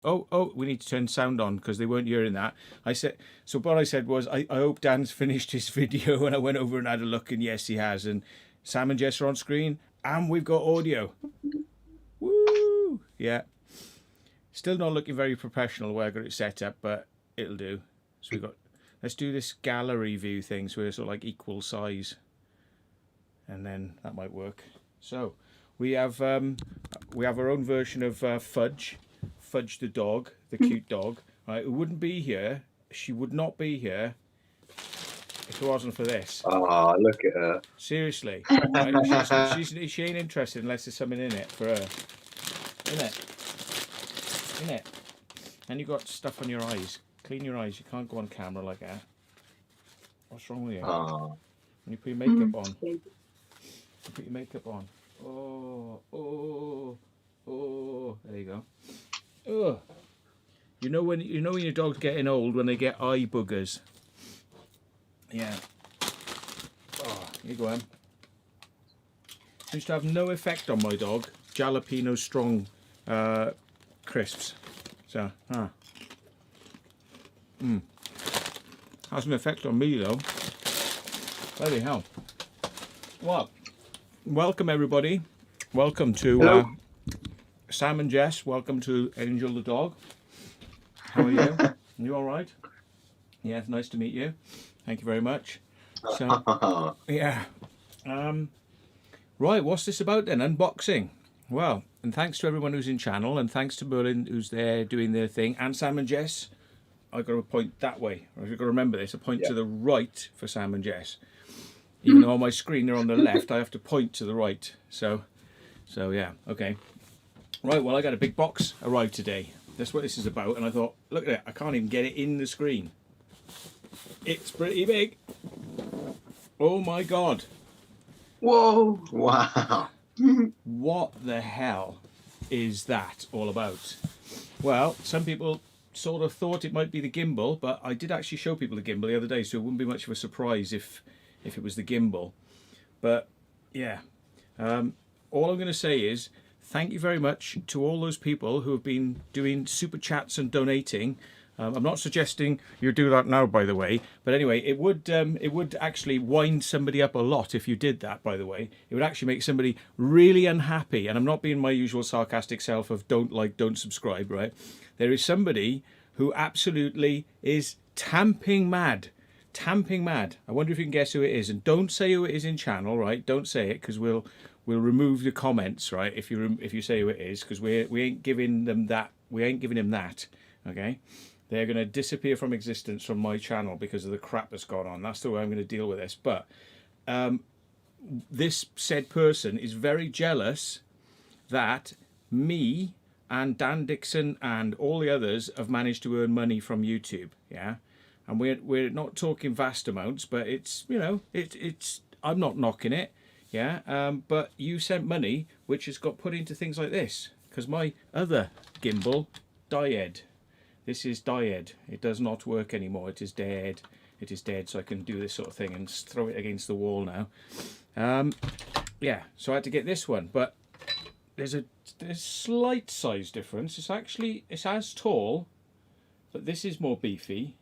Oh, we need to turn sound on because they weren't hearing that. So what I said was, I hope Dan's finished his video, and I went over and had a look, and yes, he has. And Sam and Jess are on screen, and we've got audio. Woo! Yeah. Still not looking very professional the way I got it set up, but it'll do. So let's do this gallery view thing, so we're sort of like equal size, and then that might work. So we have our own version of Fudge the dog, the cute dog, right? Who wouldn't be here? She would not be here if it wasn't for this. Oh, look at her. Seriously, right? She ain't interested unless there's something in it for her. In it. And you got stuff on your eyes. Clean your eyes. You can't go on camera like that. What's wrong with you? Oh. When you put your makeup on. Put your makeup on. Oh. There you go. Oh. You know when your dog's getting old, when they get eye boogers. Yeah. Oh, here you go, Em. Seems to have no effect on my dog. Jalapeno strong crisps. So, has an effect on me though. Bloody hell. Well, welcome everybody. Welcome to Sam and Jess. Welcome to Angel the dog. How are you? You all right? Yeah, nice to meet you. Thank you very much. So, yeah. Right, what's this about then? Unboxing. Well, and thanks to everyone who's in channel, and thanks to Merlin who's there doing their thing, and Sam and Jess. I've got to point that way. I've got to remember this. I point to the right for Sam and Jess. Even though on my screen they're on the left, I have to point to the right. So yeah, okay. Right, well, I got a big box arrived today. That's what this is about. And I thought, look at it. I can't even get it in the screen. It's pretty big. Oh my God. Whoa. Wow. What the hell is that all about? Well, some people sort of thought it might be the gimbal, but I did actually show people the gimbal the other day, so it wouldn't be much of a surprise if it was the gimbal. But yeah, all I'm going to say is thank you very much to all those people who have been doing super chats and donating. I'm not suggesting you do that now, by the way. But anyway, it would actually wind somebody up a lot if you did that, by the way. It would actually make somebody really unhappy. And I'm not being my usual sarcastic self of don't like, don't subscribe, right? There is somebody who absolutely is tamping mad. Tamping mad. I wonder if you can guess who it is. And don't say who it is in channel, right? Don't say it, because we'll remove the comments, right? If you say who it is, because we ain't giving them that. We ain't giving him that. Okay. They're going to disappear from existence from my channel because of the crap that's gone on. That's the way I'm going to deal with this. But this said person is very jealous that me and Dan Dixon and all the others have managed to earn money from YouTube. Yeah, and we're not talking vast amounts, but it's, you know, it's I'm not knocking it. Yeah, but you sent money which has got put into things like this, because my other gimbal died. This is dead. It does not work anymore. It is dead. It is dead. So I can do this sort of thing and throw it against the wall now. Yeah. So I had to get this one, but there's a slight size difference. It's as tall, but this is more beefy,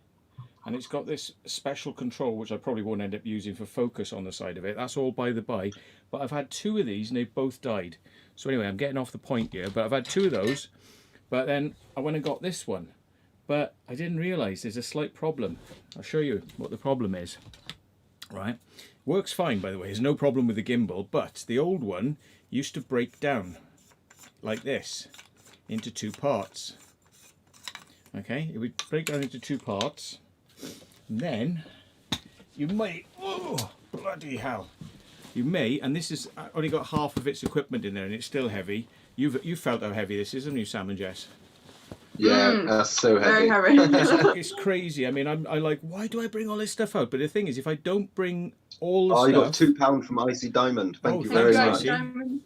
and it's got this special control which I probably won't end up using for focus on the side of it. That's all by the by. But I've had two of these and they've both died. So anyway, I'm getting off the point here. But I've had two of those. But then I went and got this one. But I didn't realise there's a slight problem. I'll show you what the problem is. Right, works fine, by the way. There's no problem with the gimbal, but the old one used to break down like this into two parts. Okay, it would break down into two parts. And then you may, oh bloody hell, you may, and this is only got half of its equipment in there, and it's still heavy. You've felt how heavy this is, haven't you, Sam and Jess? Yeah, that's so heavy. Very heavy. It's crazy. I mean, I like, why do I bring all this stuff out? But the thing is, if I don't bring all the stuff... you got £2 from Icy Diamond. Thank you very much.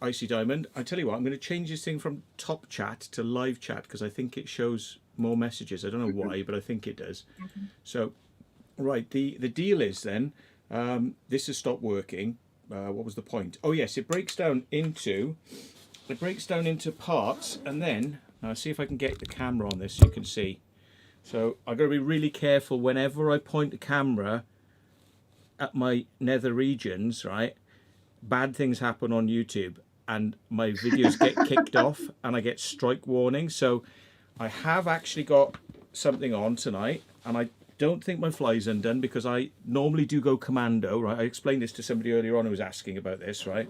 Icy Diamond. I tell you what, I'm going to change this thing from top chat to live chat, because I think it shows more messages. I don't know why, but I think it does. So, right, the deal is then, this has stopped working. What was the point? Oh yes, it breaks down into parts, and then see if I can get the camera on this so you can see. So I've got to be really careful whenever I point the camera at my nether regions, right? Bad things happen on YouTube and my videos get kicked off and I get strike warnings. So I have actually got something on tonight, and I don't think my fly's undone because I normally do go commando, right? I explained this to somebody earlier on who was asking about this, right?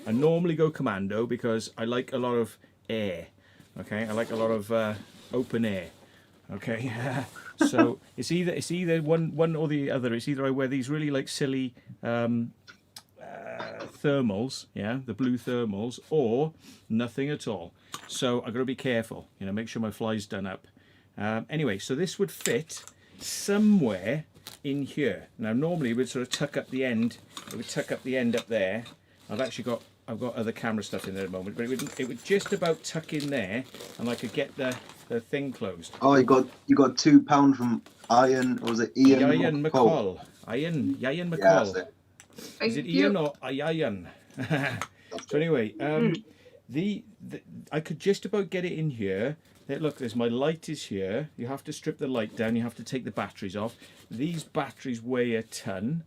I normally go commando because I like a lot of air, okay? I like a lot of open air. Okay, so it's either one or the other. It's either I wear these really like silly thermals, yeah, the blue thermals, or nothing at all. So I've got to be careful, you know, make sure my fly's done up. Anyway, so this would fit somewhere in here. Now normally it would sort of tuck up the end. It would tuck up the end up there. I've got other camera stuff in there at the moment, but it would just about tuck in there, and I could get the thing closed. Oh, you got £2 from Ian, or was it Ian McCall? Ian McCall. Yeah, that's it. Is it Ian or Ian? So anyway, I could just about get it in here. Look, there's my light is here. You have to strip the light down. You have to take the batteries off. These batteries weigh a ton.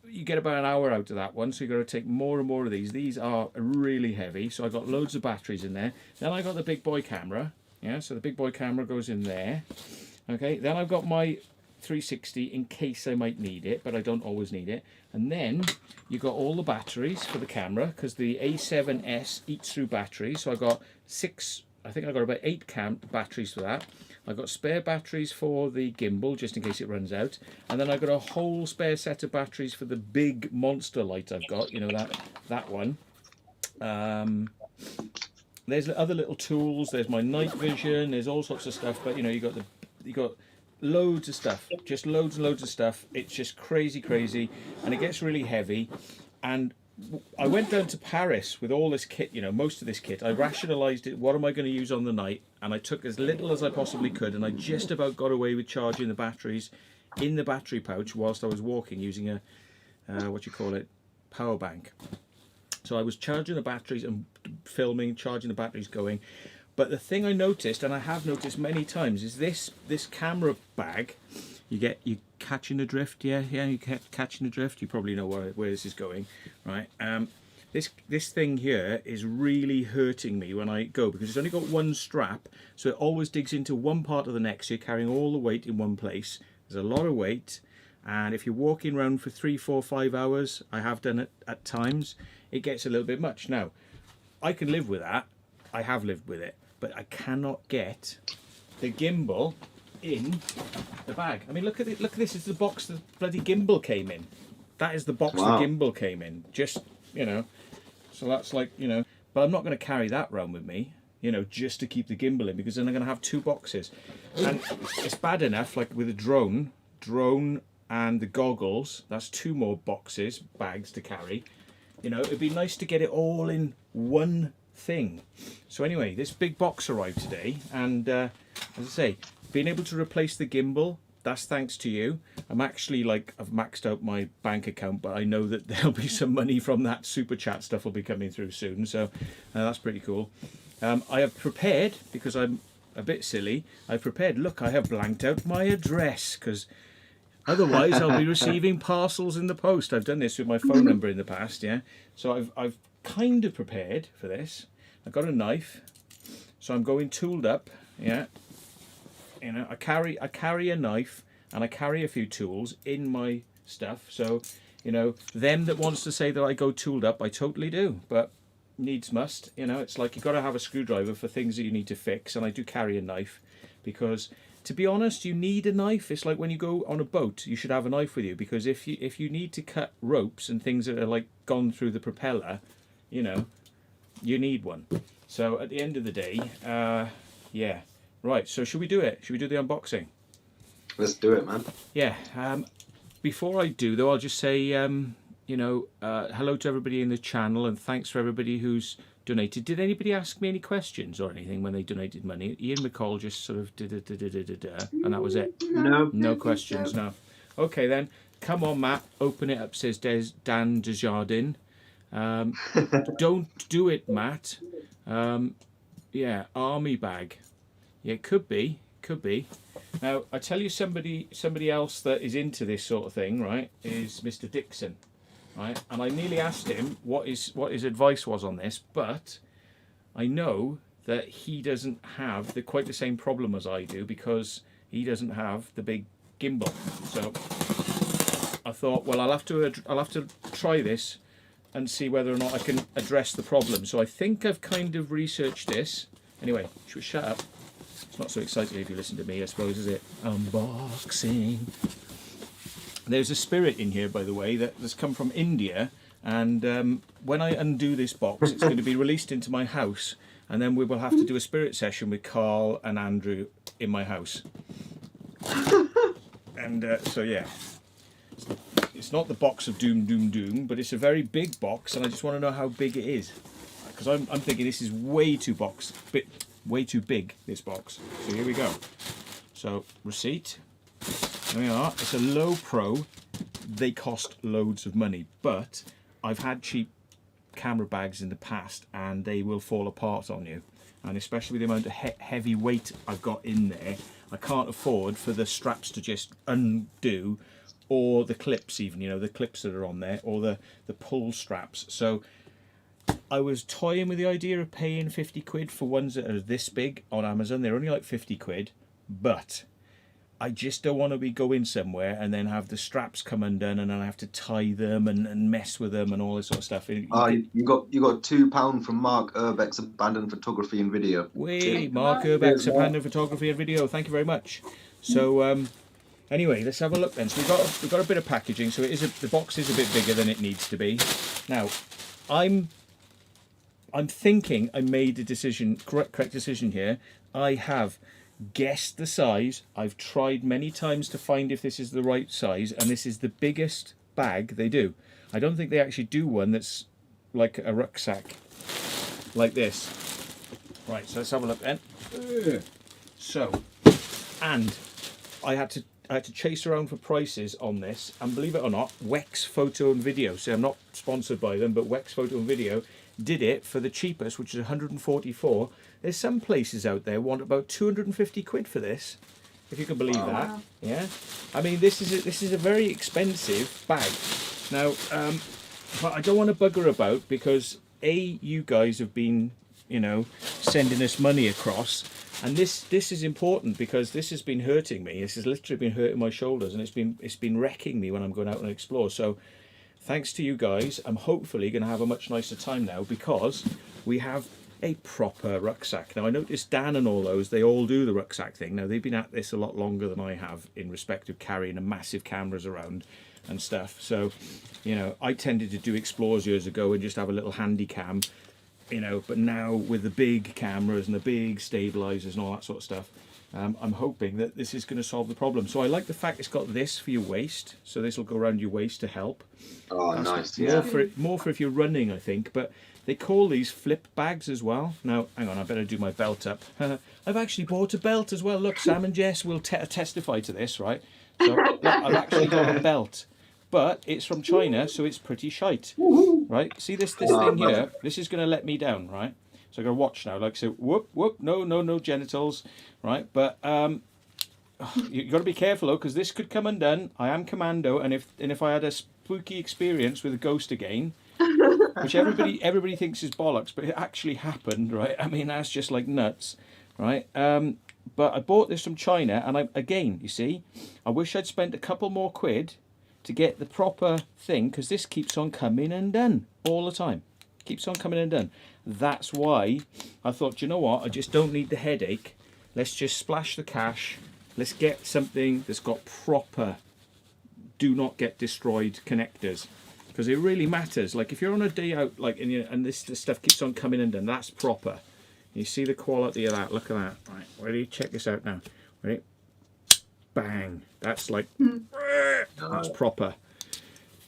You get about an hour out of that one, so you've got to take more and more of these. These are really heavy, so I got loads of batteries in there. Then I got the big boy camera. Yeah, so the big boy camera goes in there. Okay, then I've got my 360 in case I might need it, but I don't always need it. And then you got all the batteries for the camera, because the A7S eats through batteries. So I got I think I got about 8 batteries for that. I've got spare batteries for the gimbal just in case it runs out, and then I've got a whole spare set of batteries for the big monster light I've got. You know, that one. There's other little tools. There's my night vision. There's all sorts of stuff. But you know, you got loads of stuff. Just loads and loads of stuff. It's just crazy, and it gets really heavy. And I went down to Paris with all this kit. You know, most of this kit. I rationalised it. What am I going to use on the night? And I took as little as I possibly could, and I just about got away with charging the batteries in the battery pouch whilst I was walking using a power bank. So I was charging the batteries and filming, charging the batteries going. But the thing I noticed, and I have noticed many times, is this camera bag. You catching the drift? Yeah, you catching the drift. You probably know where this is going, right? This thing here is really hurting me when I go, because it's only got one strap, so it always digs into one part of the neck. So you're carrying all the weight in one place. There's a lot of weight. And if you're walking around for 3, 4, 5 hours, I have done it at times, it gets a little bit much. Now, I can live with that. I have lived with it, but I cannot get the gimbal in the bag. I mean, look at it. Look at this. It's the box the bloody gimbal came in. That is the box the gimbal came in. Just, you know, so that's like, you know, but I'm not going to carry that around with me, you know, just to keep the gimbal in, because then I'm going to have 2 boxes. And it's bad enough, like with a drone and the goggles, that's 2 more bags to carry. You know, it'd be nice to get it all in one thing. So anyway, this big box arrived today, and as I say, being able to replace the gimbal, that's thanks to you. I'm actually I've maxed out my bank account, but I know that there'll be some money from that super chat stuff will be coming through soon, so that's pretty cool. I have prepared, because I'm a bit silly, look, I have blanked out my address, because otherwise I'll be receiving parcels in the post. I've done this with my phone number in the past, yeah. So I've kind of prepared for this. I've got a knife, so I'm going tooled up, yeah. You know, I carry a knife and I carry a few tools in my stuff. So, you know, them that wants to say that I go tooled up, I totally do. But needs must, you know, it's like you've got to have a screwdriver for things that you need to fix, and I do carry a knife because, to be honest, you need a knife. It's like when you go on a boat, you should have a knife with you, because if you need to cut ropes and things that are like gone through the propeller, you know, you need one. So at the end of the day, yeah. Right, so should we do it? Should we do the unboxing? Let's do it, man. Yeah. Before I do, though, I'll just say, you know, hello to everybody in the channel, and thanks for everybody who's donated. Did anybody ask me any questions or anything when they donated money? Ian McCall just sort of and that was it. No questions, no. Okay, then. Come on, Matt. Open it up, says Dan Desjardins. Don't do it, Matt. Yeah, army bag. Yeah, it could be. Could be. Now, I tell you, somebody else that is into this sort of thing, right, is Mr. Dixon, right? And I nearly asked him what his advice was on this, but I know that he doesn't have quite the same problem as I do because he doesn't have the big gimbal. So I thought, well, I'll have to try this and see whether or not I can address the problem. So I think I've kind of researched this. Anyway, should we shut up? It's not so exciting if you listen to me, I suppose, is it? Unboxing. There's a spirit in here, by the way, that's come from India. And when I undo this box, it's going to be released into my house. And then we will have to do a spirit session with Carl and Andrew in my house. And so, yeah. It's not the box of Doom, Doom, Doom, but it's a very big box. And I just want to know how big it is. Because I'm thinking this is way too big, this box. So here we go. So, receipt. There we are. It's a low pro. They cost loads of money. But I've had cheap camera bags in the past and they will fall apart on you. And especially with the amount of heavy weight I've got in there, I can't afford for the straps to just undo, or the clips even, you know, the clips that are on there, or the pull straps. So I was toying with the idea of paying 50 quid for ones that are this big on Amazon. They're only like 50 quid, but I just don't want to be going somewhere and then have the straps come undone and then I have to tie them and mess with them and all this sort of stuff. You got £2 from Mark Urbeck's Abandoned Photography and Video. Wait, Mark Urbeck's Abandoned Photography and Video. Thank you very much. So anyway, let's have a look then. So we've got a bit of packaging. So the box is a bit bigger than it needs to be. Now, I'm thinking I made a correct decision here. I have guessed the size. I've tried many times to find if this is the right size, and this is the biggest bag they do. I don't think they actually do one that's like a rucksack like this. Right, so let's have a look then. So, and I had to chase around for prices on this, and believe it or not, WHATS Photo and Video, so I'm not sponsored by them, but WHATS Photo and Video did it for the cheapest, which is 144. There's some places out there want about 250 quid for this, if you can believe that. Wow. Yeah, I mean this is a very expensive bag. Now, but I don't want to bugger about because you guys have been, you know, sending us money across, and this is important because this has been hurting me. This has literally been hurting my shoulders, and it's been wrecking me when I'm going out and explore. So thanks to you guys, I'm hopefully going to have a much nicer time now because we have a proper rucksack. Now I noticed Dan and all those, they all do the rucksack thing. Now they've been at this a lot longer than I have in respect of carrying a massive cameras around and stuff. So, you know, I tended to do explores years ago and just have a little handy cam, you know, but now with the big cameras and the big stabilizers and all that sort of stuff, I'm hoping that this is going to solve the problem. So I like the fact it's got this for your waist, so this will go around your waist to help. Oh, nice. More for if you're running, I think. But they call these flip bags as well. Now, hang on, I better do my belt up. I've actually bought a belt as well. Look, Sam and Jess will testify to this, right? So look, I've actually got a belt, but it's from China, so it's pretty shite, right? See this thing here? This is going to let me down, right? So I'm going to watch now, like so. Whoop whoop. No genitals, right? But you got to be careful though, because this could come undone. I am commando, and if I had a spooky experience with a ghost again, which everybody thinks is bollocks, but it actually happened, right? I mean, that's just like nuts, right? But I bought this from China, and again, you see, I wish I'd spent a couple more quid to get the proper thing, because this keeps on coming undone all the time. Keeps on coming undone. That's why I thought, you know what, I just don't need the headache. Let's just splash the cash. Let's get something that's got proper do not get destroyed connectors, because it really matters. Like if you're on a day out, like and this stuff keeps on coming undone, that's proper. You see the quality of that. Look at that. Right, ready? Check this out now. Ready? Bang. That's like that's proper.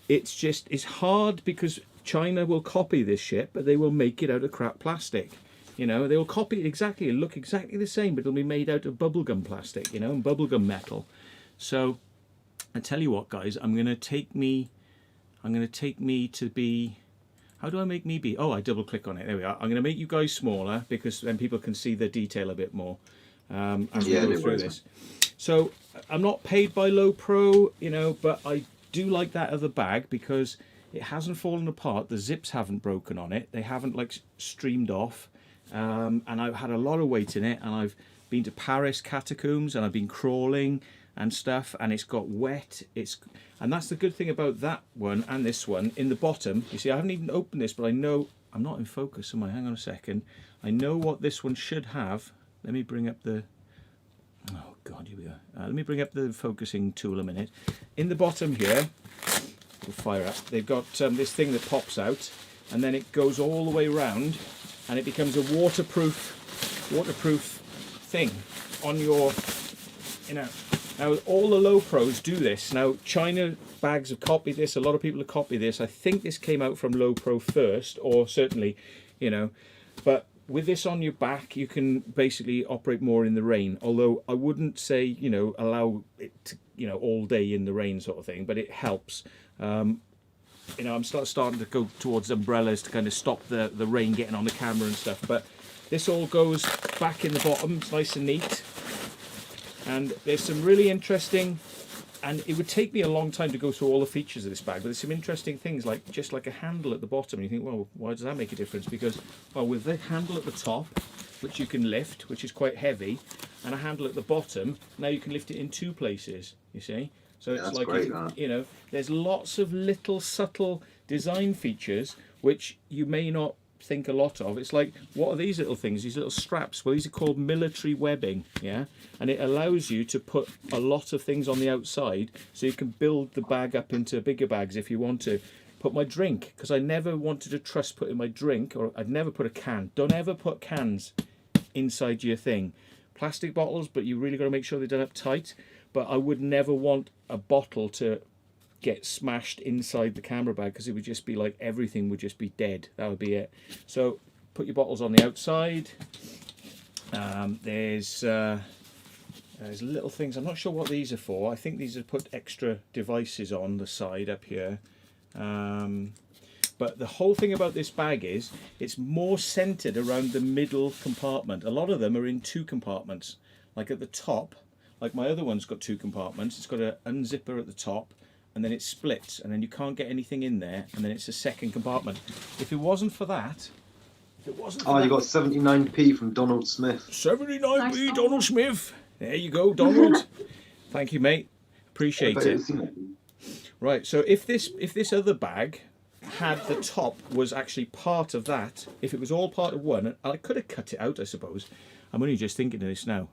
It's hard because China will copy this shit, but they will make it out of crap plastic. You know, they will copy it exactly and look exactly the same, but it'll be made out of bubblegum plastic, you know, and bubblegum metal. So I tell you what, guys, I'm gonna take me to be How do I make me be? Oh, I double click on it. There we are. I'm going to make you guys smaller because then people can see the detail a bit more as we go through this. So I'm not paid by Low Pro, you know, but I do like that other bag because it hasn't fallen apart. The zips haven't broken on it. They haven't like streamed off. And I've had a lot of weight in it, and I've been to Paris catacombs and I've been crawling and stuff, and it's got wet. And that's the good thing about that one and this one. In the bottom, you see, I haven't even opened this, but I know I'm not in focus, am I? Hang on a second. I know what this one should have. Let me bring up the oh god, here we go. Let me bring up the focusing tool a minute. In the bottom here, we'll fire up, they've got this thing that pops out, and then it goes all the way around, and it becomes a waterproof thing on your, you know. Now all the Low Pros do this. Now China bags have copied this. A lot of people have copied this. I think this came out from Low Pro first, or certainly, you know. But with this on your back, you can basically operate more in the rain. Although I wouldn't say, you know, allow it to, you know, all day in the rain sort of thing. But it helps. You know, I'm starting to go towards umbrellas to kind of stop the rain getting on the camera and stuff. But this all goes back in the bottom. It's nice and neat. And there's some really interesting, and it would take me a long time to go through all the features of this bag, but there's some interesting things, like just like a handle at the bottom. And you think, well, why does that make a difference? Because, well, with the handle at the top, which you can lift, which is quite heavy, and a handle at the bottom, now you can lift it in two places, you see? So it's like, great, you know, there's lots of little subtle design features which you may not think a lot of. It's like, what are these little things, these little straps? Well, these are called military webbing, yeah, and it allows you to put a lot of things on the outside, so you can build the bag up into bigger bags if you want to. Put my drink, because I never wanted to trust putting my drink, or I'd never put a can. Don't ever put cans inside your thing. Plastic bottles, but you really got to make sure they're done up tight. But I would never want a bottle to get smashed inside the camera bag, because it would just be like everything would just be dead. That would be it. So put your bottles on the outside. There's little things. I'm not sure what these are for. I think these are put extra devices on the side up here. But the whole thing about this bag is it's more centered around the middle compartment. A lot of them are in two compartments. Like at the top, like my other one's got two compartments. It's got an unzipper at the top, and then it splits, and then you can't get anything in there, and then it's a second compartment. If it wasn't for that, you got 79p from Donald Smith. 79p, nice, Donald Smith. There you go, Donald. Thank you, mate. Appreciate it. Right, so if this other bag had the top was actually part of that, if it was all part of one, I could have cut it out, I suppose. I'm only just thinking of this now.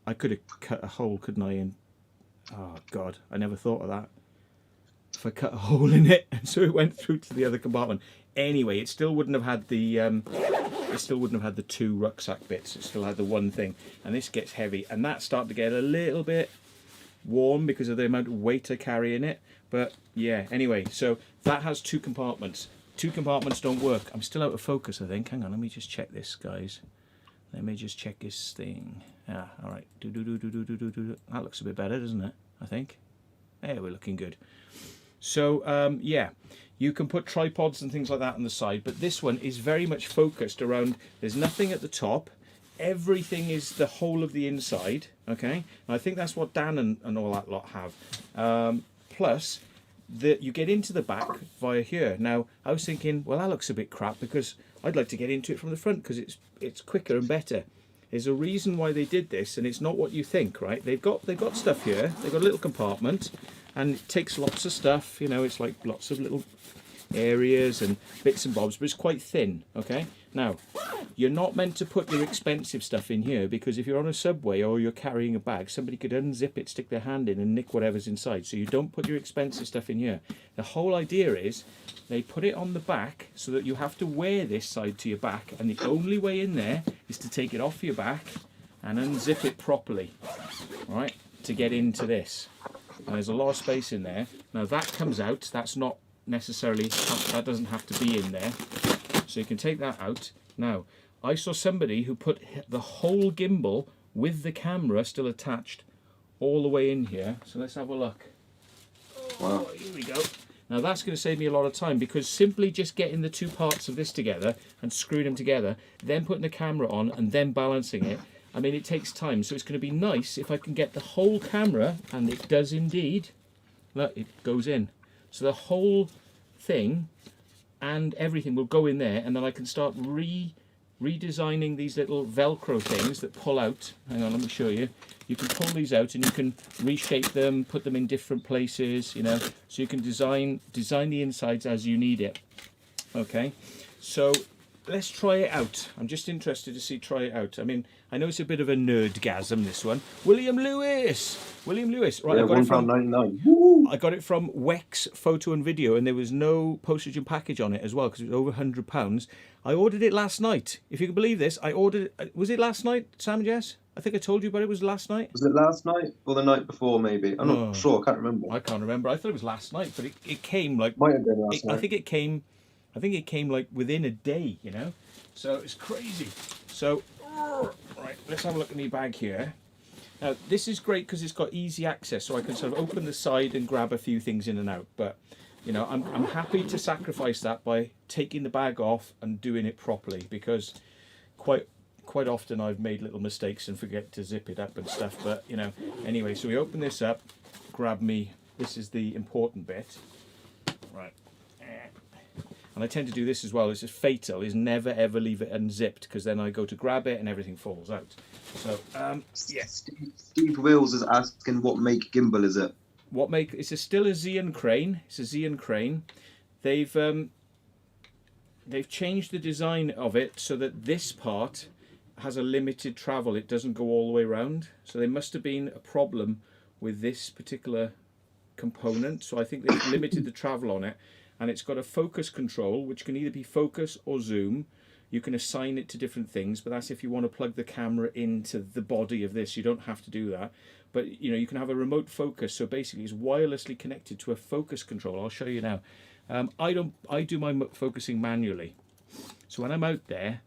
I could have cut a hole, couldn't I? In, oh God, I never thought of that. If I cut a hole in it, and so it went through to the other compartment. Anyway, it still wouldn't have had the two rucksack bits. It still had the one thing, and this gets heavy, and that's starting to get a little bit warm because of the amount of weight I carry in it. But yeah, anyway, so that has two compartments. Two compartments don't work. I'm still out of focus, I think. Hang on, let me just check this, guys. Let me just check this thing. Ah, all right. That looks a bit better, doesn't it? I think. Hey, we're looking good. So yeah, you can put tripods and things like that on the side, but this one is very much focused around, there's nothing at the top, everything is the whole of the inside, okay? And I think that's what Dan and all that lot have. Plus, you get into the back via here. Now, I was thinking, well, that looks a bit crap, because I'd like to get into it from the front, because it's quicker and better. There's a reason why they did this, and it's not what you think, right? They've got stuff here. They've got a little compartment, and it takes lots of stuff. You know, it's like lots of little areas and bits and bobs, but it's quite thin. Okay. Now, you're not meant to put your expensive stuff in here, because if you're on a subway or you're carrying a bag, somebody could unzip it, stick their hand in, and nick whatever's inside. So you don't put your expensive stuff in here. The whole idea is they put it on the back so that you have to wear this side to your back, and the only way in there is to take it off your back and unzip it properly, right, to get into this. And there's a lot of space in there. Now that comes out. That's not necessarily, that doesn't have to be in there. So you can take that out. Now, I saw somebody who put the whole gimbal with the camera still attached all the way in here. So let's have a look. Wow. Oh, here we go. Now that's going to save me a lot of time, because simply just getting the two parts of this together and screwing them together, then putting the camera on and then balancing it, I mean, it takes time. So it's going to be nice if I can get the whole camera, and it does indeed. Look, it goes in. So the whole thing and everything will go in there, and then I can start redesigning these little Velcro things that pull out. Hang on, let me show you. You can pull these out and you can reshape them, put them in different places, you know, so you can design the insides as you need it. Okay, so let's try it out. I'm just interested to try it out. I mean, I know it's a bit of a nerdgasm, this one. William Lewis, right? Yeah, I got it from £1.99. I got it from WHATS Photo and Video, and there was no postage and package on it as well, because it was over £100. I ordered it last night. If you can believe this, I ordered it. Was it last night, Sam and Jess? I think I told you about it. Was last night? Was it last night or the night before? Maybe. I'm not sure. I can't remember. I can't remember. I thought it was last night, but it came like. Might have been last night. I think it came like within a day. You know, so it's crazy. So right, let's have a look in the bag here. Now this is great because it's got easy access, so I can sort of open the side and grab a few things in and out. But you know, I'm happy to sacrifice that by taking the bag off and doing it properly, because quite often I've made little mistakes and forget to zip it up and stuff. But you know, anyway, so we open this up, grab me. This is the important bit, right? And I tend to do this as well. This is fatal: is never ever leave it unzipped, because then I go to grab it and everything falls out. So yes. Steve Wills is asking what make gimbal is it? What make? It's still a Xeon crane. It's a Xeon crane. They've changed the design of it so that this part has a limited travel. It doesn't go all the way around. So there must have been a problem with this particular component. So I think they've limited the travel on it, and it's got a focus control, which can either be focus or zoom. You can assign it to different things, but that's if you want to plug the camera into the body of this. You don't have to do that. But you know, you can have a remote focus. So basically it's wirelessly connected to a focus control. I'll show you now. I do my focusing manually. So when I'm out there,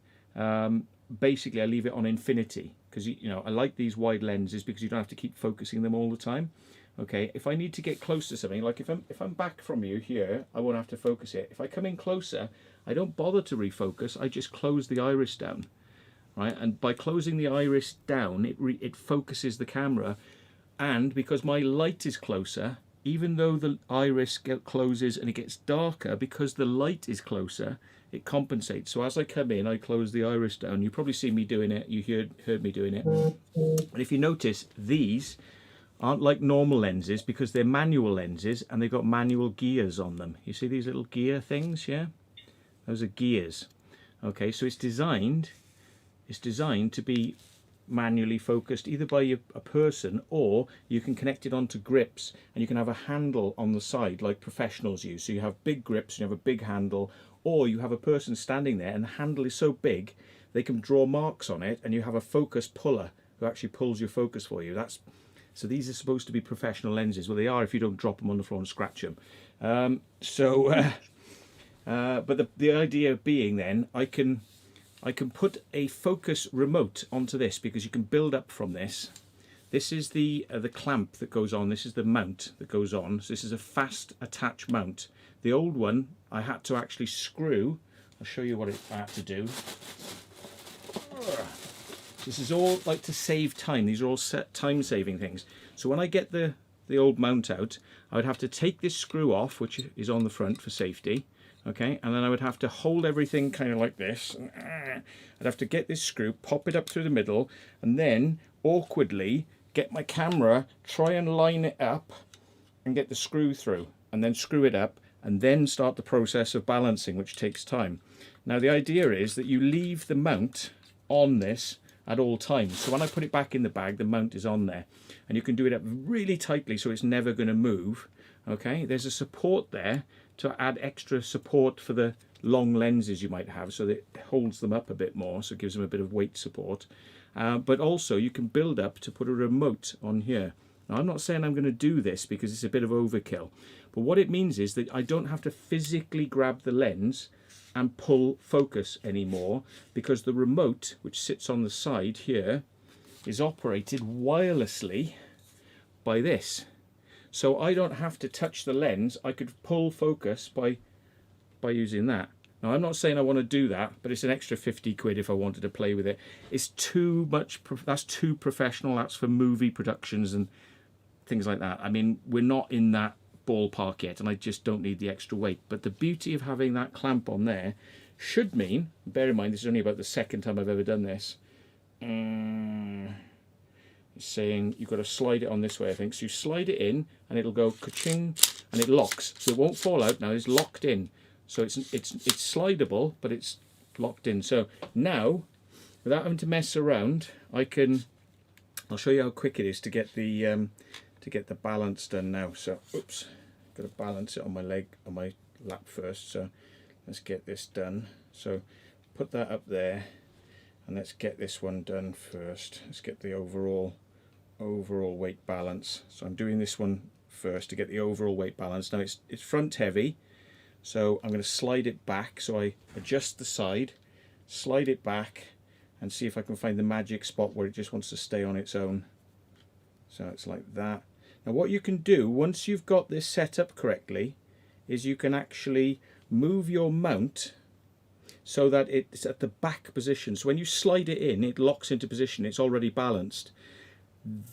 basically I leave it on infinity, because you know, I like these wide lenses because you don't have to keep focusing them all the time. Okay, if I need to get close to something, like if I'm back from you here, I won't have to focus it. If I come in closer, I don't bother to refocus. I just close the iris down, right? And by closing the iris down, it focuses the camera. And because my light is closer, even though the iris closes and it gets darker, because the light is closer, it compensates. So as I come in, I close the iris down. You probably see me doing it. You heard me doing it. And if you notice, these aren't like normal lenses, because they're manual lenses and they've got manual gears on them. You see these little gear things, yeah? Those are gears. Okay, so it's designed to be manually focused either by a person, or you can connect it onto grips, and you can have a handle on the side like professionals use. So you have big grips and you have a big handle, or you have a person standing there and the handle is so big they can draw marks on it, and you have a focus puller who actually pulls your focus for you. So these are supposed to be professional lenses. Well, they are if you don't drop them on the floor and scratch them. But the idea being then, I can put a focus remote onto this, because you can build up from this. This is the clamp that goes on. This is the mount that goes on. So this is a fast attach mount. The old one I had to actually screw. I'll show you what I had to do. This is all like to save time. These are all set time-saving things. So when I get the old mount out, I would have to take this screw off, which is on the front for safety. Okay, and then I would have to hold everything kind of like this. I'd have to get this screw, pop it up through the middle, and then awkwardly get my camera, try and line it up and get the screw through, and then screw it up, and then start the process of balancing, which takes time. Now the idea is that you leave the mount on this at all times. So when I put it back in the bag, the mount is on there, and you can do it up really tightly so it's never going to move. Okay, there's a support there to add extra support for the long lenses you might have, so that it holds them up a bit more, so it gives them a bit of weight support. But also you can build up to put a remote on here. Now I'm not saying I'm going to do this because it's a bit of overkill, but what it means is that I don't have to physically grab the lens and pull focus anymore, because the remote, which sits on the side here, is operated wirelessly by this. So I don't have to touch the lens. I could pull focus by using that. Now, I'm not saying I want to do that, but it's an extra 50 quid if I wanted to play with it. It's too much, that's too professional. That's for movie productions and things like that. I mean, we're not in that ballpark yet, and I just don't need the extra weight. But the beauty of having that clamp on there should mean, bear in mind, this is only about the second time I've ever done this. It's saying you've got to slide it on this way, I think. So you slide it in, and it'll go ka-ching, and it locks. So it won't fall out now. It's locked in. So it's slidable, but it's locked in. So now, without having to mess around, I'll show you how quick it is to get the balance done now. So, oops, got to balance it on my lap first. So let's get this done. So put that up there, and let's get this one done first. Let's get the overall weight balance. So I'm doing this one first to get the overall weight balance. Now it's front heavy. So I'm going to slide it back, so I adjust the side, slide it back, and see if I can find the magic spot where it just wants to stay on its own. So it's like that. Now what you can do, once you've got this set up correctly, is you can actually move your mount so that it's at the back position. So when you slide it in, it locks into position, it's already balanced.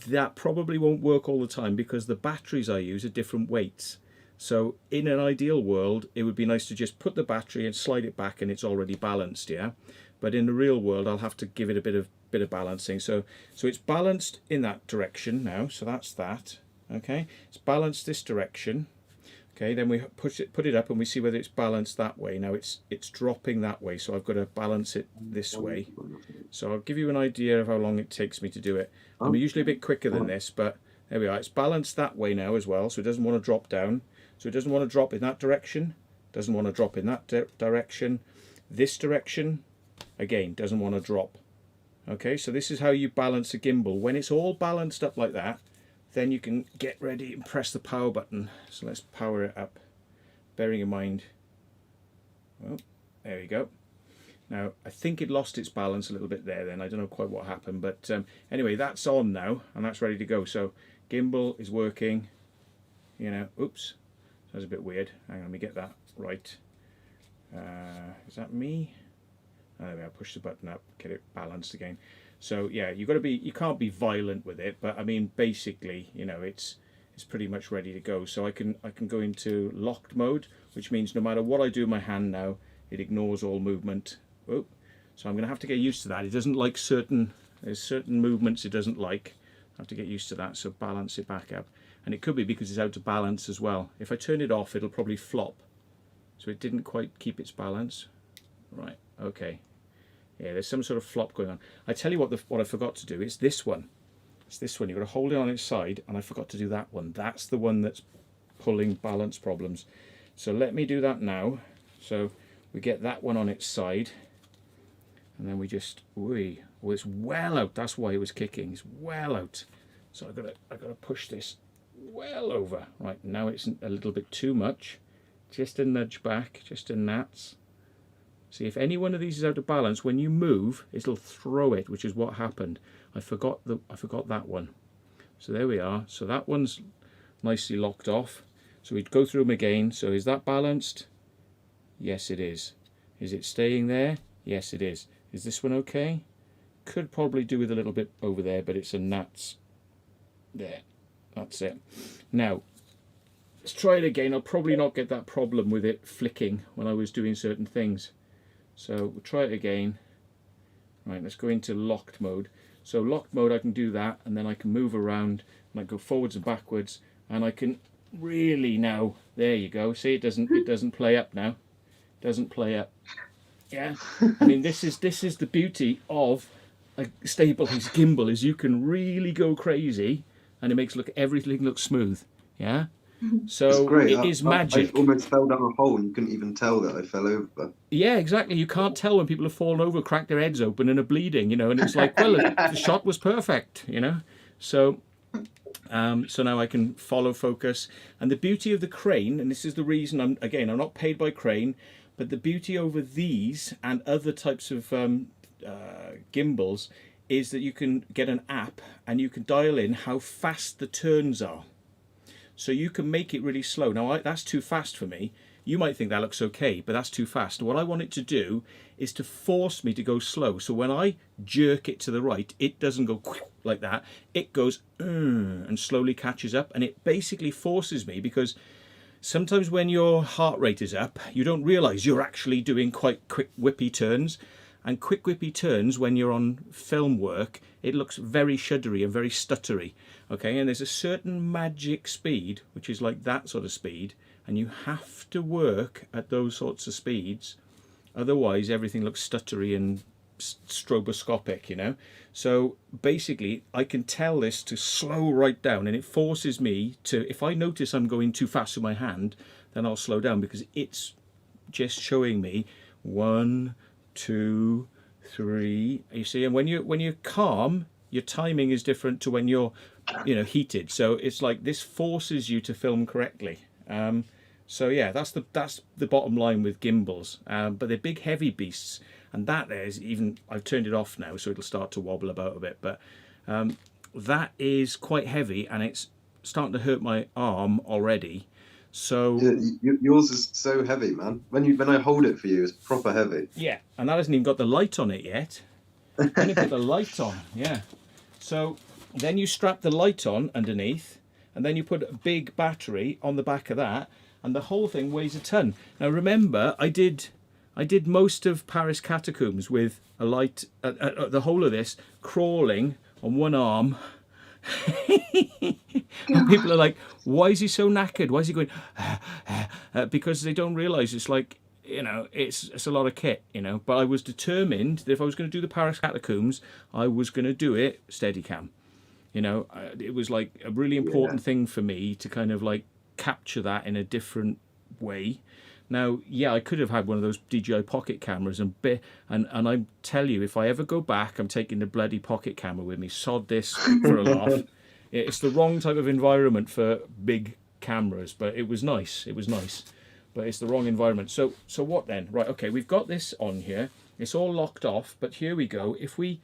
That probably won't work all the time because the batteries I use are different weights. So in an ideal world, it would be nice to just put the battery and slide it back and it's already balanced, yeah? But in the real world, I'll have to give it a bit of balancing. So it's balanced in that direction now, so that's that, okay? It's balanced this direction, okay? Then we put it up and we see whether it's balanced that way. Now it's dropping that way, so I've got to balance it this way. So I'll give you an idea of how long it takes me to do it. I'm usually a bit quicker than this, but there we are. It's balanced that way now as well, so it doesn't want to drop down. So it doesn't want to drop in that direction, doesn't want to drop in that direction. This direction, again, doesn't want to drop. Okay, so this is how you balance a gimbal. When it's all balanced up like that, then you can get ready and press the power button. So let's power it up, bearing in mind, well, there we go. Now, I think it lost its balance a little bit there then. I don't know quite what happened, but anyway, that's on now, and that's ready to go. So gimbal is working, you know, oops. That's a bit weird. Hang on, let me get that right. Is that me? Oh, there we are. Push the button up, get it balanced again. So yeah, you can't be violent with it, but I mean, basically, you know, it's pretty much ready to go. So I can go into locked mode, which means no matter what I do with my hand now, it ignores all movement. Oh, so I'm going to have to get used to that. It doesn't like there's certain movements it doesn't like. I have to get used to that. So balance it back up. And it could be because it's out of balance as well. If I turn it off, it'll probably flop. So it didn't quite keep its balance. Right, okay. Yeah, there's some sort of flop going on. I tell you what I forgot to do. It's this one. It's this one. You've got to hold it on its side, and I forgot to do that one. That's the one that's pulling balance problems. So let me do that now. So we get that one on its side, and then we just, well, it's well out. That's why it was kicking. It's well out. So I've got to push this well over. Right, now it's a little bit too much. Just a nudge back, just a gnats. See, if any one of these is out of balance, when you move, it'll throw it, which is what happened. I forgot that one. So there we are. So that one's nicely locked off. So we'd go through them again. So is that balanced? Yes, it is. Is it staying there? Yes, it is. Is this one okay? Could probably do with a little bit over there, but it's a gnats. There. That's it. Now, let's try it again. I'll probably not get that problem with it flicking when I was doing certain things. So we'll try it again. Right, let's go into locked mode. So locked mode, I can do that, and then I can move around, and I go forwards and backwards, and I can really now, there you go. See, it doesn't play up now. It doesn't play up. Yeah. I mean, this is the beauty of a stabilized gimbal, is you can really go crazy, and it makes everything look smooth. Yeah. So it is magic. I almost fell down a hole and you couldn't even tell that I fell over. Yeah, exactly. You can't tell when people have fallen over, cracked their heads open and are bleeding, you know, and it's like, well, the shot was perfect, you know. So so now I can follow focus. And the beauty of the crane, and this is the reason I'm not paid by Crane, but the beauty over these and other types of gimbals is that you can get an app and you can dial in how fast the turns are. So you can make it really slow. Now, that's too fast for me. You might think that looks okay, but that's too fast. What I want it to do is to force me to go slow. So when I jerk it to the right, it doesn't go like that. It goes and slowly catches up, and it basically forces me, because sometimes when your heart rate is up, you don't realize you're actually doing quite quick whippy turns. And quick whippy turns, when you're on film work, it looks very shuddery and very stuttery. Okay, and there's a certain magic speed, which is like that sort of speed, and you have to work at those sorts of speeds. Otherwise, everything looks stuttery and stroboscopic, you know. So basically, I can tell this to slow right down, and it forces me to, if I notice I'm going too fast with my hand, then I'll slow down, because it's just showing me 1, 2, 3. You see, and when you're calm, your timing is different to when you're, you know, heated. So it's like this forces you to film correctly. So yeah, that's the bottom line with gimbals. But they're big, heavy beasts, and that is even, I've turned it off now, so it'll start to wobble about a bit. But that is quite heavy, and it's starting to hurt my arm already. So yours is so heavy, man. When I hold it for you, it's proper heavy. Yeah, and that hasn't even got the light on it yet. Then you put the light on, yeah. So then you strap the light on underneath, and then you put a big battery on the back of that, and the whole thing weighs a ton. Now remember, I did most of Paris catacombs with a light, the whole of this crawling on one arm. And people are like, why is he so knackered? Why is he going? Because they don't realise it's like, you know, it's a lot of kit, you know. But I was determined that if I was going to do the Paris catacombs, I was going to do it Steadicam. You know, it was like a really important thing for me to kind of like capture that in a different way. Now, yeah, I could have had one of those DJI pocket cameras and I tell you, if I ever go back, I'm taking the bloody pocket camera with me. Sod this for a laugh. It's the wrong type of environment for big cameras, but it was nice. It was nice, but it's the wrong environment. So what then? Right, okay, we've got this on here. It's all locked off, but here we go. If we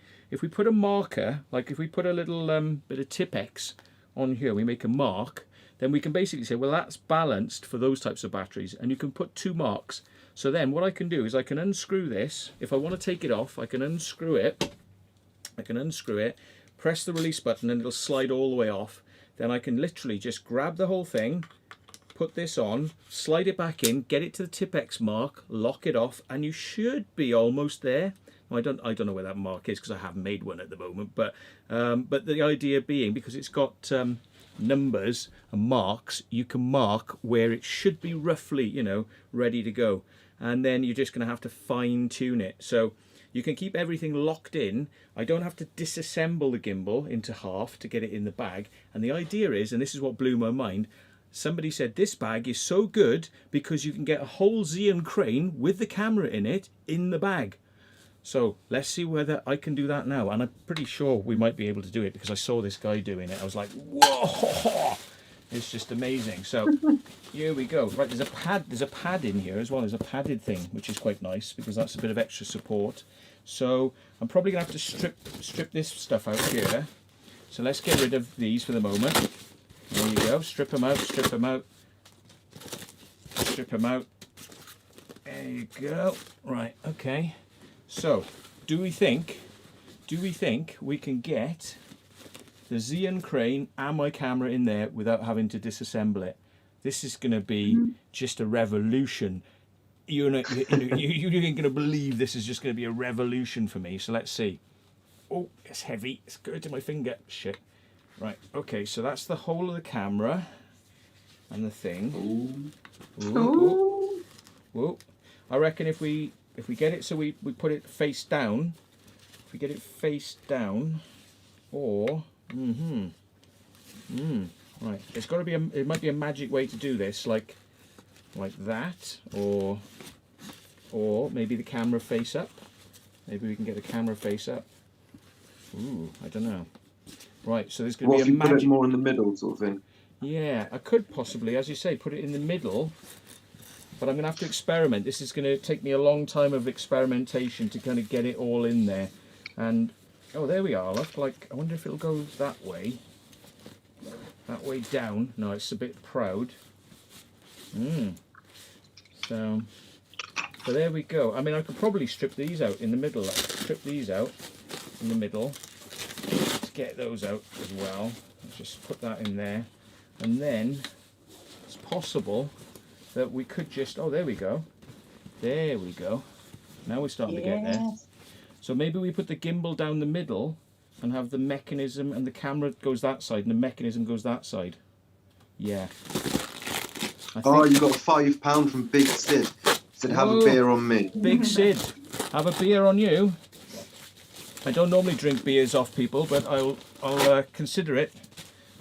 put a marker, like if we put a little bit of Tipex on here, we make a mark, then we can basically say, well, that's balanced for those types of batteries, and you can put 2 marks. So then what I can do is I can unscrew this. If I want to take it off, I can unscrew it. Press the release button, and it'll slide all the way off. Then I can literally just grab the whole thing, put this on, slide it back in, get it to the Tipex mark, lock it off, and you should be almost there. I don't know where that mark is, because I haven't made one at the moment, but the idea being, because it's got numbers and marks, you can mark where it should be roughly, you know, ready to go, and then you're just going to have to fine tune it. So you can keep everything locked in. I don't have to disassemble the gimbal into half to get it in the bag. And the idea is, and this is what blew my mind, somebody said this bag is so good because you can get a whole Xeon crane with the camera in it in the bag. So let's see whether I can do that now. And I'm pretty sure we might be able to do it, because I saw this guy doing it. I was like, whoa, it's just amazing. So here we go. Right, there's a pad in here as well. There's a padded thing, which is quite nice, because that's a bit of extra support. So I'm probably gonna have to strip this stuff out here. So let's get rid of these for the moment. There you go. Strip them out, strip them out, strip them out. There you go. Right, okay. So, do we think we can get the Xeon crane and my camera in there without having to disassemble it? This is going to be just a revolution. You ain't going to believe this is just going to be a revolution for me. So let's see. Oh, it's heavy. It's good to my finger. Shit. Right. Okay. So that's the whole of the camera and the thing. Ooh. Ooh. Ooh. I reckon if we get it so we put it face down, if we get it face down, or right, it's got to be it might be a magic way to do this, like that, or maybe the camera face up. Maybe we can get the camera face up. Ooh, I don't know. Right, so there's going to be a magic. Put it more in the middle, sort of thing. Yeah, I could possibly, as you say, put it in the middle. But I'm going to have to experiment. This is going to take me a long time of experimentation to kind of get it all in there. And, oh, there we are. Look, like, I wonder if it'll go that way. that way down. No, it's a bit proud. So there we go. I mean, I could probably strip these out in the middle. Strip these out in the middle. Let's get those out as well. Let's just put that in there. And then it's possible that we could just, oh, there we go. There we go. Now we're starting to get there. So maybe we put the gimbal down the middle and have the mechanism, and the camera goes that side and the mechanism goes that side. Yeah. Oh, you got £5 from Big Sid. Said, have a beer on me. Big Sid, have a beer on you. I don't normally drink beers off people, but I'll consider it.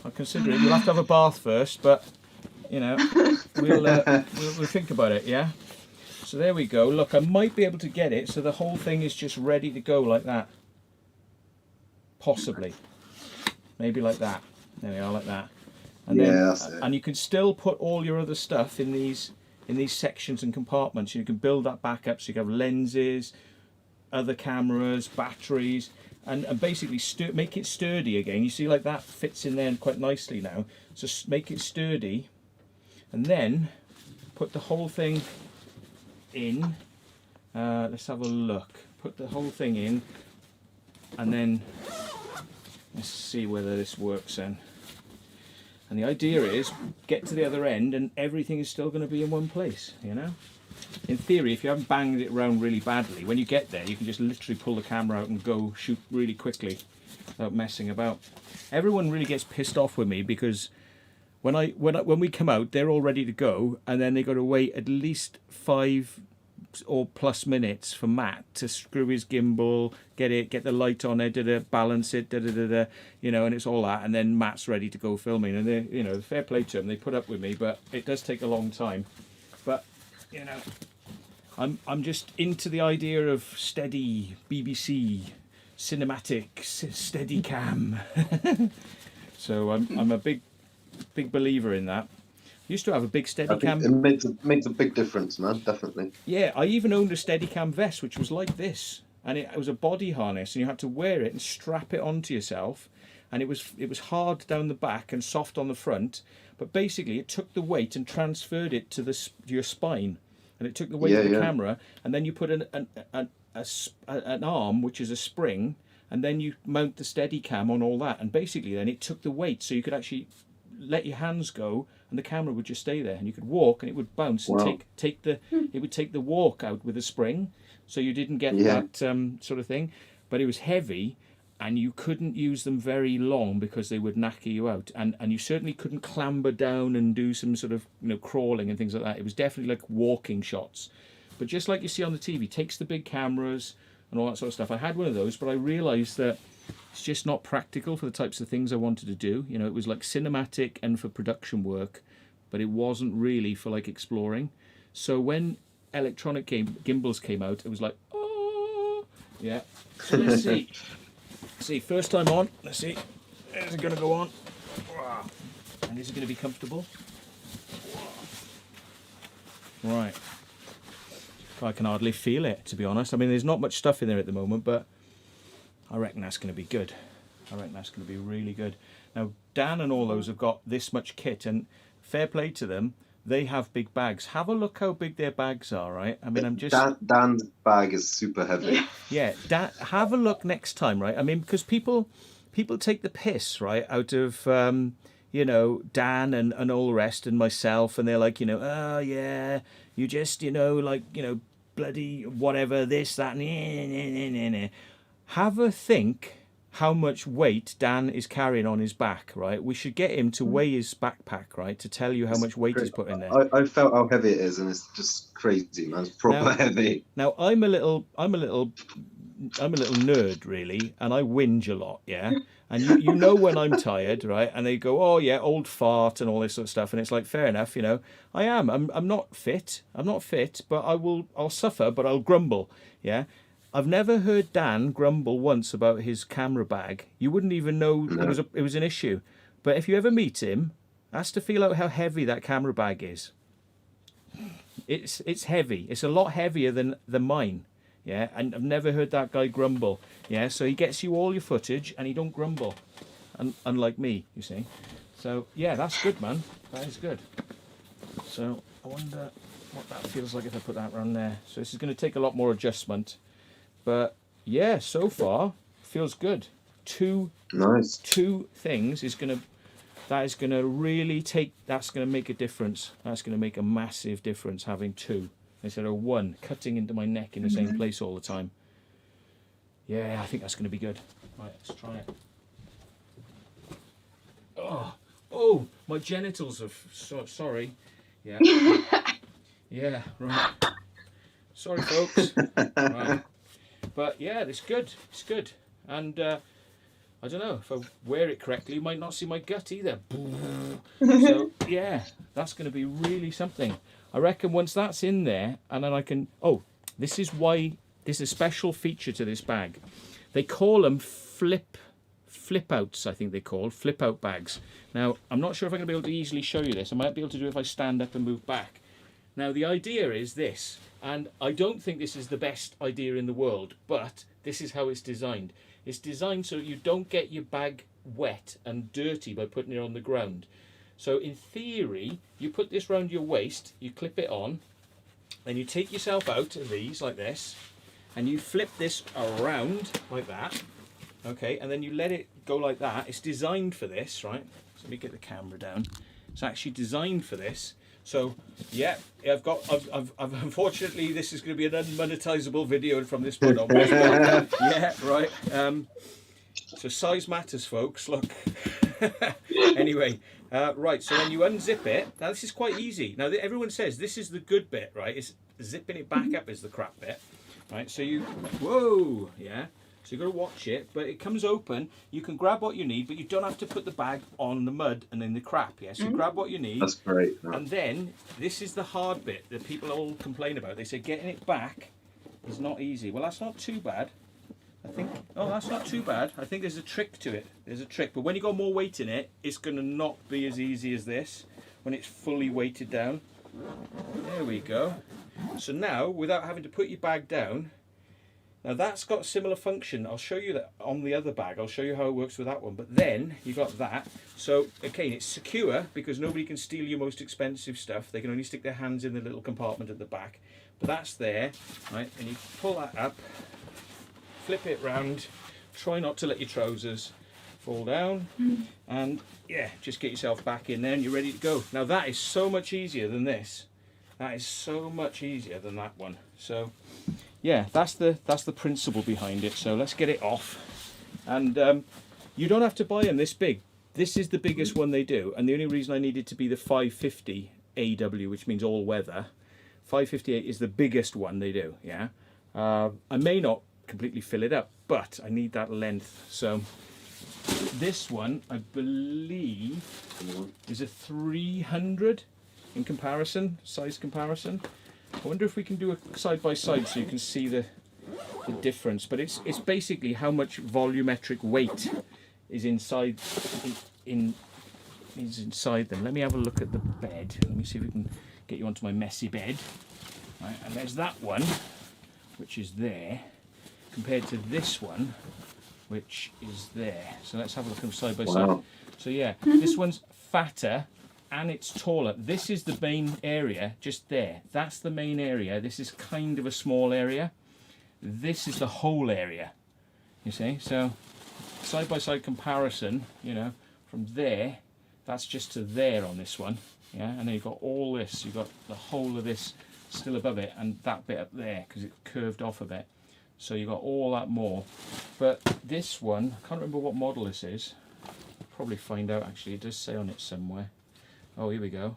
I'll consider it. You'll have to have a bath first, but you know, we'll think about it. Yeah. So there we go. Look, I might be able to get it so the whole thing is just ready to go like that. Possibly. Maybe like that. There we are, like that. And then, that's it. And you can still put all your other stuff in these sections and compartments. You can build that back up so you can have lenses, other cameras, batteries, and basically make it sturdy again. You see, like that fits in there quite nicely now. So make it sturdy, and then put the whole thing in. Let's have a look. Put the whole thing in, and then let's see whether this works then. And the idea is get to the other end and everything is still going to be in one place, you know? In theory, if you haven't banged it around really badly, when you get there, you can just literally pull the camera out and go shoot really quickly without messing about. Everyone really gets pissed off with me because when we come out, they're all ready to go, and then they got to wait at least 5 or plus minutes for Matt to screw his gimbal, get the light on it, balance it, you know, and it's all that, and then Matt's ready to go filming, and they, you know, fair play to them, they put up with me, but it does take a long time. But you know, I'm just into the idea of steady BBC cinematic steady cam. So I'm a big believer in that. Used to have a big Steadicam. It makes a big difference, man. Definitely. Yeah, I even owned a Steadicam vest, which was like this, and it was a body harness, and you had to wear it and strap it onto yourself, and it was hard down the back and soft on the front, but basically it took the weight and transferred it to your spine, and it took the weight of the camera, and then you put an arm, which is a spring, and then you mount the Steadicam on all that, and basically then it took the weight, so you could actually let your hands go and the camera would just stay there, and you could walk and it would bounce and it would take the walk out with a spring, so you didn't get that sort of thing. But it was heavy and you couldn't use them very long because they would knacker you out, and you certainly couldn't clamber down and do some sort of, you know, crawling and things like that. It was definitely like walking shots. But just like you see on the TV, takes the big cameras and all that sort of stuff. I had one of those, but I realized that it's just not practical for the types of things I wanted to do. You know, it was like cinematic and for production work, but it wasn't really for like exploring. So when electronic gimbals came out, it was like, oh, yeah. So let's see. See, first time on. Let's see. Is it going to go on? And is it going to be comfortable? Right. I can hardly feel it, to be honest. I mean, there's not much stuff in there at the moment, but I reckon that's going to be good. I reckon that's going to be really good. Now, Dan and all those have got this much kit, and fair play to them. They have big bags. Have a look how big their bags are, right? I mean, I'm just... Dan's bag is super heavy. Yeah, have a look next time, right? I mean, because people take the piss, right, out of, you know, Dan and all the rest and myself, and they're like, you know, oh, yeah, you just, you know, like, you know, bloody whatever, this, that, nah. Have a think how much weight Dan is carrying on his back, right? We should get him to weigh his backpack, right, to tell you how much weight he's put in there. I felt how heavy it is, and it's just crazy, man. It's proper heavy. Now I'm a little nerd, really, and I whinge a lot, yeah. And you know when I'm tired, right? And they go, oh yeah, old fart and all this sort of stuff, and it's like, fair enough, you know. I am. I'm not fit. I'm not fit, but I'll suffer, but I'll grumble, yeah. I've never heard Dan grumble once about his camera bag. You wouldn't even know it was an issue. But if you ever meet him, ask to feel out how heavy that camera bag is. It's heavy. It's a lot heavier than mine. Yeah, and I've never heard that guy grumble. Yeah, so he gets you all your footage and he don't grumble, unlike me, you see. So yeah, that's good, man. That is good. So I wonder what that feels like if I put that around there. So this is going to take a lot more adjustment, but yeah, so far feels good. Nice. Two things is going to that's going to make a difference. That's going to make a massive difference having two instead of one cutting into my neck in the same place all the time. Yeah, I think that's going to be good. Right, let's try it. Oh, my genitals are sorry. Yeah. Yeah, right. Sorry, folks. Right. But yeah, it's good. It's good. And I don't know, if I wear it correctly, you might not see my gut either. So yeah, that's going to be really something. I reckon once that's in there, and then I can... Oh, this is why there's a special feature to this bag. They call them flip outs, I think they call flip out bags. Now, I'm not sure if I'm going to be able to easily show you this. I might be able to do it if I stand up and move back. Now, the idea is this, and I don't think this is the best idea in the world, but this is how it's designed. It's designed so you don't get your bag wet and dirty by putting it on the ground. So in theory, you put this round your waist, you clip it on, and you take yourself out of these like this, and you flip this around like that, okay, and then you let it go like that. It's designed for this, right? So let me get the camera down. It's actually designed for this. So yeah, I've unfortunately this is going to be an unmonetizable video from this point onwards. Yeah, right. So size matters, folks. Look. Anyway, right. So when you unzip it, now this is quite easy. Now everyone says this is the good bit, right? It's zipping it back up is the crap bit, right? So whoa, yeah. So you've got to watch it, but it comes open. You can grab what you need, but you don't have to put the bag on the mud and in the crap. Yeah, so you grab what you need. That's great. And then this is the hard bit that people all complain about. They say getting it back is not easy. Well, that's not too bad. I think. Oh, that's not too bad. I think there's a trick to it. There's a trick, but when you got more weight in it, it's going to not be as easy as this when it's fully weighted down. There we go. So now, without having to put your bag down. Now that's got a similar function. I'll show you that on the other bag. I'll show you how it works with that one. But then you got that. So again, it's secure because nobody can steal your most expensive stuff. They can only stick their hands in the little compartment at the back. But that's there, right? And you pull that up, flip it round. Try not to let your trousers fall down. And yeah, just get yourself back in there and you're ready to go. Now that is so much easier than this. That is so much easier than that one. So yeah, that's the principle behind it. So let's get it off. And you don't have to buy them this big. This is the biggest one they do. And the only reason I needed to be the 550 AW, which means all weather. 558 is the biggest one they do, yeah. I may not completely fill it up, but I need that length. So this one, I believe, is a 300 in comparison, size comparison. I wonder if we can do a side by side so you can see the difference. But it's basically how much volumetric weight is inside inside them. Let me have a look at the bed. Let me see if we can get you onto my messy bed. Right, and there's that one, which is there, compared to this one, which is there. So let's have a look at them side by side. So yeah, this one's fatter. And it's taller. This is the main area, just there. That's the main area. This is kind of a small area. This is the whole area, you see? So, side-by-side comparison, you know, from there, that's just to there on this one, yeah? And then you've got all this. You've got the whole of this still above it, and that bit up there, because it curved off a bit. So you've got all that more. But this one, I can't remember what model this is. I'll probably find out, actually. It does say on it somewhere. Oh, here we go.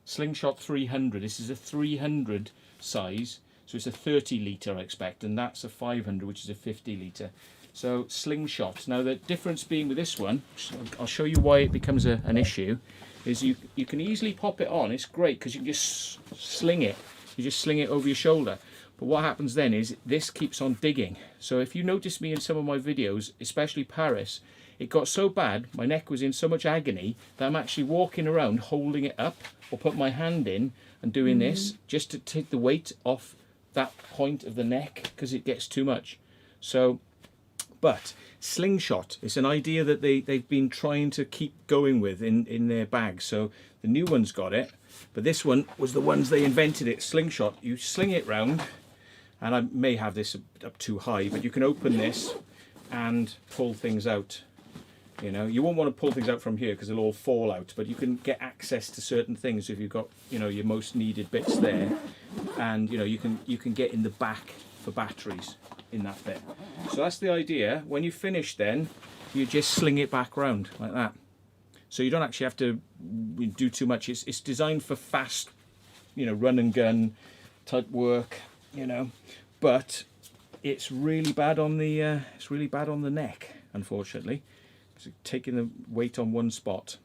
Slingshot 300. This is a 300 size, so it's a 30 litre, I expect, and that's a 500, which is a 50 litre. So slingshot. Now the difference being with this one, I'll show you why it becomes an issue, is you can easily pop it on. It's great because you can just sling it. You just sling it over your shoulder. But what happens then is this keeps on digging. So if you notice me in some of my videos, especially Paris, it got so bad, my neck was in so much agony that I'm actually walking around holding it up or put my hand in and doing this just to take the weight off that point of the neck because it gets too much. So But slingshot is an idea that they've been trying to keep going with in their bags. So the new one's got it, but this one was the ones they invented it. Slingshot, you sling it round, and I may have this up too high, but you can open this and pull things out. You know, you won't want to pull things out from here because they'll all fall out, but you can get access to certain things if you've got, you know, your most needed bits there, and you know, you can get in the back for batteries in that bit. So that's the idea. When you finish, then you just sling it back round like that. So you don't actually have to do too much. It's designed for fast, you know, run and gun type work, you know, but it's really bad on the neck, unfortunately. So taking the weight on one spot.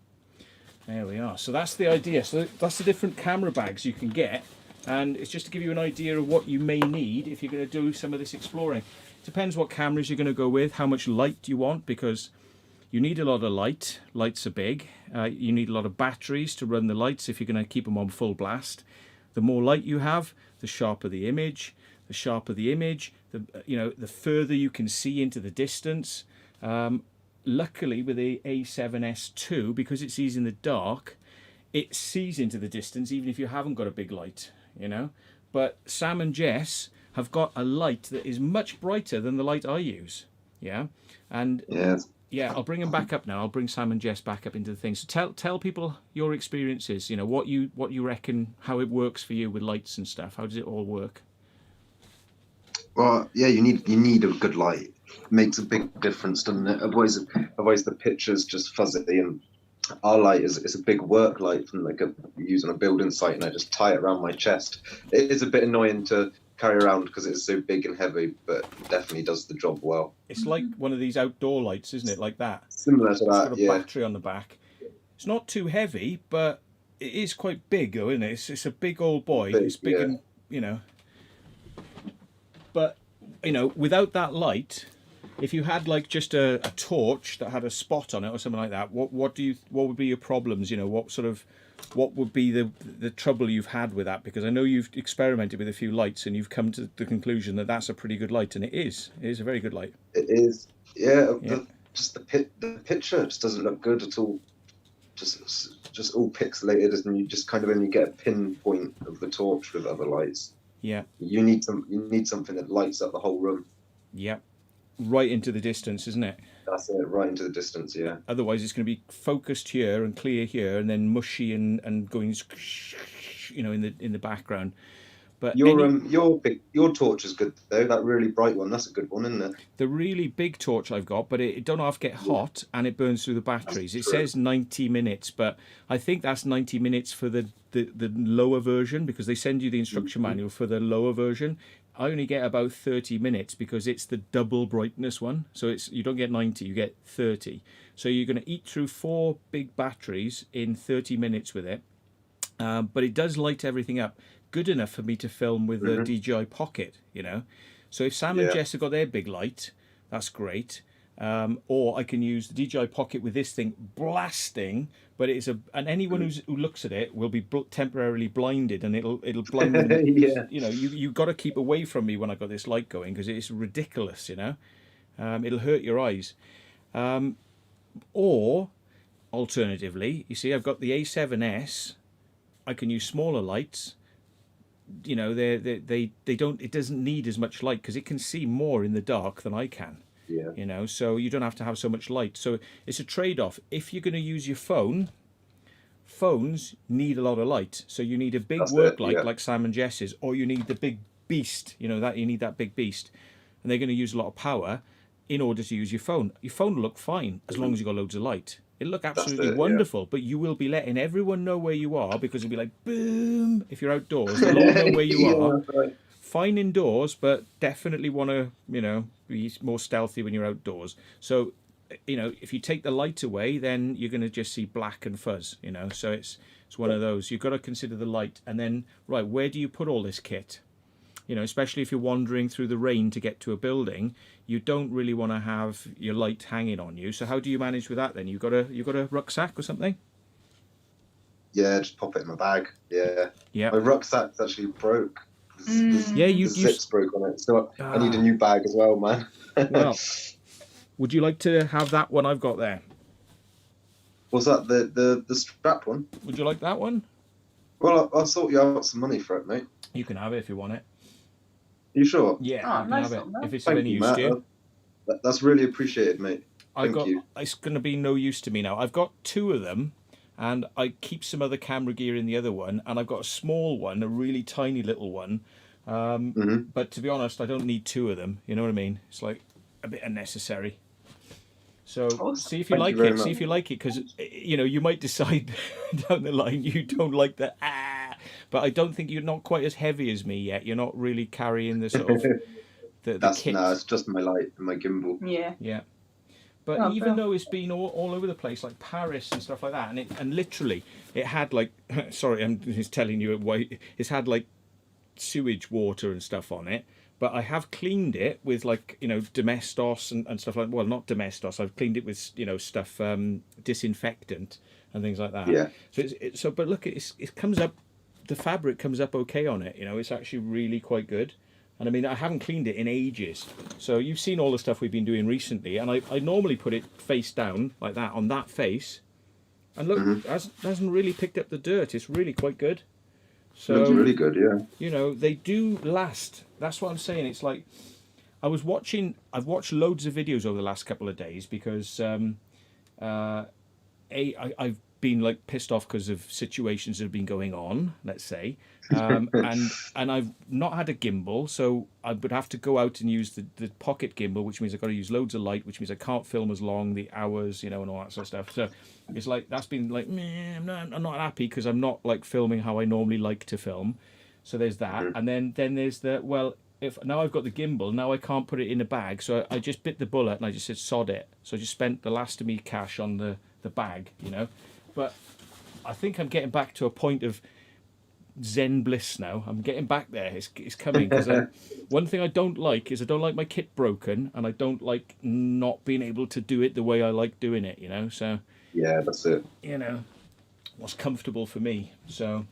There we are. So that's the idea. So that's the different camera bags you can get, and it's just to give you an idea of what you may need if you're going to do some of this exploring. It depends what cameras you're going to go with, how much light you want, because you need a lot of light. Lights are big. You need a lot of batteries to run the lights if you're going to keep them on full blast. The more light you have, the sharper the image. The sharper the image, the further you can see into the distance. Luckily with the A7S II, because it sees in the dark, it sees into the distance even if you haven't got a big light, you know. But Sam and Jess have got a light that is much brighter than the light I use. Yeah. And yeah, I'll bring them back up now. I'll bring Sam and Jess back up into the thing. So tell people your experiences, you know, what you reckon, how it works for you with lights and stuff. How does it all work? Well, yeah, you need a good light. It makes a big difference, doesn't it? Otherwise the picture's just fuzzy. And our light is a big work light from like you use on a building site, and I just tie it around my chest. It is a bit annoying to carry around because it's so big and heavy, but it definitely does the job well. It's like one of these outdoor lights, isn't it? Like that. Similar to that, it's got a battery on the back. It's not too heavy, but it is quite big, though, isn't it? It's a big old boy. It's big, and you know. But you know, without that light, if you had like just a torch that had a spot on it or something like that, what would be your problems? You know, what would be the trouble you've had with that? Because I know you've experimented with a few lights and you've come to the conclusion that that's a pretty good light, and it is a very good light. It is, yeah. The picture just doesn't look good at all. Just all pixelated, and you just kind of only get a pinpoint of the torch with other lights. Yeah. You need something that lights up the whole room. Yeah. Right into the distance, isn't it? That's it, right into the distance, yeah. Otherwise it's going to be focused here and clear here and then mushy and going, you know, in the background. But your torch is good though. That really bright one, that's a good one, isn't it? The really big torch I've got, but it don't half get hot and it burns through the batteries. It says 90 minutes, but I think that's 90 minutes for the lower version, because they send you the instruction manual for the lower version. I only get about 30 minutes because it's the double brightness one. So you don't get 90, you get 30. So you're going to eat through 4 big batteries in 30 minutes with it. But it does light everything up. Good enough for me to film with the DJI Pocket, you know. So if Sam and Jess have got their big light, that's great. Or I can use the DJI Pocket with this thing blasting, but and anyone who looks at it will be temporarily blinded, and it'll blind them. You know, you've got to keep away from me when I got this light going, because it's ridiculous, you know. It'll hurt your eyes. Or alternatively, you see, I've got the A7S. I can use smaller lights. You know, they don't. It doesn't need as much light because it can see more in the dark than I can. Yeah. You know, so you don't have to have so much light. So it's a trade-off. If you're going to use your phone, phones need a lot of light. So you need a big work light like Sam and Jess's, or you need the big beast. You know, that you need that big beast, and they're going to use a lot of power in order to use your phone. Your phone will look fine as long as you've got loads of light. It'll look absolutely wonderful, but you will be letting everyone know where you are, because it'll be like boom. If you're outdoors, they'll all know where you are. Right. Fine indoors, but definitely want to, you know, be more stealthy when you're outdoors. So, you know, if you take the light away, then you're going to just see black and fuzz, you know. So it's one of those. You've got to consider the light, and then right, where do you put all this kit? You know, especially if you're wandering through the rain to get to a building, you don't really want to have your light hanging on you. So how do you manage with that then? You got a rucksack or something? Yeah, just pop it in my bag. Yeah. Yeah. My rucksack's actually broke. The zip's broke on it, so I need a new bag as well, man. Well, Would you like to have that one I've got there? Was that the strap one? Would you like that one? Well, I'll sort you out some money for it, mate. You can have it if you want it. You sure? Yeah, Oh, you can nice have it one, man. if it's of Thank any you, use Matt. to you. That's really appreciated, mate. Thank you. It's going to be no use to me now. I've got 2 of them, and I keep some other camera gear in the other one, and I've got a small one, a really tiny little one. But to be honest, I don't need 2 of them. You know what I mean? It's like a bit unnecessary. So Awesome. see if you Thank like you very it. See much. if you like it, because you might decide down the line you don't like the But I don't think you're not quite as heavy as me yet. You're not really carrying the sort of the kit. No, it's just my light and my gimbal. Yeah. Yeah. But Oh, even bro. though it's been all over the place, like Paris and stuff like that, and literally it had like, sorry, I'm just telling you why it's had like sewage water and stuff on it. But I have cleaned it with like Domestos and stuff like. Well, not Domestos. I've cleaned it with stuff disinfectant and things like that. Yeah. So but look, it comes up. The fabric comes up okay on it. It's actually really quite good. And I mean, I haven't cleaned it in ages. So you've seen all the stuff we've been doing recently, and I normally put it face down like that on that face. And look, it hasn't really picked up the dirt. It's really quite good. So Looks really good, yeah. they do last. That's what I'm saying. It's like I've watched loads of videos over the last couple of days because I've been like pissed off because of situations that have been going on, let's say, and I've not had a gimbal, so I would have to go out and use the pocket gimbal, which means I've got to use loads of light, which means I can't film as long, the hours, and all that sort of stuff. So it's like that's been like, I'm not happy because I'm not like filming how I normally like to film. So there's that, and then there's if now I've got the gimbal, now I can't put it in a bag, so I just bit the bullet and I just said sod it. So I just spent the last of me cash on the bag, But I think I'm getting back to a point of Zen bliss now. I'm getting back there. It's coming. Because one thing I don't like is I don't like my kit broken, and I don't like not being able to do it the way I like doing it. So Yeah, that's it. what's comfortable for me. So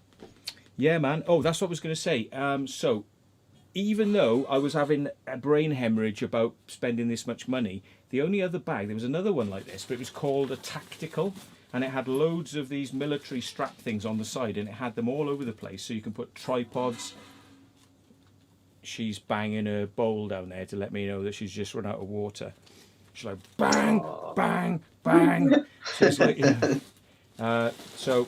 yeah, man. Oh, that's what I was going to say. So even though I was having a brain hemorrhage about spending this much money, the only other bag, there was another one like this, but it was called a tactical. And it had loads of these military strap things on the side, and it had them all over the place. So you can put tripods. She's banging her bowl down there to let me know that she's just run out of water. She's like, bang, bang, bang. So it's like, so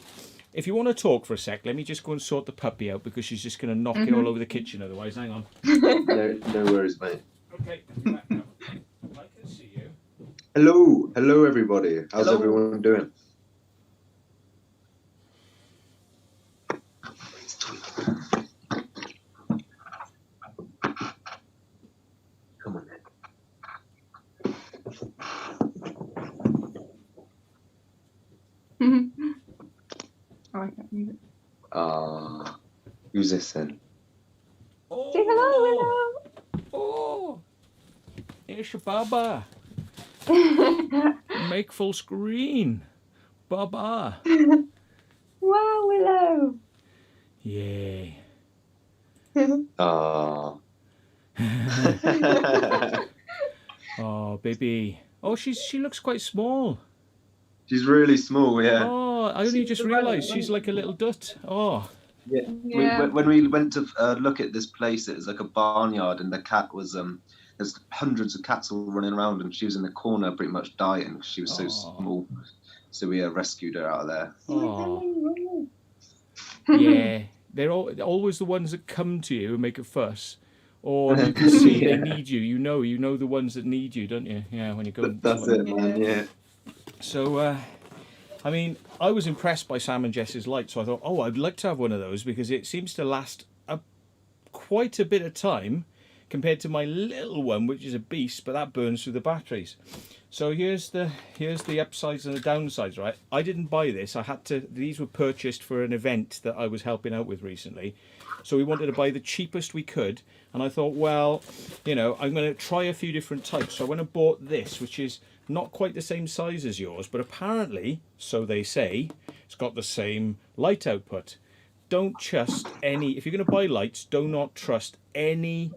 if you want to talk for a sec, let me just go and sort the puppy out because she's just going to knock it all over the kitchen otherwise. Hang on. No worries, mate. Okay, I'm back now. I can see you. Hello, everybody. How's Hello. everyone doing? Come on, then. I like that music. Who's this then? Oh, Say hello, Oh, it's your Baba. Willow. Make full screen. Baba. Wow, Willow. Yay. Ah. Oh, baby. Oh, she looks quite small. She's really small, yeah. Oh, I only just realised she's like a little dutt. Oh, Yeah. Yeah. When we went to look at this place, it was like a barnyard, and the cat was there's hundreds of cats all running around, and she was in the corner, pretty much dying because she was so Aw. small. So we rescued her out of there. oh. Yeah. They're always the ones that come to you and make a fuss. Or you can see they need you. You know the ones that need you, don't you? Yeah, when you go. That's it, man. Yeah. So, I mean, I was impressed by Sam and Jess's light, so I thought, oh, I'd like to have one of those because it seems to last quite a bit of time compared to my little one, which is a beast, but that burns through the batteries. So here's the upsides and the downsides, right? I didn't buy this. These were purchased for an event that I was helping out with recently. So we wanted to buy the cheapest we could. And I thought, well, I'm going to try a few different types. So I went and bought this, which is not quite the same size as yours, but apparently, so they say, it's got the same light output. Don't trust if you're going to buy lights, do not trust any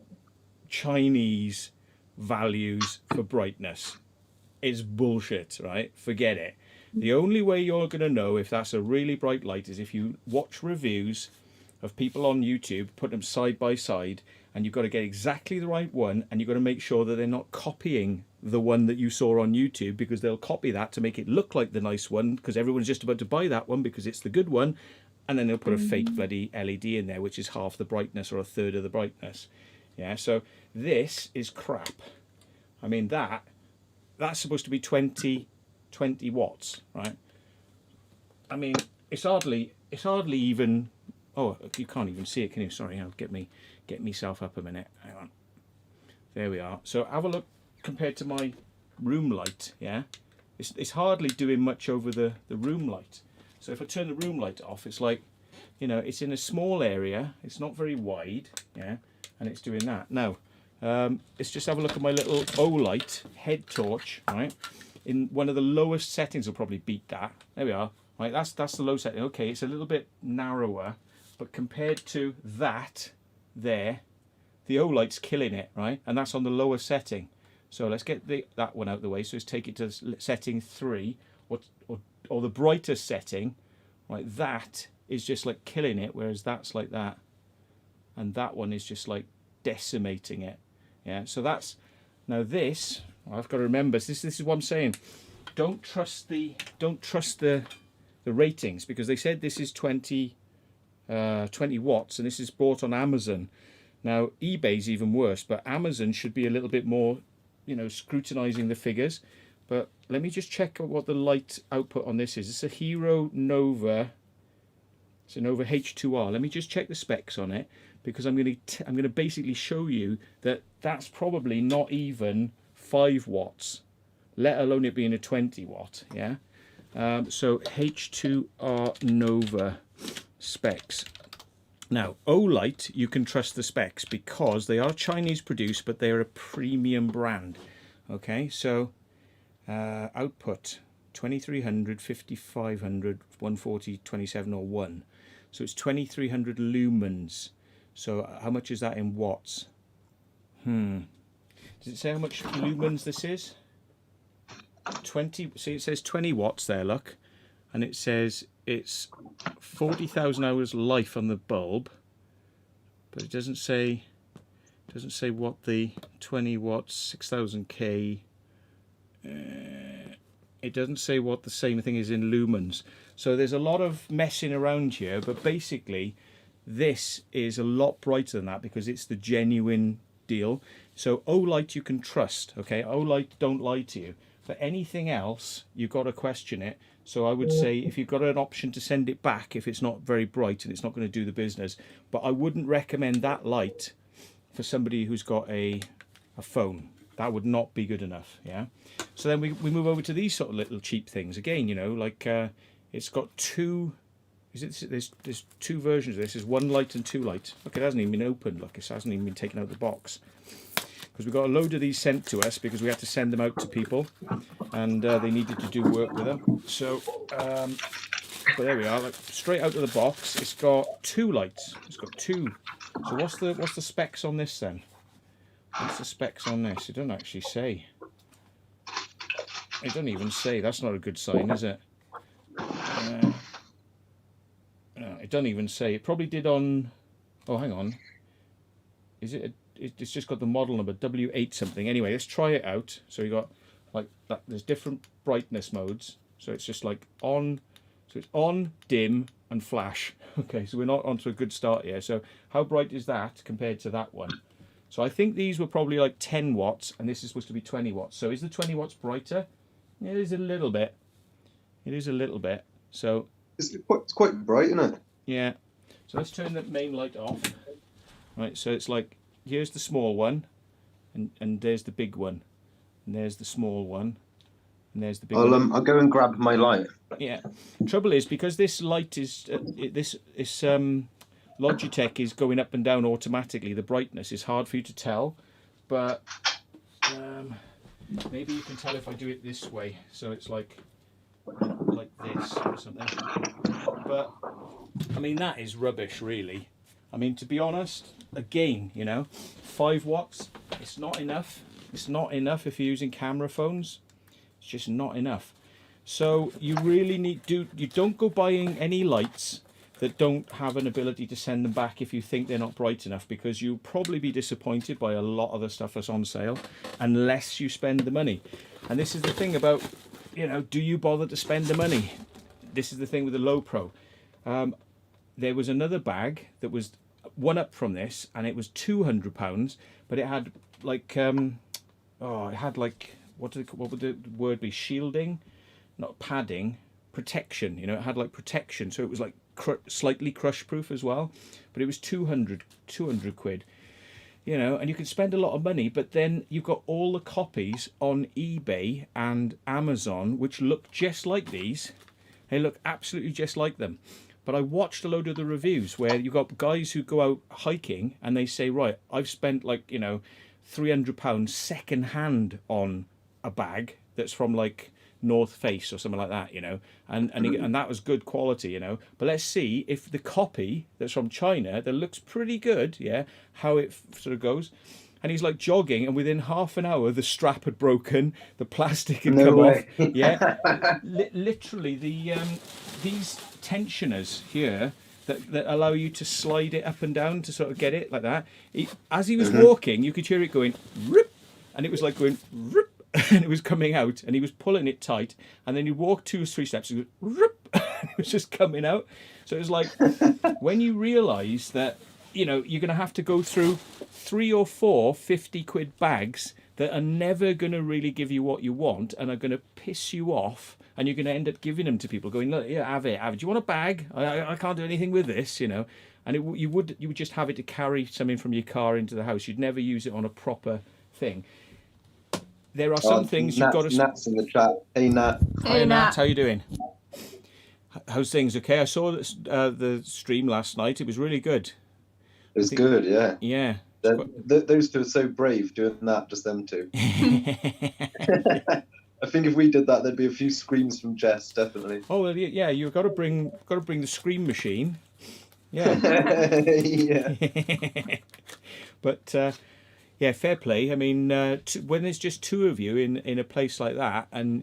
Chinese values for brightness. is bullshit, right? Forget it. The only way you're going to know if that's a really bright light is if you watch reviews of people on YouTube, put them side by side, and you've got to get exactly the right one, and you've got to make sure that they're not copying the one that you saw on YouTube, because they'll copy that to make it look like the nice one, because everyone's just about to buy that one because it's the good one, and then they'll put a fake bloody LED in there, which is half the brightness or a third of the brightness. Yeah, so this is crap. I mean, that's supposed to be 20 watts, right? I mean, it's hardly even. Oh, you can't even see it, can you? Sorry, I'll get myself up a minute. Hang on. There we are. So have a look compared to my room light. Yeah, it's hardly doing much over the room light. So if I turn the room light off, it's like, it's in a small area. It's not very wide. Yeah, and it's doing that. Now, let's just have a look at my little O-light head torch. Right, in one of the lowest settings will probably beat that. There we are. Right, that's the low setting. Okay, it's a little bit narrower. But compared to that there, the O-light's killing it, right? And that's on the lower setting. So let's get that one out of the way. So let's take it to setting 3, or the brightest setting, right? That is just like killing it, whereas that's like that. And that one is just like decimating it. Yeah, so that's, now this, I've got to remember, this is what I'm saying. Don't trust the ratings, because they said this is 20 watts, and this is bought on Amazon. Now eBay's even worse, but Amazon should be a little bit more, scrutinizing the figures. But let me just check what the light output on this is. It's a Hero Nova. It's a Nova H2R. Let me just check the specs on it, because I'm going to basically show you that that's probably not even 5 watts, let alone it being a 20 watt. Yeah. So H2R Nova specs. Now, Olight, you can trust the specs because they are Chinese produced, but they are a premium brand. Okay, so output 2300, 5500, 140, 27 or 1. So it's 2300 lumens. So how much is that in watts? Does it say how much lumens this is? 20. See, it says 20 watts there, look. And it says it's 40,000 hours life on the bulb, but it doesn't say what the 20 watts 6000 K. It doesn't say what the same thing is in lumens. So there's a lot of messing around here, but basically this is a lot brighter than that because it's the genuine deal. So Olight you can trust, okay? Olight don't lie to you. For anything else, you've got to question it. So I would say if you've got an option to send it back if it's not very bright and it's not going to do the business. But I wouldn't recommend that light for somebody who's got a phone. That would not be good enough, yeah? So then we move over to these sort of little cheap things. Again, like it's got two... There's two versions of this. There's one light and two lights. Look, it hasn't even been opened. Look, it hasn't even been taken out of the box. Because we got a load of these sent to us because we had to send them out to people, and they needed to do work with them. So, but there we are. Like straight out of the box, it's got two lights. It's got two. So what's the specs on this then? What's the specs on this? It doesn't actually say. It doesn't even say. That's not a good sign, is it? No, it doesn't even say. It probably did on. Oh, hang on. Is it? It's just got the model number W8 something. Anyway, let's try it out. So you got like that. There's different brightness modes. So it's just like on. So it's on, dim, and flash. Okay, so we're not onto a good start here. So how bright is that compared to that one? So I think these were probably like 10 watts, and this is supposed to be 20 watts. So is the 20 watts brighter? Yeah, it is a little bit. It is a little bit. So it's quite bright, isn't it? Yeah. So let's turn the main light off. Right. So it's like. Here's the small one, and there's the big one, and there's the small one, and there's the big one. I'll go and grab my light. Yeah. Trouble is because this light is this Logitech is going up and down automatically. The brightness is hard for you to tell, but maybe you can tell if I do it this way. So it's like this or something. But I mean that is rubbish, really. I mean, to be honest, again, 5 watts, it's not enough. It's not enough if you're using camera phones. It's just not enough. So you really you don't go buying any lights that don't have an ability to send them back if you think they're not bright enough, because you'll probably be disappointed by a lot of the stuff that's on sale unless you spend the money. And this is the thing about, do you bother to spend the money? This is the thing with the Low Pro. There was another bag that was one up from this, and it was £200, but it had like, it had like, what would the word be? Shielding? Not padding, protection. It had like protection, so it was like slightly crush proof as well, but it was 200 quid, and you can spend a lot of money, but then you've got all the copies on eBay and Amazon which look just like these. They look absolutely just like them. But I watched a load of the reviews where you've got guys who go out hiking and they say, right, I've spent like £300 second hand on a bag that's from like North Face or something like that, and that was good quality, but let's see if the copy that's from China that looks pretty good, how it sort of goes. And he's like jogging, and within half an hour the strap had broken, the plastic had come off. Literally these tensioners here that allow you to slide it up and down to sort of get it like that. As he was walking, you could hear it going rip, and it was like going rip, and it was coming out, and he was pulling it tight, and then you walk 2 or 3 steps and it goes rip, and it was just coming out. So it was like when you realise that you're going to have to go through 3 or 4 50-quid bags that are never going to really give you what you want and are going to piss you off, and you're going to end up giving them to people going, look, yeah, have it. Do you want a bag? I can't do anything with this, and you would just have it to carry something from your car into the house. You'd never use it on a proper thing. There are some things you've got to... Nat's in the chat. Hey, Nat. Hi, Nat. How you doing? How's things? Okay, I saw the stream last night. It was really good. It was good, yeah. Yeah. Those two are so brave doing that, just them two. I think if we did that, there'd be a few screams from Jess, definitely. Oh, well, yeah, you've got to bring the scream machine. Yeah. Yeah. But... yeah, fair play. I mean, when there's just 2 of you in a place like that, and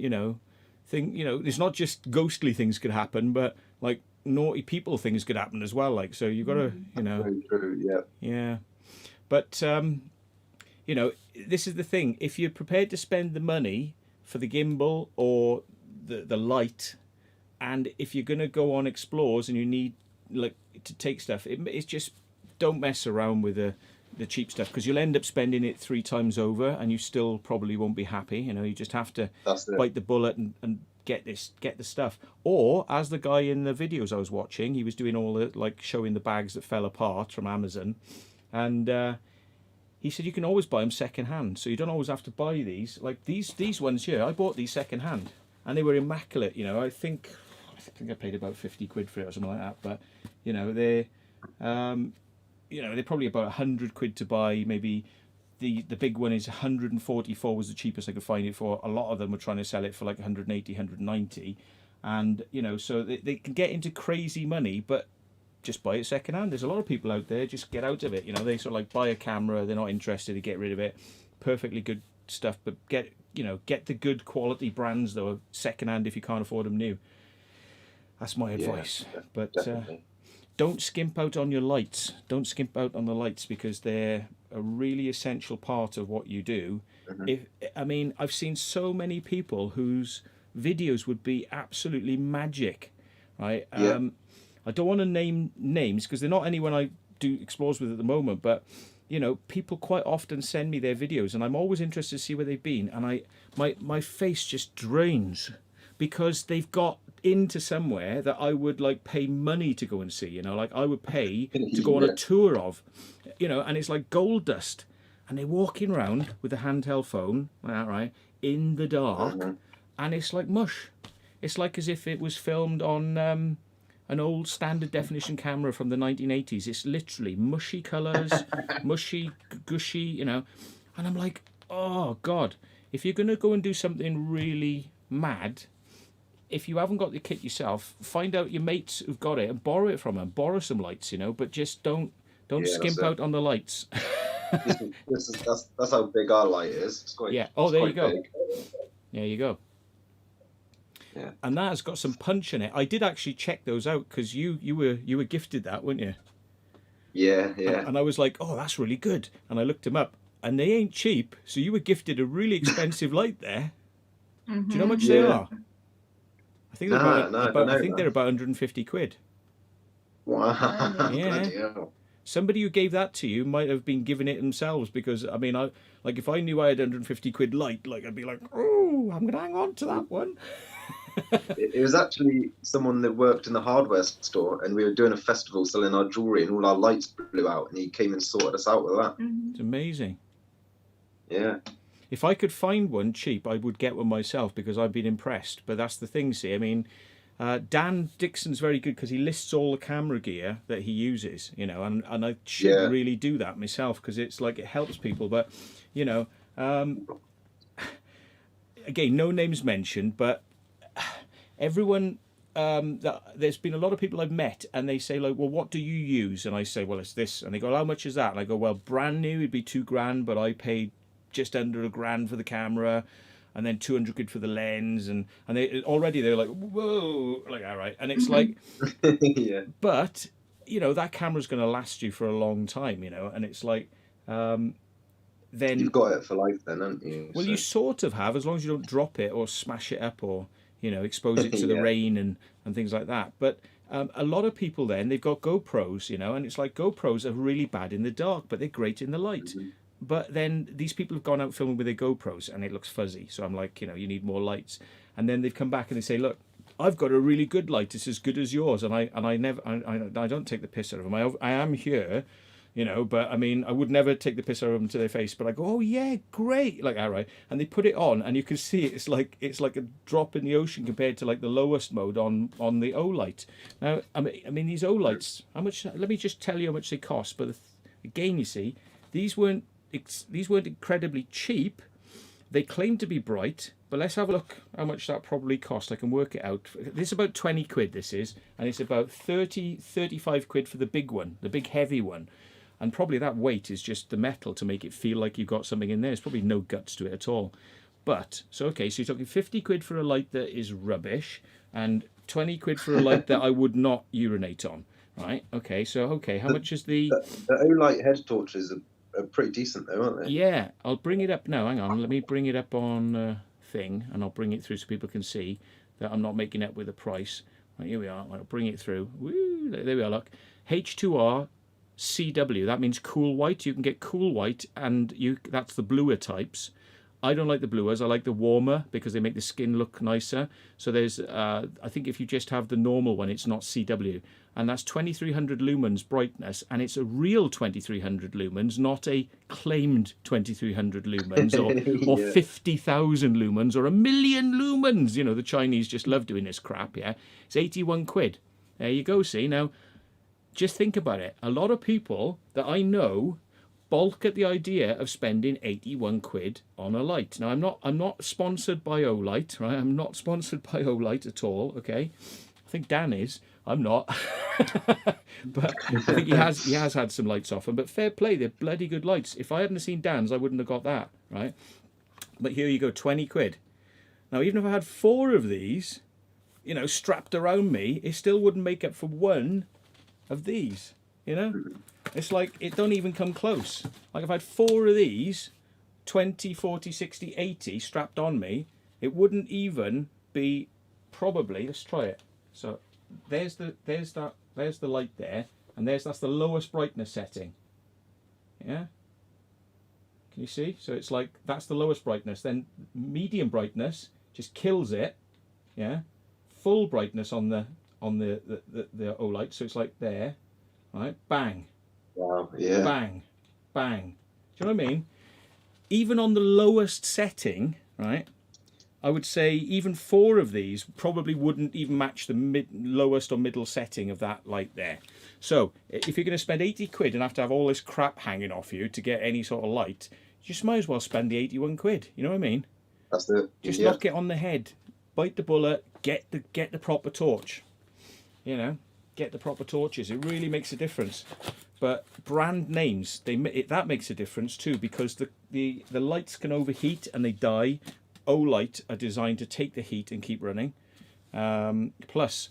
it's not just ghostly things could happen, but like naughty people things could happen as well. Like, so you've got to, Very true. Yeah. Yeah, but this is the thing. If you're prepared to spend the money for the gimbal or the light, and if you're going to go on explores and you need like to take stuff, it's just don't mess around with the cheap stuff, because you'll end up spending it 3 times over and you still probably won't be happy. You just have to bite the bullet and get the stuff. Or as the guy in the videos I was watching, he was doing all the like showing the bags that fell apart from Amazon, and he said you can always buy them second hand, so you don't always have to buy these. Like these ones here, I bought these second hand and they were immaculate. I think I paid about 50 quid for it or something like that, but they're they're probably about 100 quid to buy. Maybe the big one is 144 was the cheapest I could find it for. A lot of them were trying to sell it for like 180, 190. And, so they can get into crazy money, but just buy it second hand. There's a lot of people out there, just get out of it. They sort of like buy a camera, they're not interested, they get rid of it. Perfectly good stuff, but get the good quality brands though, second hand if you can't afford them new. That's my advice. But don't skimp out on your lights. Don't skimp out on the lights, because they're a really essential part of what you do. I've seen so many people whose videos would be absolutely magic, right? I don't want to name names because they're not anyone I do explores with at the moment, but people quite often send me their videos, and I'm always interested to see where they've been, and my face just drains because they've got into somewhere that I would like pay money to go and see, like I would pay to go on a tour of, and it's like gold dust, and they're walking around with a handheld phone, right, in the dark, and it's like mush. It's like as if it was filmed on an old standard definition camera from the 1980s. It's literally mushy colours, mushy, gushy, and I'm like, oh God, if you're going to go and do something really mad, if you haven't got the kit yourself, find out your mates who've got it and borrow it from them. Borrow some lights, but just don't skimp out on the lights. That's how big our light is. It's quite, yeah. Oh, there you go. big. There you go. Yeah. And that has got some punch in it. I did actually check those out because you were gifted that, weren't you? Yeah, yeah. And I was like, oh, that's really good. And I looked them up, and they ain't cheap. So you were gifted a really expensive light there. Do you know how much they Yeah. are? I think they're No, I think they're about 150 quid. Wow. Yeah. Bloody hell. Somebody who gave that to you might have been giving it themselves, because I mean, like if I knew I had 150 quid light, like I'd be like, oh, I'm gonna hang on to that one. It was actually someone that worked in the hardware store, and we were doing a festival selling our jewelry, and all our lights blew out, and he came and sorted us out with that. It's amazing. Yeah. If I could find one cheap, I would get one myself because I've been impressed. But that's the thing, see. I mean, Dan Dixon's very good because he lists all the camera gear that he uses, you know, and I should really do that myself because it's like it helps people. But, you know, again, no names mentioned, but everyone, there's been a lot of people I've met and they say like, well, what do you use? And I say, well, it's this. And they go, how much is that? And I go, well, brand new it'd be $2,000, but I paid just under $1,000 for the camera, and then 200 quid for the lens, and they're like, whoa, like, all right. And it's like, Yeah. but you know, that camera's going to last you for a long time, you know. And it's like, then You've got it for life then, haven't you? well, you sort of have, as long as you don't drop it or smash it up or, you know, expose it to the Yeah. rain and things like that. But a lot of people then, they've got GoPros, you know, and it's like GoPros are really bad in the dark, but they're great in the light. But then these people have gone out filming with their GoPros and it looks fuzzy. So I'm like, you know, you need more lights. And then they've come back and they say, look, I've got a really good light. It's as good as yours. And I don't take the piss out of them. I am here, you know, but I mean, I would never take the piss out of them to their face. But I go, oh yeah, great. Like, all right. And they put it on and you can see it's like a drop in the ocean compared to like the lowest mode on the O light. Now, I mean these O lights, how much? Let me just tell you how much they cost. But again, you see, these weren't incredibly cheap. They claim to be bright, but let's have a look how much that probably cost. I can work it out. This is about 20 quid, this is, and it's about 35 quid for the big one, the big heavy one. And probably that weight is just the metal to make it feel like you've got something in there. There's probably no guts to it at all. But, so okay, so you're talking 50 quid for a light that is rubbish, and 20 quid for a light that I would not urinate on, right? Okay, so, okay, how much is the Olight head torches are pretty decent though, aren't they? Yeah, I'll bring it up now. Hang on, let me bring it up on thing, and I'll bring it through so people can see that I'm not making up with a price. Right, here we are. I'll bring it through. Woo, there we are. Look, H2R CW. That means cool white. You can get cool white, and that's the bluer types. I don't like the bluers. I like the warmer because they make the skin look nicer. So there's, I think if you just have the normal one, it's not CW. And that's 2300 lumens brightness. And it's a real 2300 lumens, not a claimed 2300 lumens or Yeah. 50,000 lumens or 1,000,000 lumens. You know, the Chinese just love doing this crap, yeah? It's 81 quid. There you go, see? Now, just think about it. A lot of people that I know balk at the idea of spending 81 quid on a light. Now, I'm not sponsored by Olight, right? I'm not sponsored by Olight at all, okay? I think Dan is. I'm not. But I think he has had some lights off him. But fair play, they're bloody good lights. If I hadn't seen Dan's, I wouldn't have got that, right? But here you go, 20 quid. Now, even if I had 4 of these, you know, strapped around me, it still wouldn't make up for one of these, you know? It's like, it don't even come close. Like if I had 4 of these, 20, 40, 60, 80 strapped on me, it wouldn't even be probably, let's try it. So there's the light there, and that's the lowest brightness setting. Yeah? Can you see? So it's like, that's the lowest brightness. Then medium brightness just kills it. Yeah? Full brightness on the O-light, so it's like there. Right? Bang. Wow. Yeah. Bang, bang. Do you know what I mean? Even on the lowest setting, right? I would say even 4 of these probably wouldn't even match the lowest or middle setting of that light there. So if you're going to spend 80 quid and have to have all this crap hanging off you to get any sort of light, you just might as well spend the 81 quid. You know what I mean? That's it. Just knock it on the head, bite the bullet, get the proper torch. You know, get the proper torches. It really makes a difference. But brand names, that makes a difference too, because the lights can overheat and they die. Olight are designed to take the heat and keep running. Plus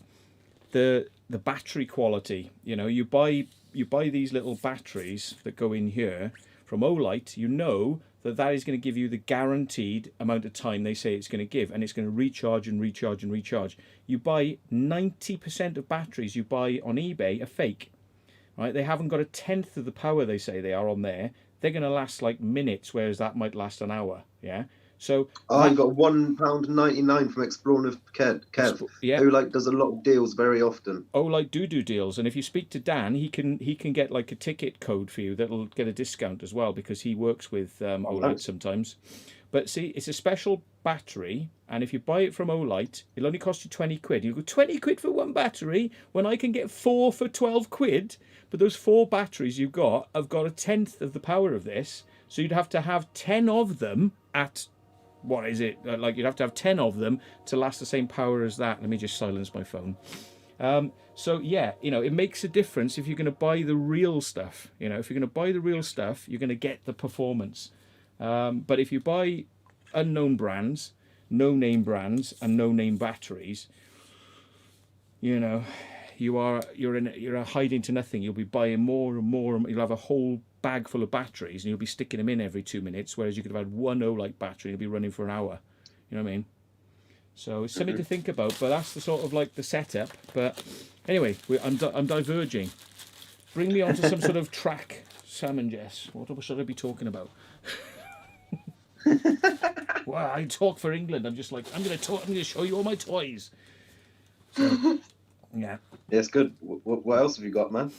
the battery quality. You know, you buy these little batteries that go in here from Olight. You know that is going to give you the guaranteed amount of time they say it's going to give, and it's going to recharge and recharge and recharge. You buy 90% of batteries you buy on eBay are fake, right? They haven't got a tenth of the power they say they are on there. They're going to last like minutes, whereas that might last an hour. Yeah. So You got £1.99 from Exploring with Kev. yeah. Who does a lot of deals very often. Olight do deals, and if you speak to Dan, he can get like a ticket code for you that'll get a discount as well, because he works with Olight sometimes. But see, it's a special battery, and if you buy it from Olight, it'll only cost you 20 quid. You go, 20 quid for one battery when I can get 4 for 12 quid. But those 4 batteries you've got have got a tenth of the power of this, so you'd have to have 10 of them at. What is it? Like, you'd have to have 10 of them to last the same power as that. Let me just silence my phone. So, yeah, you know, it makes a difference if you're going to buy the real stuff. You know, if you're going to buy the real stuff, you're going to get the performance. But if you buy unknown brands, no-name brands, and no-name batteries, you know, you're hiding to nothing. You'll be buying more and more, and you'll have a whole bag full of batteries, and you'll be sticking them in every 2 minutes, whereas you could have had one Olight battery and it'll be running for an hour. You know what I mean? So it's something to think about, but that's the sort of like the setup. But anyway, I'm diverging. Bring me onto some sort of track, Sam and Jess. What should I be talking about? Well, I talk for England. I'm just like, I'm going to show you all my toys. So, yeah. It's good. What else have you got, man?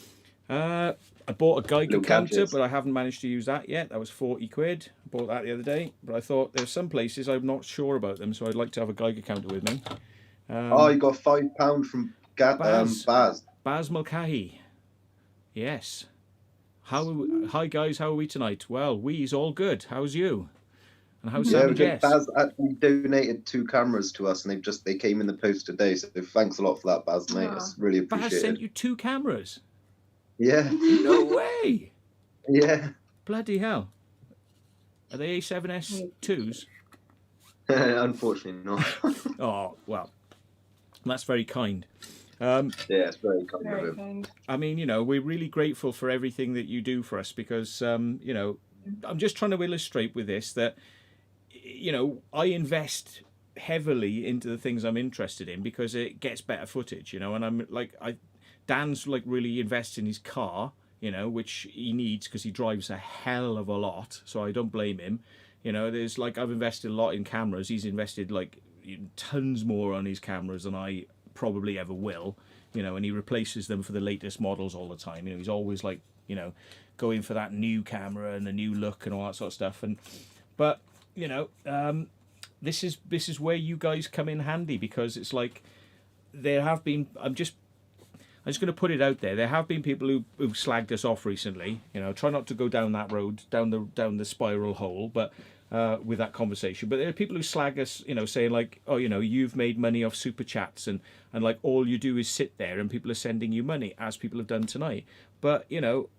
I bought a Geiger counter, gadgets. but I haven't managed to use that yet. That was 40 quid. I bought that the other day, but I thought there's some places I'm not sure about them, so I'd like to have a Geiger counter with me. You got £5 from Baz. Baz Mulcahy. Yes. Hi guys, how are we tonight? Well, we's all good. How's you? And how's Sam and Jess? Baz actually donated 2 cameras to us, and they came in the post today. So thanks a lot for that, Baz, mate. It's really appreciated. Baz sent you 2 cameras. Yeah. No way. Yeah. Bloody hell. Are they A7S2s? Unfortunately not. Oh, well, that's very kind. Yeah, it's very kind Very of him. kind. I mean, you know, we're really grateful for everything that you do for us, because, you know, I'm just trying to illustrate with this that, you know, I invest heavily into the things I'm interested in because it gets better footage, you know, and I'm like, Dan's like really invests in his car, you know, which he needs because he drives a hell of a lot. So I don't blame him. You know, there's like, I've invested a lot in cameras. He's invested like tons more on his cameras than I probably ever will, you know, and he replaces them for the latest models all the time. You know, he's always like, you know, going for that new camera and the new look and all that sort of stuff. But you know, this is where you guys come in handy, because it's like there have been, I'm just going to put it out there. There have been people who've slagged us off recently. You know, try not to go down that road, down the spiral hole, but with that conversation. But there are people who slag us, you know, saying like, oh, you know, you've made money off super chats, and like all you do is sit there and people are sending you money, as people have done tonight. But you know,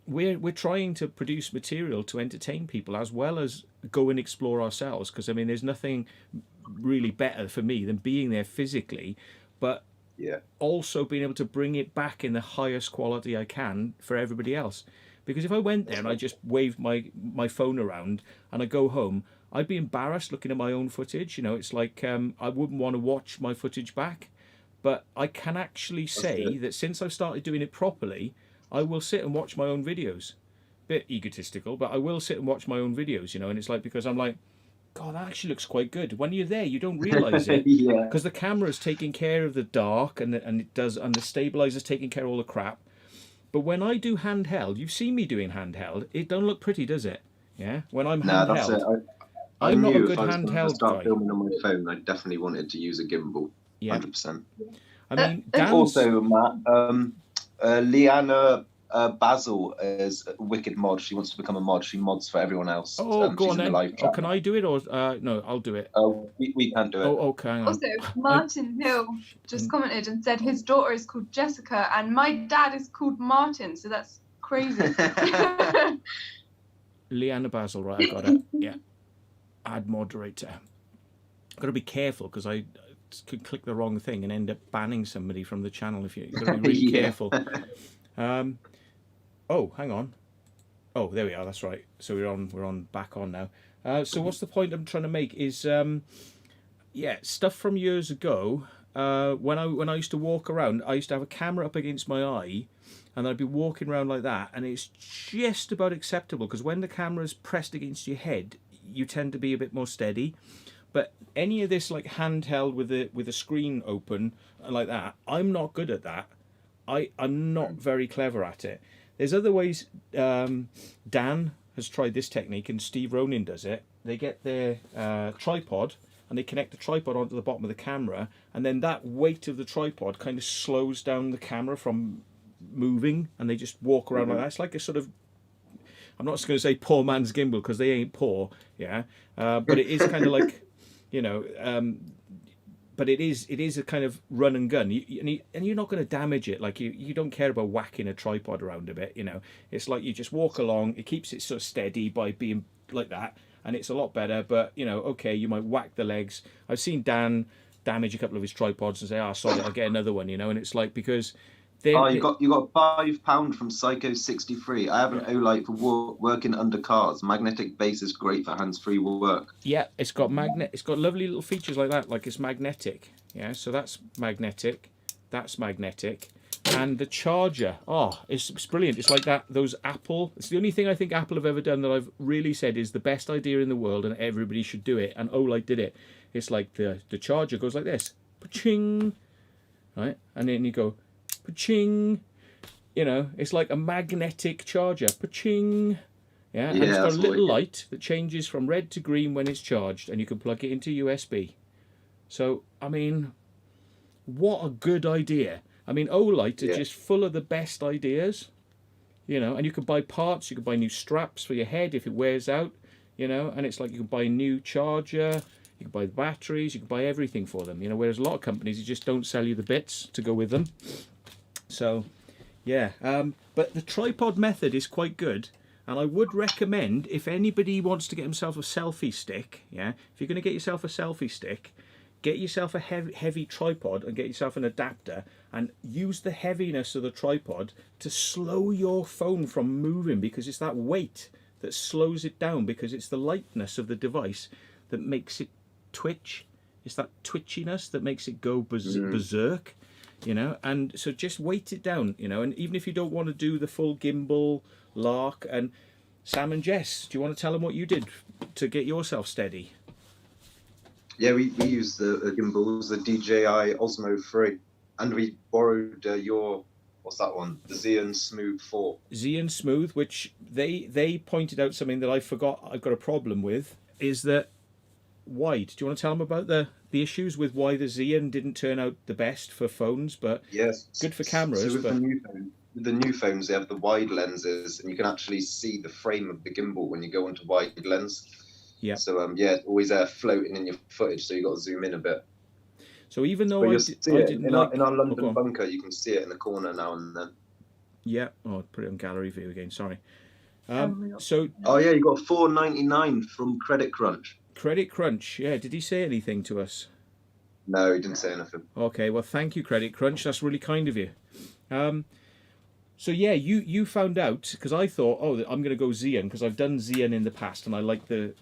we're trying to produce material to entertain people as well as go and explore ourselves. Because I mean, there's nothing really better for me than being there physically, but Yeah. also being able to bring it back in the highest quality I can for everybody else. Because if I went there and I just waved my phone around and I go home, I'd be embarrassed looking at my own footage. You know, it's like I wouldn't want to watch my footage back. But I can actually say that since I've started doing it properly, I will sit and watch my own videos. Bit egotistical, but I will sit and watch my own videos, you know, and it's like, because I'm like, God, that actually looks quite good. When you're there, you don't realise it, Yeah. because the camera's taking care of the dark, and the stabilizer's taking care of all the crap. But when I do handheld, you've seen me doing handheld, it don't look pretty, does it? Yeah. When I'm Nah, that's it. handheld, I I'm not a knew good if I was going to handheld start guy. filming on my phone, I definitely wanted to use a gimbal. Yeah. 100%. I mean, Dan's, Also, Matt, Leanna Basil is a wicked mod. She wants to become a mod. She mods for everyone else. oh, go she's on in the then. live Oh, chat. can I do it, or no? I'll do it. We can't do it. Oh, okay. Hang on. Also, Martin Hill just commented and said his daughter is called Jessica and my dad is called Martin, so that's crazy. Leanna Basil, right? I got it. Yeah. Add moderator. Got to be careful because could click the wrong thing and end up banning somebody from the channel. If you've got to be really careful. Oh, hang on. Oh, there we are. That's right. So we're on back on now. So what's the point I'm trying to make is, yeah, stuff from years ago. When I used to walk around, I used to have a camera up against my eye, and I'd be walking around like that, and it's just about acceptable because when the camera's pressed against your head, you tend to be a bit more steady. But any of this like handheld with a screen open like that, I'm not good at that. I'm not very clever at it. There's other ways. Dan has tried this technique, and Steve Ronin does it. They get their tripod, and they connect the tripod onto the bottom of the camera, and then that weight of the tripod kind of slows down the camera from moving, and they just walk around like that. It's like a sort of, I'm not just going to say poor man's gimbal because they ain't poor, yeah, but it is kind of like, you know, but it is a kind of run and gun, and you're not going to damage it. Like you don't care about whacking a tripod around a bit, you know. It's like you just walk along. It keeps it sort of steady by being like that, and it's a lot better. But you know, okay, you might whack the legs. I've seen Dan damage a couple of his tripods and say, "Ah, sorry, I'll get another one," you know. And it's like because you got £5 from Psycho63. I have an Olight for working under cars. Magnetic base is great for hands-free work. Yeah, it's got lovely little features like that, like it's magnetic. Yeah, so that's magnetic. That's magnetic. And the charger, it's brilliant. It's like that, those Apple. It's the only thing I think Apple have ever done that I've really said is the best idea in the world and everybody should do it. And Olight did it. It's like the charger goes like this. Pa-ching. Right? And then you go, pa-ching. You know, it's like a magnetic charger. Pa-ching. Yeah, and it's got a little light that changes from red to green when it's charged, and you can plug it into USB. So, I mean, what a good idea. I mean, Olight are just full of the best ideas, you know, and you can buy parts, you can buy new straps for your head if it wears out, you know, and it's like you can buy a new charger, you can buy the batteries, you can buy everything for them, you know, whereas a lot of companies, you just don't sell you the bits to go with them. So, yeah, but the tripod method is quite good, and I would recommend if anybody wants to get himself a selfie stick, yeah, if you're going to get yourself a selfie stick, get yourself a heavy tripod and get yourself an adapter and use the heaviness of the tripod to slow your phone from moving, because it's that weight that slows it down, because it's the lightness of the device that makes it twitch. It's that twitchiness that makes it go berserk, you know, and so just weight it down, you know, and even if you don't want to do the full gimbal lark. And Sam and Jess, do you want to tell them what you did to get yourself steady? Yeah, we used the gimbals, the DJI Osmo 3, and we borrowed what's that one? The Xeon Smooth 4. Xeon Smooth, which they pointed out something that I forgot I've got a problem with, is that wide. Do you want to tell them about the issues with why the Xeon didn't turn out the best for phones, but good for cameras? So with the new phones, they have the wide lenses, and you can actually see the frame of the gimbal when you go onto wide lens. Yeah. So it's always floating in your footage, so you got to zoom in a bit. So even though in our London bunker, you can see it in the corner now and then. Yeah. Oh, put it on gallery view again. Sorry. You got $4.99 from Credit Crunch. Credit Crunch. Yeah. Did he say anything to us? No, he didn't say anything. Okay. Well, thank you, Credit Crunch. That's really kind of you. So yeah, you found out, because I thought, I'm going to go Xeon because I've done Xeon in the past, and I like the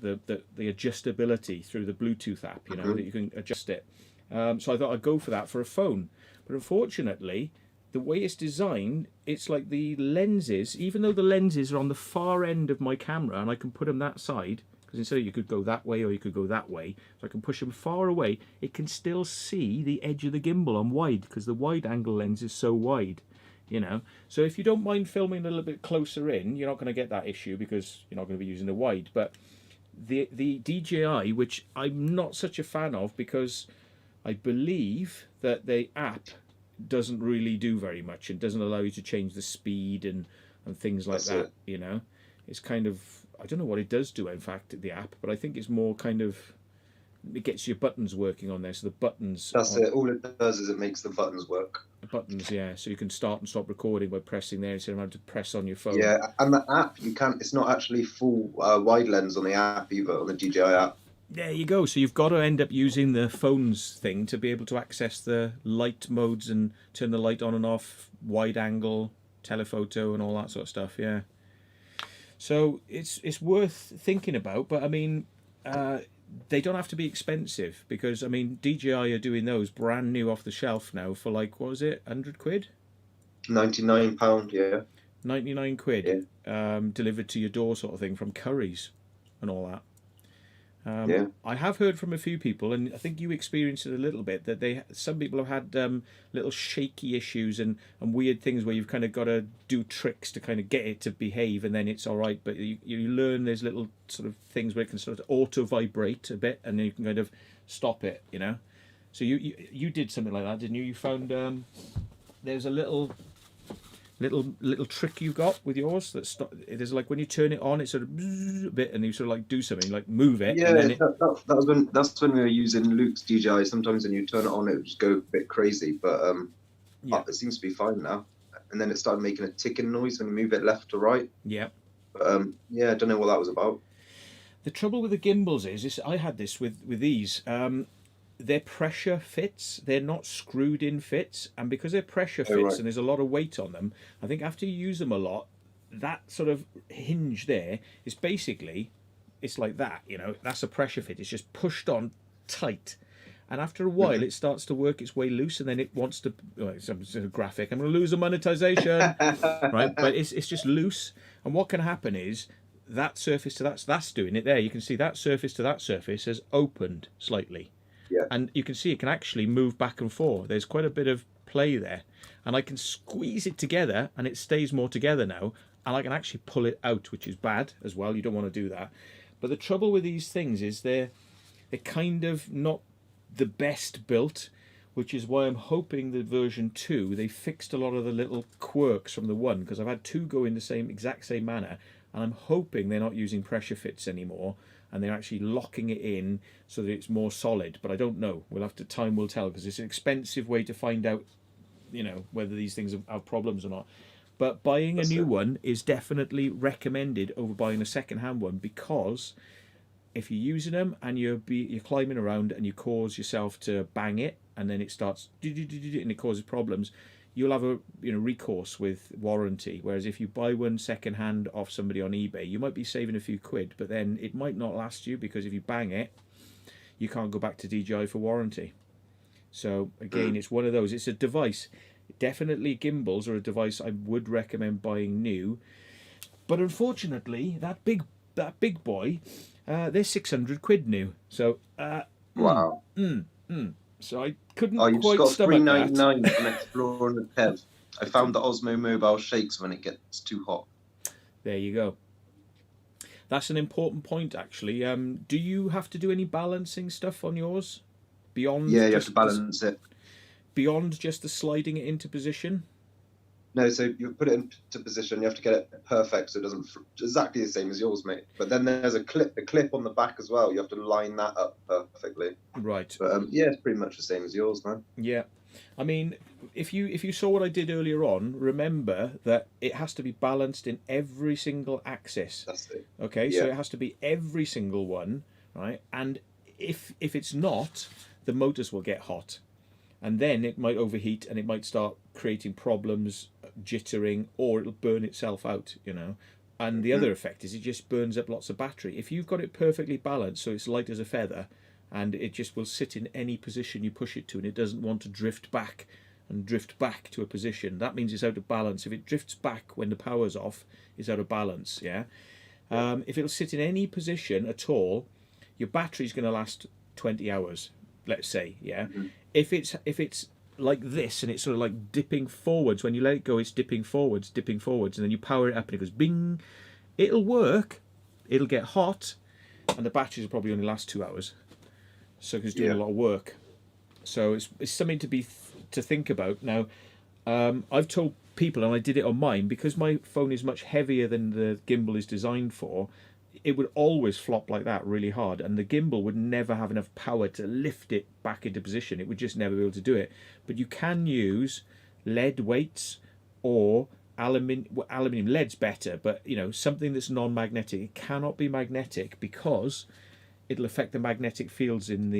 adjustability through the Bluetooth app, you know, that you can adjust it. So I thought I'd go for that for a phone. But unfortunately, the way it's designed, it's like the lenses, even though the lenses are on the far end of my camera, and I can put them that side, because instead you could go that way or you could go that way, so I can push them far away, it can still see the edge of the gimbal on wide, because the wide angle lens is so wide. You know, so if you don't mind filming a little bit closer in, you're not going to get that issue because you're not going to be using the wide. But the DJI, which I'm not such a fan of, because I believe that the app doesn't really do very much and doesn't allow you to change the speed and things like that. You know, it's kind of, I don't know what it does do, in fact, the app, but I think it's more kind of, it gets your buttons working on there. So the buttons. That's it. All it does is it makes the buttons work. Buttons, yeah. So you can start and stop recording by pressing there instead of having to press on your phone. Yeah, and the app, you can't. It's not actually full wide lens on the app either, on the DJI app. There you go. So you've got to end up using the phone's thing to be able to access the light modes and turn the light on and off, wide angle, telephoto, and all that sort of stuff. Yeah. So it's worth thinking about, but I mean, they don't have to be expensive because I mean DJI are doing those brand new off the shelf now for like what was it, £100? £99, yeah. 99 quid, delivered to your door sort of thing from Curry's and all that. Yeah. I have heard from a few people, and I think you experienced it a little bit, that some people have had little shaky issues and weird things where you've kind of got to do tricks to kind of get it to behave, and then it's all right. But you learn there's little sort of things where it can sort of auto vibrate a bit, and then you can kind of stop it. You know, so you did something like that, didn't you? You found there's a little trick you got with yours that there's like when you turn it on, it's sort of a bit, and you sort of like do something like move it. Yeah, and then that's when we were using Luke's DJI. Sometimes when you turn it on, it would just go a bit crazy, but it seems to be fine now. And then it started making a ticking noise when you move it left to right. Yeah. But I don't know what that was about. The trouble with the gimbals is I had this with these. They're pressure fits. They're not screwed in fits, and because they're pressure fits right. and there's a lot of weight on them, I think after you use them a lot, that sort of hinge there is basically, it's like that, you know, that's a pressure fit. It's just pushed on tight, and after a while it starts to work its way loose, and then it wants to. It's a graphic. I'm going to lose the monetization, right? But it's just loose, and what can happen is that surface to that's doing it there. You can see that surface to that surface has opened slightly. Yeah. And you can see it can actually move back and forth. There's quite a bit of play there. And I can squeeze it together and it stays more together now. And I can actually pull it out, which is bad as well. You don't want to do that. But the trouble with these things is they're kind of not the best built, which is why I'm hoping the version 2, they fixed a lot of the little quirks from the 1, because I've had 2 go in the exact same manner. And I'm hoping they're not using pressure fits anymore, and they're actually locking it in so that it's more solid. But I don't know. Time will tell, because it's an expensive way to find out, you know, whether these things have problems or not. But buying a new one is definitely recommended over buying a second-hand one, because if you're using them and you're climbing around and you cause yourself to bang it, and then it starts and it causes problems, you'll have a recourse with warranty. Whereas if you buy one second hand off somebody on eBay, you might be saving a few quid, but then it might not last you, because if you bang it, you can't go back to DJI for warranty. So again, it's one of those. It's a device. Definitely gimbals are a device I would recommend buying new. But unfortunately, that big boy, they're 600 quid new. So Wow. So I couldn't you quite just got stomach that. $3.99 from Explorer and Kev. I found the Osmo Mobile shakes when it gets too hot. There you go. That's an important point, actually. Do you have to do any balancing stuff on yours? Beyond Yeah, you have to balance it. Beyond just the sliding it into position? No, so you put it into position. You have to get it perfect so it doesn't exactly the same as yours, mate. But then there's a clip on the back as well. You have to line that up perfectly. Right. But it's pretty much the same as yours, man. Yeah. I mean, if you saw what I did earlier on, remember that it has to be balanced in every single axis. That's it. Okay, Yeah. so it has to be every single one, right? And if it's not, the motors will get hot, and then it might overheat and it might start creating problems, jittering, or it'll burn itself out, you know. And the other effect is it just burns up lots of battery. If you've got it perfectly balanced, so it's light as a feather, and it just will sit in any position you push it to, and it doesn't want to drift back to a position, that means it's out of balance. If it drifts back when the power's off, it's out of balance. Yeah. If it'll sit in any position at all, your battery's going to last 20 hours, let's say. Yeah. If it's like this and it's sort of like dipping forwards, when you let it go, it's dipping forwards, and then you power it up and it goes bing, it'll work, it'll get hot, and the batteries will probably only last 2 hours. So it's doing a lot of work. So it's something to think about. Now, I've told people, and I did it on mine, because my phone is much heavier than the gimbal is designed for, it would always flop like that really hard, and the gimbal would never have enough power to lift it back into position. It would just never be able to do it. But you can use lead weights or aluminium. Lead's better, but you know, something that's non-magnetic. It cannot be magnetic, because it'll affect the magnetic fields in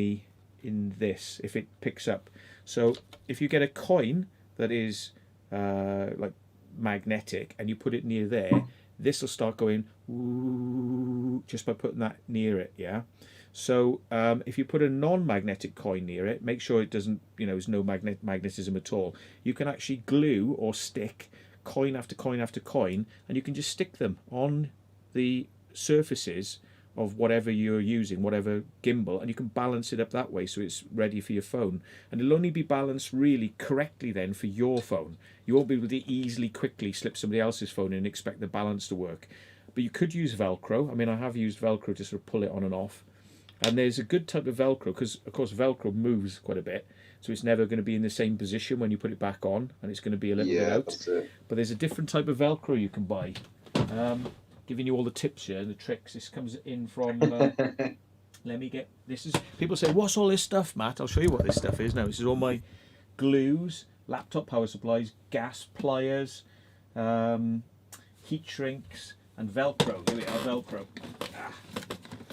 this if it picks up. So if you get a coin that is like magnetic and you put it near there, this will start going ooh, just by putting that near it. Yeah. So if you put a non-magnetic coin near it, make sure it doesn't, there's no magnetism at all. You can actually glue or stick coin after coin after coin, and you can just stick them on the surfaces of whatever you're using, whatever gimbal, and you can balance it up that way so it's ready for your phone. And it'll only be balanced really correctly then for your phone. You won't be able to easily, quickly slip somebody else's phone in and expect the balance to work. But you could use Velcro. I mean, I have used Velcro to sort of pull it on and off. And there's a good type of Velcro because, of course, Velcro moves quite a bit. So it's never going to be in the same position when you put it back on, and it's going to be a little bit out. That's it. But there's a different type of Velcro you can buy. Giving you all the tips here, the tricks. This comes in from... let me get... This is... People say, what's all this stuff, Matt? I'll show you what this stuff is now. This is all my glues, laptop power supplies, gas pliers, heat shrinks, and Velcro. Here we are, Velcro.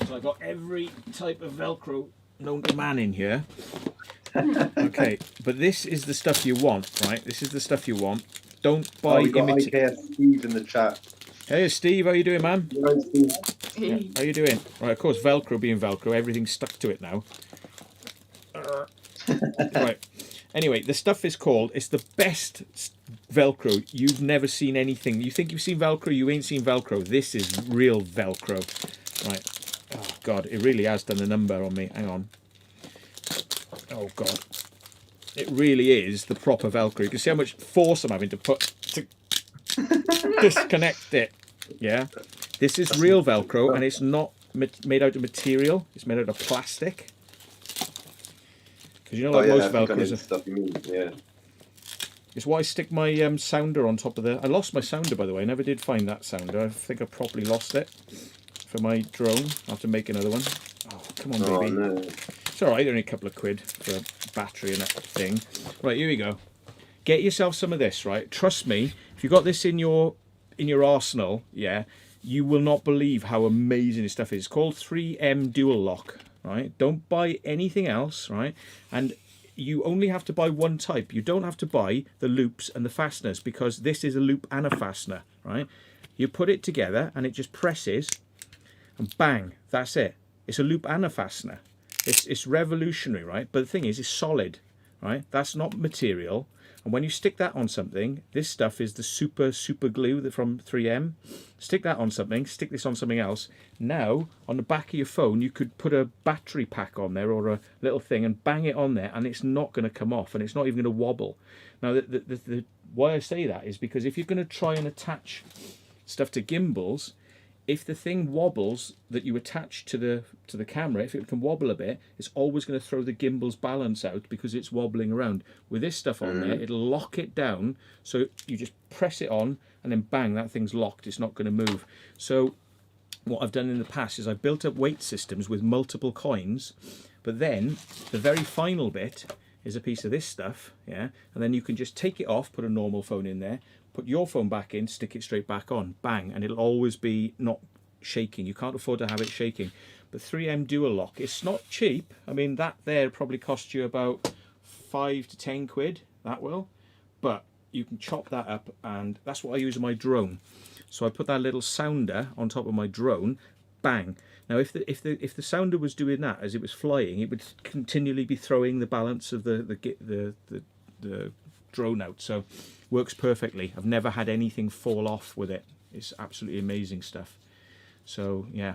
So I've got every type of Velcro known to man in here. Okay, but this is the stuff you want, right? This is the stuff you want. Don't buy we got Steve in the chat. Hey Steve, how you doing, man? Hello, Steve. Yeah, how you doing? Right, of course, Velcro being Velcro, everything's stuck to it now. Right. Anyway, the stuff is called, it's the best Velcro. You've never seen anything. You think you've seen Velcro, you ain't seen Velcro. This is real Velcro. Right. Oh, God, it really has done a number on me. Hang on. Oh, God. It really is the proper Velcro. You can see how much force I'm having to put to disconnect it. Yeah. This is real Velcro, and it's not made out of material. It's made out of plastic. Because like most Velcros are... stuff you mean. Yeah. It's why I stick my sounder on top of the... I lost my sounder, by the way. I never did find that sounder. I think I properly lost it for my drone. I'll have to make another one. Oh, come on, baby. No. It's all right. Only a couple of quid for battery and that thing. Right, here we go. Get yourself some of this, right? Trust me, if you've got this in your arsenal, yeah, you will not believe how amazing this stuff is. It's called 3M Dual Lock, right? Don't buy anything else, right? And you only have to buy one type. You don't have to buy the loops and the fasteners because this is a loop and a fastener, right? You put it together and it just presses and bang, that's it. It's a loop and a fastener. It's revolutionary, right? But the thing is, it's solid, right? That's not material. And when you stick that on something, this stuff is the super glue from 3M. Stick that on something, stick this on something else. Now, on the back of your phone, you could put a battery pack on there or a little thing and bang it on there, and it's not going to come off, and it's not even going to wobble. Now, the why I say that is because if you're going to try and attach stuff to gimbals, if the thing wobbles that you attach to the camera, if it can wobble a bit, it's always going to throw the gimbal's balance out because it's wobbling around. With this stuff on there, it'll lock it down, so you just press it on and then bang, that thing's locked. It's not going to move. So what I've done in the past is I've built up weight systems with multiple coins, but then the very final bit is a piece of this stuff, yeah, and then you can just take it off, put a normal phone in there, put your phone back in, stick it straight back on, bang, and it'll always be not shaking. You can't afford to have it shaking. But 3M Dual Lock, it's not cheap. I mean, that there probably cost you about 5 to 10 quid, that will, but you can chop that up, and that's what I use on my drone. So I put that little sounder on top of my drone, bang. Now if the sounder was doing that as it was flying, it would continually be throwing the balance of the drone out. So works perfectly. I've never had anything fall off with it. It's absolutely amazing stuff. So yeah.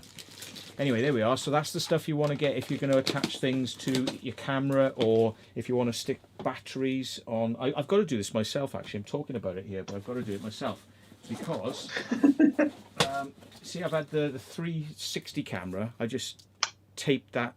Anyway, there we are. So that's the stuff you want to get if you're going to attach things to your camera, or if you want to stick batteries on. I've got to do this myself, actually. I'm talking about it here, but I've got to do it myself because see, I've had the 360 camera. I just taped that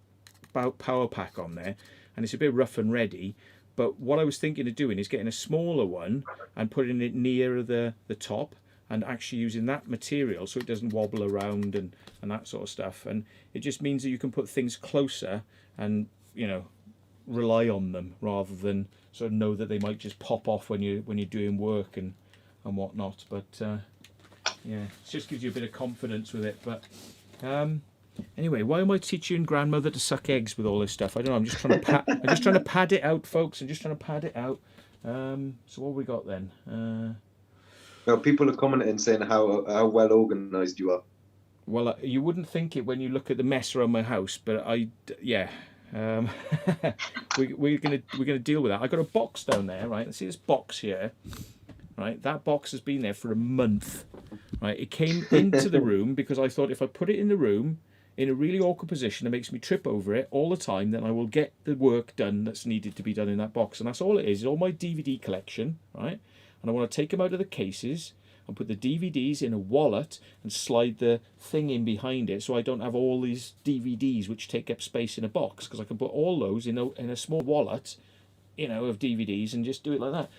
power pack on there, and it's a bit rough and ready. But what I was thinking of doing is getting a smaller one and putting it nearer the top, and actually using that material so it doesn't wobble around and that sort of stuff. And it just means that you can put things closer and, you know, rely on them rather than sort of know that they might just pop off when you're doing work and whatnot. But yeah, it just gives you a bit of confidence with it. But Anyway, why am I teaching grandmother to suck eggs with all this stuff? I don't know. I'm just trying to pad it out, folks. I'm just trying to pad it out. So what have we got then? Well, people are commenting saying how well organised you are. Well, you wouldn't think it when you look at the mess around my house, but yeah. We're gonna deal with that. I got a box down there, right? See this box here, right? That box has been there for a month, right? It came into the room because I thought if I put it in the room in a really awkward position that makes me trip over it all the time, then I will get the work done that's needed to be done in that box. And that's all it is. It's all my DVD collection, right? And I want to take them out of the cases and put the DVDs in a wallet and slide the thing in behind it so I don't have all these DVDs which take up space in a box, because I can put all those in a small wallet, of DVDs and just do it like that.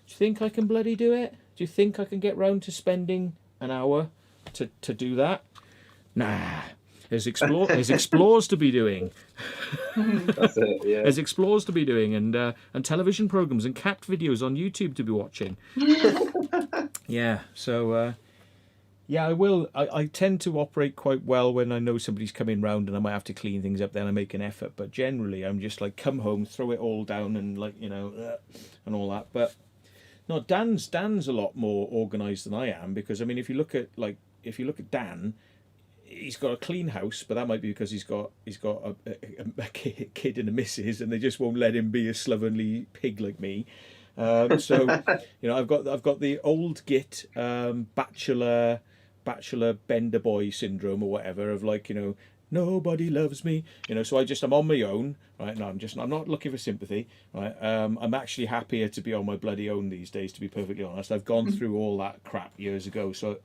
Do you think I can bloody do it? Do you think I can get round to spending an hour to do that? Nah. There's explores to be doing. That's it, yeah. There's explores to be doing, and television programs and cat videos on YouTube to be watching. Yeah, so yeah, I will. I tend to operate quite well when I know somebody's coming round and I might have to clean things up. Then I make an effort, but generally I'm just like come home, throw it all down, and and all that. But no, Dan's a lot more organised than I am, because I mean, if you look at Dan. He's got a clean house, but that might be because he's got a kid and a missus, and they just won't let him be a slovenly pig like me. So I've got the old git bachelor bender boy syndrome or whatever of nobody loves me, so I'm on my own, right? No, I'm not looking for sympathy, right? I'm actually happier to be on my bloody own these days, to be perfectly honest. I've gone through all that crap years ago, so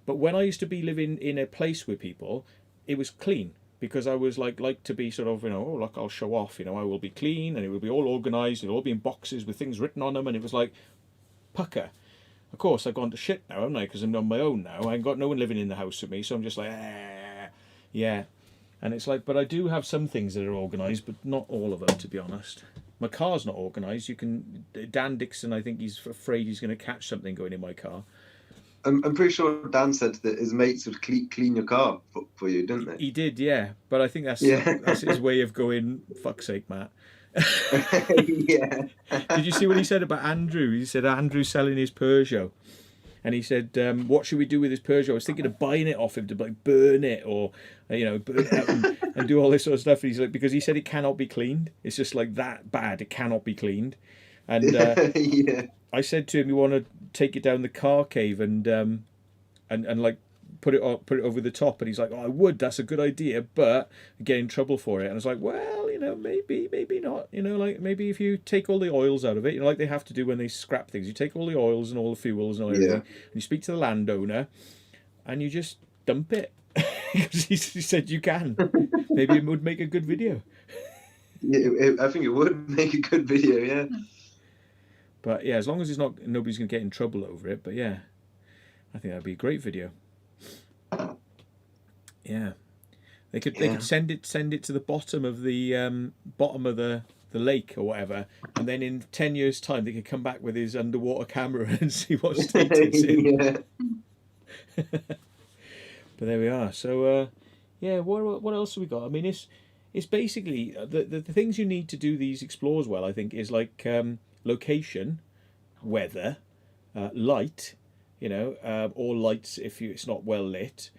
but when I used to be living in a place with people, it was clean, because I was like to be sort of, look, I'll show off, I will be clean, and it will be all organised, it'll all be in boxes with things written on them, and it was like pucker. Of course, I've gone to shit now, haven't I? Because I'm on my own now. I ain't got no one living in the house with me, so I'm just like, yeah. And it's like, but I do have some things that are organised, but not all of them, to be honest. My car's not organised. Dan Dixon, I think he's afraid he's going to catch something going in my car. I'm pretty sure Dan said that his mates would clean your car for you, didn't they? He did, yeah. But I think that's his way of going, fuck's sake, Matt. Yeah. Did you see what he said about Andrew? He said Andrew's selling his Peugeot. And he said, what should we do with this Peugeot? I was thinking of buying it off him to burn it or, burn it out and do all this sort of stuff. And he's like, because he said it cannot be cleaned. It's just like that bad. It cannot be cleaned. And yeah. I said to him, you want to take it down the car cave and like put it over the top? And he's like, oh, I would. That's a good idea, but I get in trouble for it. And I was like, well, maybe not. Like maybe if you take all the oils out of it, like they have to do when they scrap things. You take all the oils and all the fuels and all everything, and you speak to the landowner, and you just dump it. Because he said you can. Maybe it would make a good video. Yeah, I think it would make a good video. Yeah. But yeah, as long as nobody's going to get in trouble over it. But yeah, I think that'd be a great video. Yeah. They could send it to the bottom of the lake or whatever, and then in 10 years' time they could come back with his underwater camera and see what state it's in. Yeah. But there we are. So what else have we got? I mean, it's basically the things you need to do these explores well, I think, is like location, weather, light, or lights if it's not well lit.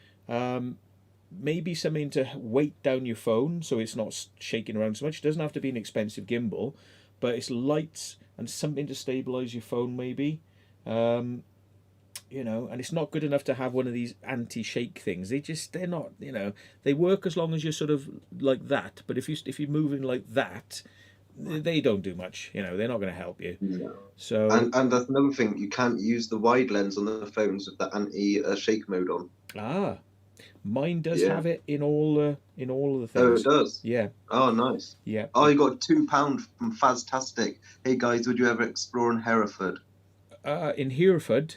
Maybe something to weight down your phone so it's not shaking around so much. It doesn't have to be an expensive gimbal, but it's lights and something to stabilize your phone maybe. And it's not good enough to have one of these anti-shake things. They're not, they work as long as you're sort of like that, but if you're moving like that, they don't do much. They're not going to help you. No. So and that's another thing, you can't use the wide lens on the phones with the anti-shake mode on. Mine does have it in all of the things. Oh, it does? Yeah. Oh, nice. Yeah. Oh, you got £2 from Faztastic. Hey, guys, would you ever explore in Hereford? In Hereford,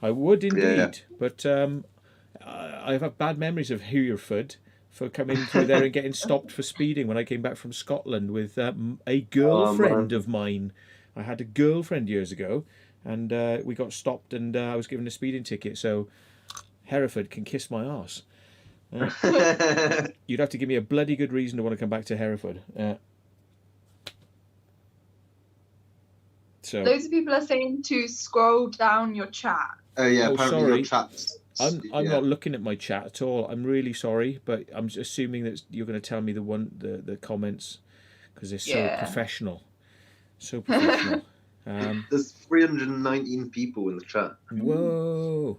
I would indeed. Yeah. But I have bad memories of Hereford for coming through there and getting stopped for speeding when I came back from Scotland with a girlfriend of mine. I had a girlfriend years ago, and we got stopped, and I was given a speeding ticket. So Hereford can kiss my arse. You'd have to give me a bloody good reason to want to come back to Hereford. So Loads of people are saying to scroll down your chat. Oh yeah, Oh, apparently sorry. your chat's. I'm yeah. not looking at my chat at all. I'm really sorry, but I'm assuming that you're going to tell me the comments because they're so Yeah. professional, so professional. There's 319 people in the chat. Whoa.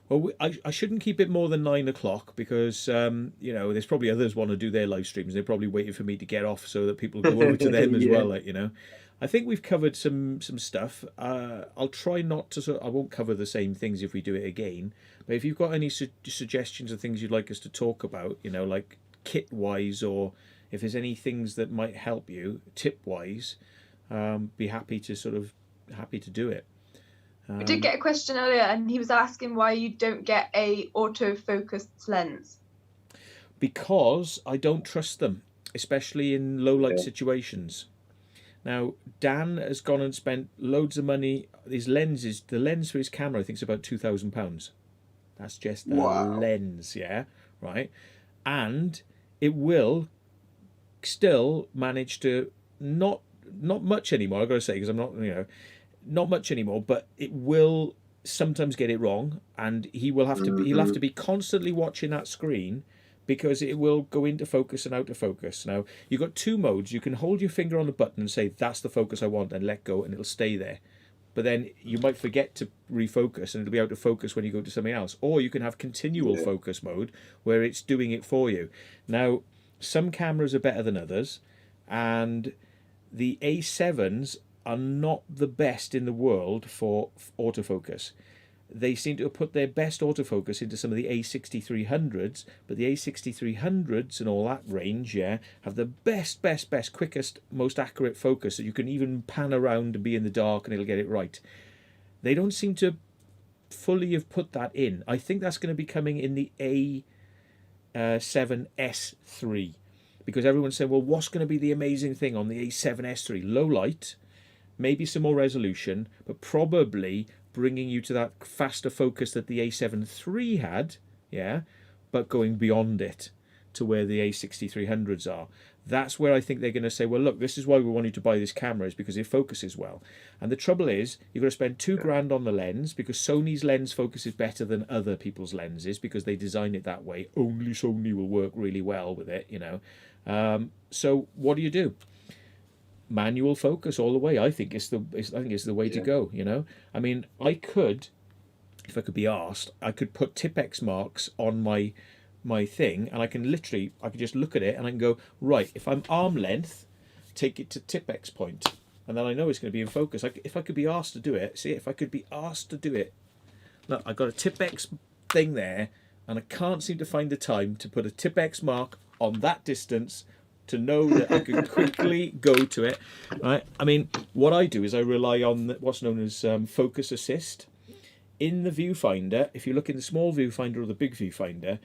Well, I shouldn't keep it more than 9 o'clock because there's probably others want to do their live streams. They're probably waiting for me to get off so that people go over to them as Yeah. well. I think we've covered some stuff. I'll try not to. I won't cover the same things if we do it again. But if you've got any suggestions of things you'd like us to talk about, like kit wise, or if there's any things that might help you tip wise, be happy to do it. We did get a question earlier, and he was asking why you don't get a autofocus lens. Because I don't trust them, especially in low light Yeah. situations. Now, Dan has gone and spent loads of money. His lenses, the lens for his camera, I think is about £2,000. That's just the Wow. lens, yeah, right? And it will still manage to not much anymore. I've got to say, because I'm not much anymore, but it will sometimes get it wrong, and he'll have to be constantly watching that screen because it will go into focus and out of focus. Now, you've got two modes. You can hold your finger on the button and say, that's the focus I want, and let go, and it'll stay there. But then you might forget to refocus, and it'll be out of focus when you go to something else. Or you can have continual focus mode, where it's doing it for you. Now, some cameras are better than others, and the A7s are not the best in the world for autofocus. They seem to have put their best autofocus into some of the A6300s, but the A6300s and all that range, have the best, quickest, most accurate focus that you can even pan around and be in the dark and it'll get it right. They don't seem to fully have put that in. I think that's going to be coming in the A7S3, because everyone's saying, well, what's going to be the amazing thing on the A7S3? Low light, maybe some more resolution, but probably bringing you to that faster focus that the A7 III had, but going beyond it to where the A6300s are. That's where I think they're going to say, well, look, this is why we want you to buy this camera, is because it focuses well. And the trouble is, you've got to spend £2,000 on the lens, because Sony's lens focuses better than other people's lenses, because they design it that way. Only Sony will work really well with it, So what do? Manual focus all the way. I think it's the way to go. I mean, I could, if I could be asked, I could put Tipex marks on my thing, and I could just look at it and I can go, right, if I'm arm length, take it to Tipex point, and then I know it's going to be in focus. If I could be asked to do it, look, I got a Tipex thing there, and I can't seem to find the time to put a Tipex mark on that distance to know that I can quickly go to it. Right? I mean, what I do is I rely on what's known as focus assist. In the viewfinder, if you look in the small viewfinder or the big viewfinder,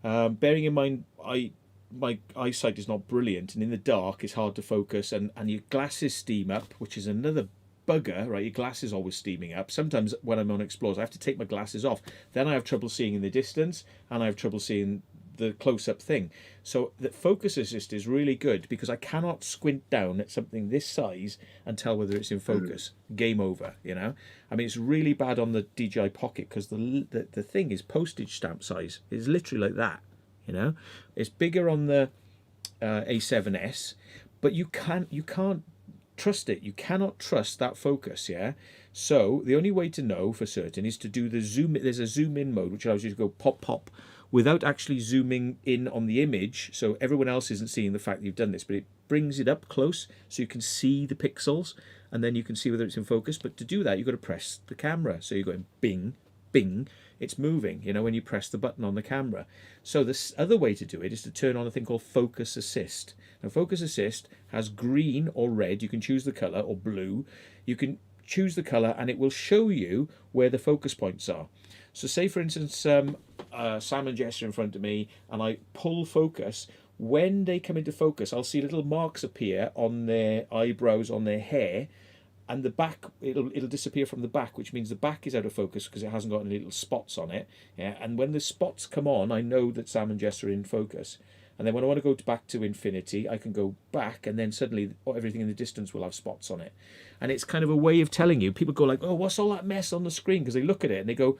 bearing in mind my eyesight is not brilliant, and in the dark it's hard to focus, and your glasses steam up, which is another bugger, right? Your glasses always steaming up. Sometimes when I'm on Explorers, I have to take my glasses off. Then I have trouble seeing in the distance, and I have trouble seeing the close-up thing. So the focus assist is really good, because I cannot squint down at something this size and tell whether it's in focus. Game over, I mean, it's really bad on the DJI Pocket, because the thing is postage stamp size. It's literally like that, It's bigger on the A7S, but you can't trust it. You cannot trust that focus, So the only way to know for certain is to do the zoom. There's a zoom in mode, which allows you to go pop, pop, without actually zooming in on the image, so everyone else isn't seeing the fact that you've done this, but it brings it up close so you can see the pixels, and then you can see whether it's in focus. But to do that, you've got to press the camera. So you're going bing, bing, it's moving, when you press the button on the camera. So this other way to do it is to turn on a thing called Focus Assist. Now, Focus Assist has green or red, you can choose the colour, or blue. You can choose the colour, and it will show you where the focus points are. So say, for instance, Sam and Jess are in front of me, and I pull focus. When they come into focus, I'll see little marks appear on their eyebrows, on their hair, and the back, it'll disappear from the back, which means the back is out of focus because it hasn't got any little spots on it. Yeah, and when the spots come on, I know that Sam and Jess are in focus. And then when I want to go back to infinity, I can go back, and then suddenly everything in the distance will have spots on it. And it's kind of a way of telling you. People go like, "Oh, what's all that mess on the screen?" Because they look at it and they go,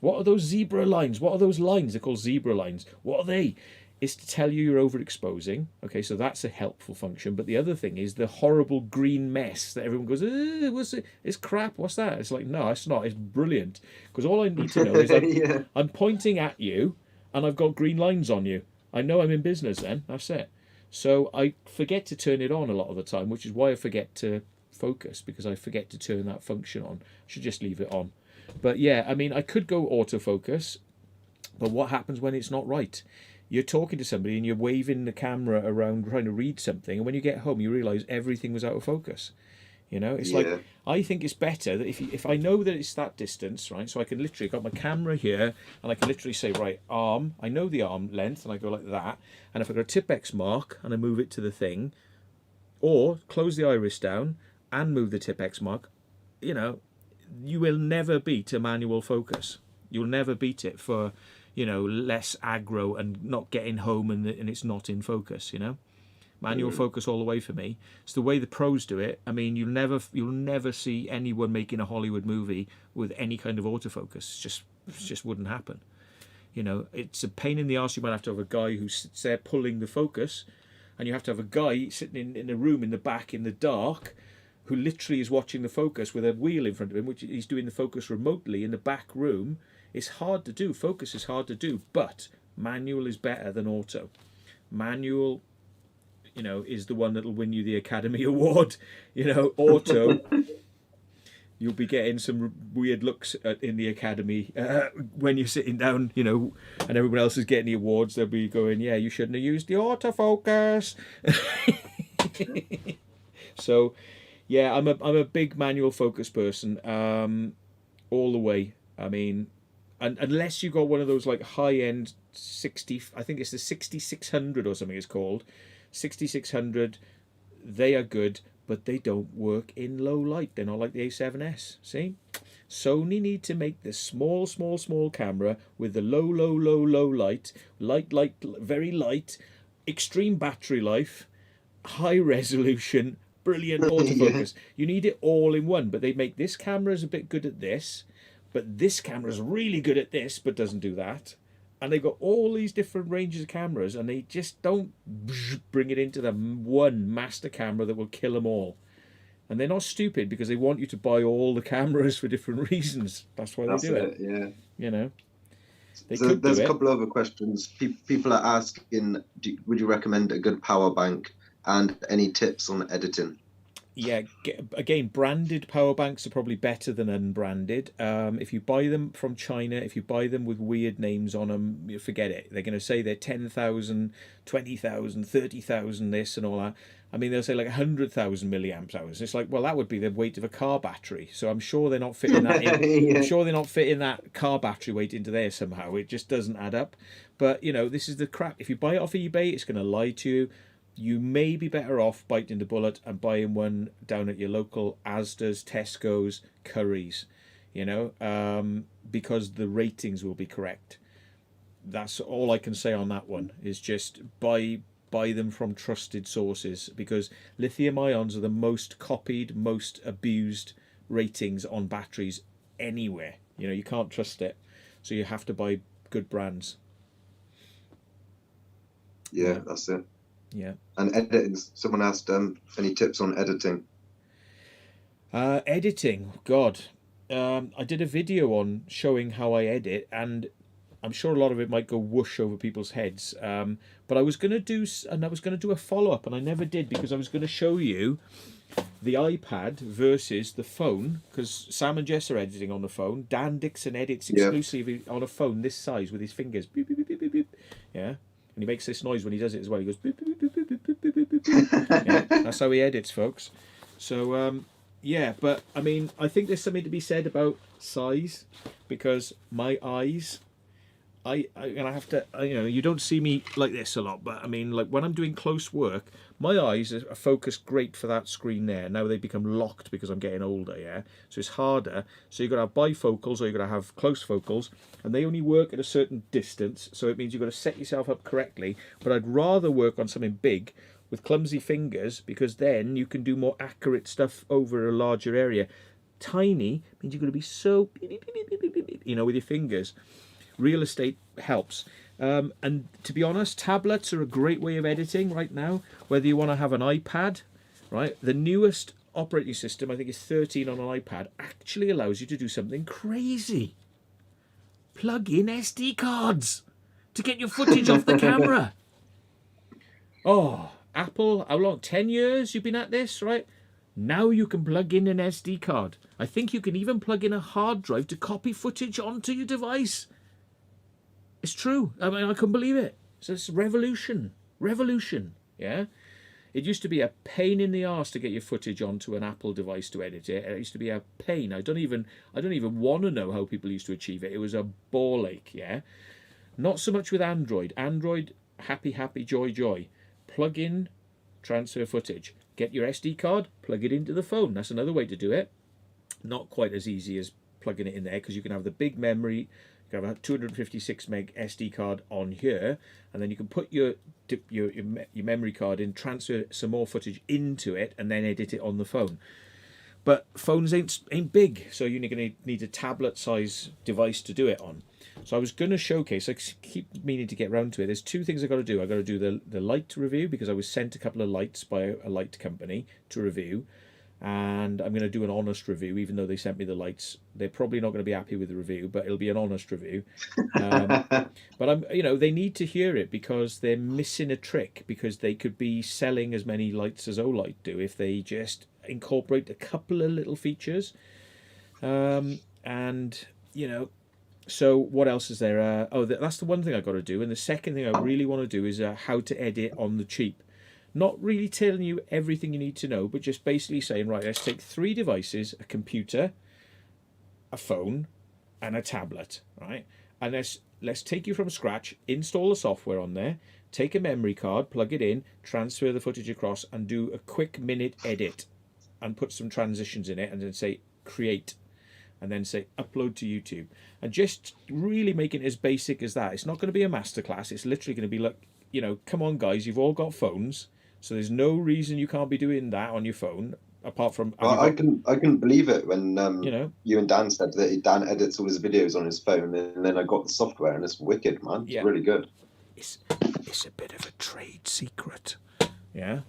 "What are those zebra lines? What are those lines? They're called zebra lines. What are they?" Is to tell you you're overexposing. Okay, so that's a helpful function. But the other thing is the horrible green mess that everyone goes, what's it? It's crap. What's that? It's like, no, it's not. It's brilliant. Because all I need to know is I'm pointing at you and I've got green lines on you. I know I'm in business then. That's it. So I forget to turn it on a lot of the time, which is why I forget to focus, because I forget to turn that function on. I should just leave it on. But yeah, I mean, I could go autofocus, but what happens when it's not right? You're talking to somebody and you're waving the camera around trying to read something, and when you get home you realise everything was out of focus. You know, it's like, I think it's better that if I know that it's that distance, right, so I can literally got my camera here and I can literally say, right, arm, I know the arm length, and I go like that, and if I got a Tipp-Ex mark and I move it to the thing, or close the iris down and move the Tipp-Ex mark, you know, you will never beat a manual focus. You'll never beat it for, you know, less aggro and not getting home and it's not in focus, you know. Manual focus all the way for me. It's the way the pros do it. I mean, you'll never see anyone making a Hollywood movie with any kind of autofocus. It just wouldn't happen. You know, it's a pain in the arse. You might have to have a guy who sits there pulling the focus, and you have to have a guy sitting in a room in the back in the dark who literally is watching the focus with a wheel in front of him, which he's doing the focus remotely in the back room. It's hard to do. Focus is hard to do, but manual is better than auto. Manual, you know, is the one that'll win you the Academy Award. You know, auto, you'll be getting some weird looks in the Academy when you're sitting down, you know, and everyone else is getting the awards. They'll be going, yeah, you shouldn't have used the autofocus. So, yeah, I'm a big manual focus person, all the way. I mean, and unless you got one of those like high-end 60, I think it's the 6600 or something it's called, 6600, they are good, but they don't work in low light. They're not like the A7S. See, Sony need to make this small camera with the low light, very light, extreme battery life, high resolution, brilliant autofocus. You need it all in one. But they make this camera is a bit good at this, but this camera is really good at this, but doesn't do that. And they've got all these different ranges of cameras, and they just don't bring it into the one master camera that will kill them all. And they're not stupid, because they want you to buy all the cameras for different reasons. That's why they do it. Yeah. You know. There's a couple of other questions. People are asking, would you recommend a good power bank, and any tips on editing? Yeah, again, branded power banks are probably better than unbranded. If you buy them from China, if you buy them with weird names on them, you forget it. They're going to say they're 10,000, 20,000, 30,000 this and all that. I mean, they'll say like 100,000 milliamp hours. It's like, well, that would be the weight of a car battery. So I'm sure they're not fitting that in. Yeah. I'm sure they're not fitting that car battery weight into there somehow. It just doesn't add up. But, you know, this is the crap. If you buy it off eBay, it's going to lie to you. You may be better off biting the bullet and buying one down at your local Asda's, Tesco's, Curry's, you know, because the ratings will be correct. That's all I can say on that one, is just buy them from trusted sources, because lithium ions are the most copied, most abused ratings on batteries anywhere. You know, you can't trust it. So you have to buy good brands. Yeah, that's it. Yeah. And editing, someone asked any tips on editing? Editing, God. I did a video on showing how I edit, and I'm sure a lot of it might go whoosh over people's heads. But I was going to do a follow-up, and I never did, because I was going to show you the iPad versus the phone, because Sam and Jess are editing on the phone. Dan Dixon edits exclusively on a phone this size with his fingers. Beep, beep, beep, beep, beep. Yeah. And he makes this noise when he does it as well. He goes beep, beep, beep, beep, beep, beep, beep, beep, beep. Yeah, that's how he edits, folks. So, yeah, but I mean, I think there's something to be said about size, because my eyes and I have to, you don't see me like this a lot, but I mean, like when I'm doing close work, my eyes are focused great for that screen there. Now they become locked because I'm getting older, yeah? So it's harder. So you've got to have bifocals or you've got to have close focals, and they only work at a certain distance. So it means you've got to set yourself up correctly. But I'd rather work on something big with clumsy fingers, because then you can do more accurate stuff over a larger area. Tiny means you've got to be so, with your fingers. Real estate helps. And to be honest, tablets are a great way of editing right now, whether you want to have an iPad, right? The newest operating system, I think it's 13 on an iPad, actually allows you to do something crazy. Plug in SD cards to get your footage off the camera. Oh, Apple, how long? 10 years you've been at this, right? Now you can plug in an SD card. I think you can even plug in a hard drive to copy footage onto your device. It's true. I mean, I couldn't believe it. So it's revolution. Revolution. Yeah? It used to be a pain in the arse to get your footage onto an Apple device to edit it. It used to be a pain. I don't even want to know how people used to achieve it. It was a ball ache, yeah? Not so much with Android. Android, happy, joy. Plug in, transfer footage. Get your SD card, plug it into the phone. That's another way to do it. Not quite as easy as plugging it in there, because you can have the big memory. You can have a 256 meg SD card on here, and then you can put your memory card in, transfer some more footage into it, and then edit it on the phone. But phones ain't big, so you're going to need a tablet size device to do it on. So I was going to showcase, I keep meaning to get round to it. There's two things I've got to do. I've got to do the light review, because I was sent a couple of lights by a light company to review. And I'm going to do an honest review, even though they sent me the lights. They're probably not going to be happy with the review, but it'll be an honest review. But they need to hear it, because they're missing a trick, because they could be selling as many lights as Olight do if they just incorporate a couple of little features. So what else is there? That's the one thing I've got to do. And the second thing I really want to do is how to edit on the cheap. Not really telling you everything you need to know, but just basically saying, right, let's take 3 devices, a computer, a phone, and a tablet, right? And let's take you from scratch, install the software on there, take a memory card, plug it in, transfer the footage across, and do a quick minute edit, and put some transitions in it, and then say create, and then say upload to YouTube. And just really make it as basic as that. It's not going to be a masterclass. It's literally going to be like, come on guys, you've all got phones, so there's no reason you can't be doing that on your phone, apart from... Well, I couldn't believe it when you and Dan said that Dan edits all his videos on his phone, and then I got the software, and it's wicked, man. It's really good. It's a bit of a trade secret. Yeah.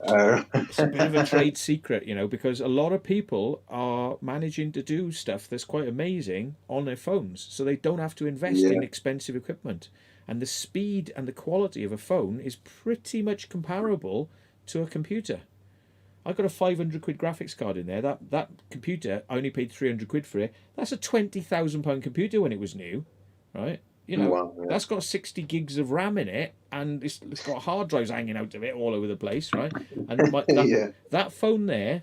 It's a bit of a trade secret, because a lot of people are managing to do stuff that's quite amazing on their phones, so they don't have to invest in expensive equipment. And the speed and the quality of a phone is pretty much comparable to a computer. I've got a 500 quid graphics card in there. That computer, I only paid 300 quid for it. That's a £20,000 computer when it was new, right? That's got 60 gigs of RAM in it, and it's got hard drives hanging out of it all over the place, right? And that phone there,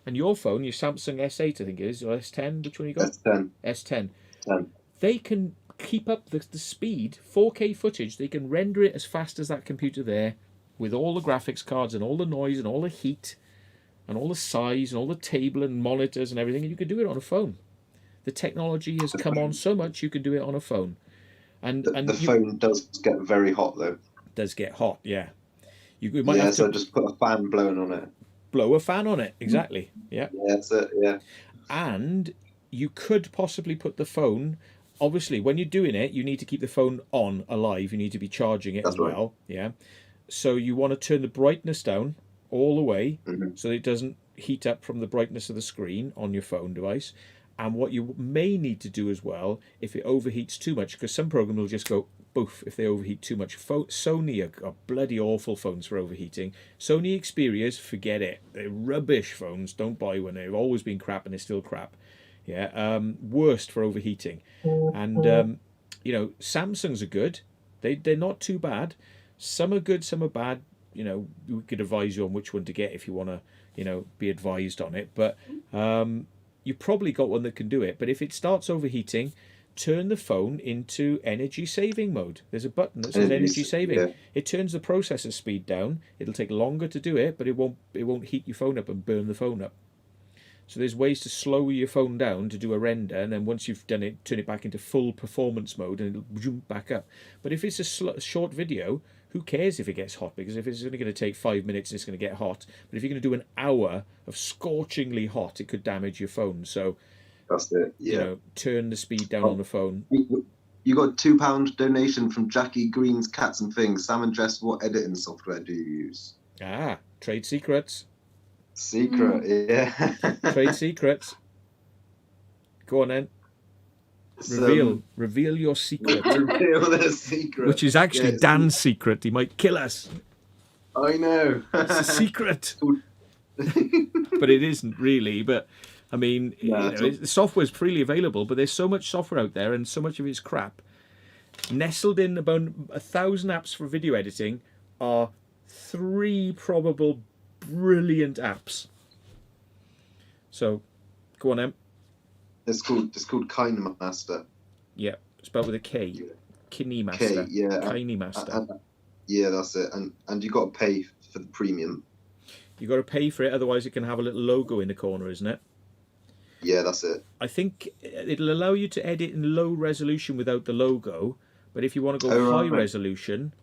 and your phone, your Samsung S8, I think it is, or S10, which one you got? S10. S10. They can keep up the speed, 4K footage. They can render it as fast as that computer there, with all the graphics cards and all the noise and all the heat and all the size and all the table and monitors and everything, and you can do it on a phone. The technology has come on so much, you can do it on a phone. And the phone does get very hot, though. Does get hot, yeah. You might have to just put a fan blowing on it. Blow a fan on it, exactly. Yeah. Yeah, that's it, yeah. And you could possibly put the phone... Obviously, when you're doing it, you need to keep the phone alive. You need to be charging it as well. Yeah. So you want to turn the brightness down all the way, so that it doesn't heat up from the brightness of the screen on your phone device. And what you may need to do as well, if it overheats too much, because some programs will just go boof if they overheat too much. Sony are bloody awful phones for overheating. Sony Xperias, forget it. They're rubbish phones. Don't buy one. They've always been crap, and they're still crap. Yeah, worst for overheating. And Samsungs are good. They're not too bad. Some are good, some are bad. We could advise you on which one to get if you want to, be advised on it. But you probably got one that can do it. But if it starts overheating, turn the phone into energy saving mode. There's a button that says energy saving. Yeah. It turns the processor speed down. It'll take longer to do it, but it won't heat your phone up and burn the phone up. So there's ways to slow your phone down to do a render, and then once you've done it, turn it back into full performance mode, and it'll jump back up. But if it's a short video, who cares if it gets hot? Because if it's only going to take 5 minutes, it's going to get hot. But if you're going to do an hour of scorchingly hot, it could damage your phone. So That's it. Yeah. you know, turn the speed down on the phone. You got £2 donation from Jackie Green's Cats and Things. Sam and Jess, what editing software do you use? Trade secrets. Secret, yeah. Trade secrets. Go on then. Reveal your secret. Reveal the secret. Which is actually Dan's secret. He might kill us. I know. It's a secret. But it isn't really. But I mean, the software's freely available, but there's so much software out there and so much of it's crap. Nestled in about 1,000 apps for video editing are 3 probable brilliant apps. So, go on, Em. It's called KineMaster. Yeah, spelled with a K. Yeah. KineMaster. K, yeah. KineMaster. Yeah, that's it. And you got to pay for the premium. You got to pay for it, otherwise it can have a little logo in the corner, isn't it? Yeah, that's it. I think it'll allow you to edit in low resolution without the logo, but if you want to go high resolution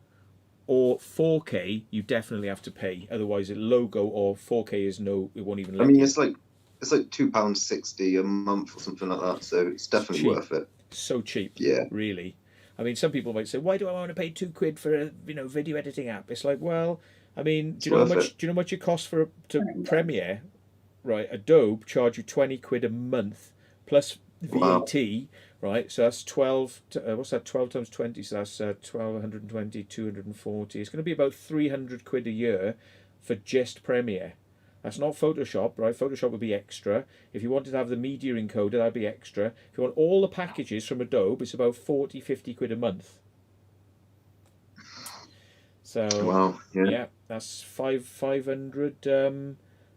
or 4K, you definitely have to pay. Otherwise, a logo or 4K it won't even let you. It's like £2.60 a month or something like that, so it's definitely worth it. So cheap. Yeah. Really. I mean, some people might say, why do I want to pay £2 for a video editing app? It's like, well, I mean, do you know how much it costs to Premiere? Right, Adobe charge you £20 a month plus VAT, right? So that's 12. What's that? 12 times 20. So that's 1,220, 240. It's going to be about £300 a year for just Premiere. That's not Photoshop, right? Photoshop would be extra. If you wanted to have the media encoder, that'd be extra. If you want all the packages from Adobe, it's about 40, 50 quid a month. So yeah, that's 500.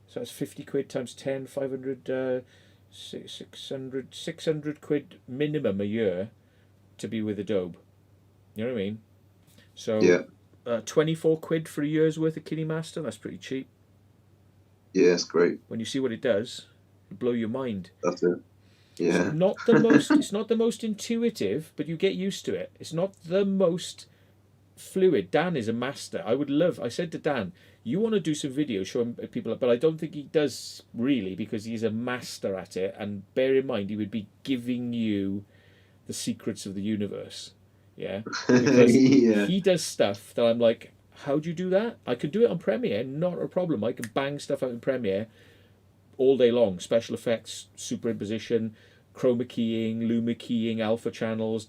So that's 50 quid times 10, 500, 600 quid minimum a year to be with Adobe. You know what I mean? So 24 quid for a year's worth of KineMaster, that's pretty cheap. Yeah, it's great. When you see what it does, it'll blow your mind. That's it. Yeah. It's not the most intuitive, but you get used to it. It's not the most fluid. Dan is a master. I said to Dan, you want to do some videos showing people, but I don't think he does really, because he's a master at it. And bear in mind, he would be giving you the secrets of the universe. Yeah. Because he does stuff that I'm like, how do you do that? I could do it on Premiere, not a problem. I can bang stuff out in Premiere all day long. Special effects, superimposition, chroma keying, luma keying, alpha channels,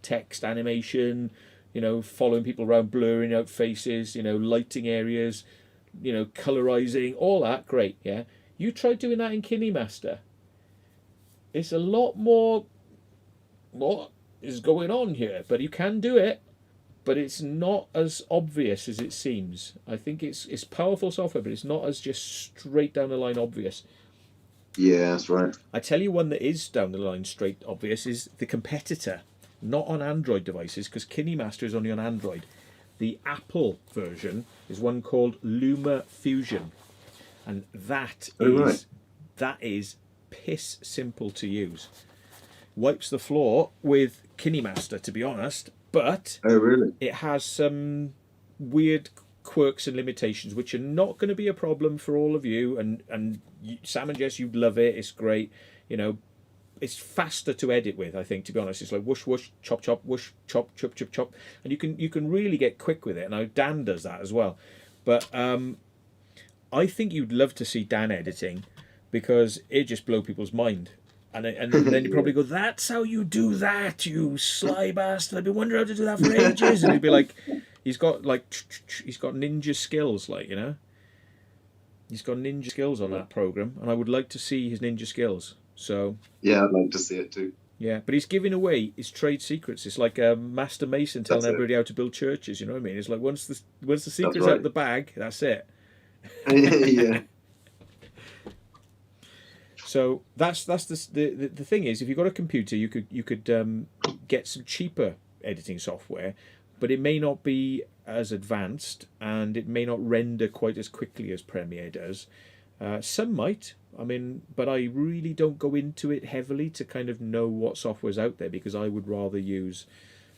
text animation, following people around, blurring out faces, lighting areas, colorizing, all that, great, yeah. You try doing that in KineMaster. It's a lot more, what is going on here? But you can do it, but it's not as obvious as it seems. I think it's powerful software, but it's not as just straight down the line obvious. Yeah, that's right. I tell you one that is down the line straight obvious is the competitor. Not on Android devices, because KineMaster is only on Android. The Apple version is one called Luma Fusion, and that is piss simple to use. Wipes the floor with KineMaster, to be honest, but it has some weird quirks and limitations, which are not going to be a problem for all of you. And Sam and Jess, you'd love it. It's great, It's faster to edit with, I think, to be honest. It's like whoosh, whoosh, chop, chop, whoosh, chop, chop, chop, chop. And you can really get quick with it. Now, Dan does that as well. But I think you'd love to see Dan editing, because it just blow people's mind. And then you probably go, that's how you do that, you sly bastard. I've been wondering how to do that for ages. And he'd be like, he's got ninja skills, He's got ninja skills on that program. And I would like to see his ninja skills. So yeah, I'd like to see it too. Yeah, but he's giving away his trade secrets. It's like a master mason telling everybody how to build churches. You know what I mean? It's like once the secret's out of the bag, that's it. Yeah. So that's the thing is, if you've got a computer, you could get some cheaper editing software, but it may not be as advanced and it may not render quite as quickly as Premiere does. Some might, I mean, but I really don't go into it heavily to kind of know what software's out there, because I would rather use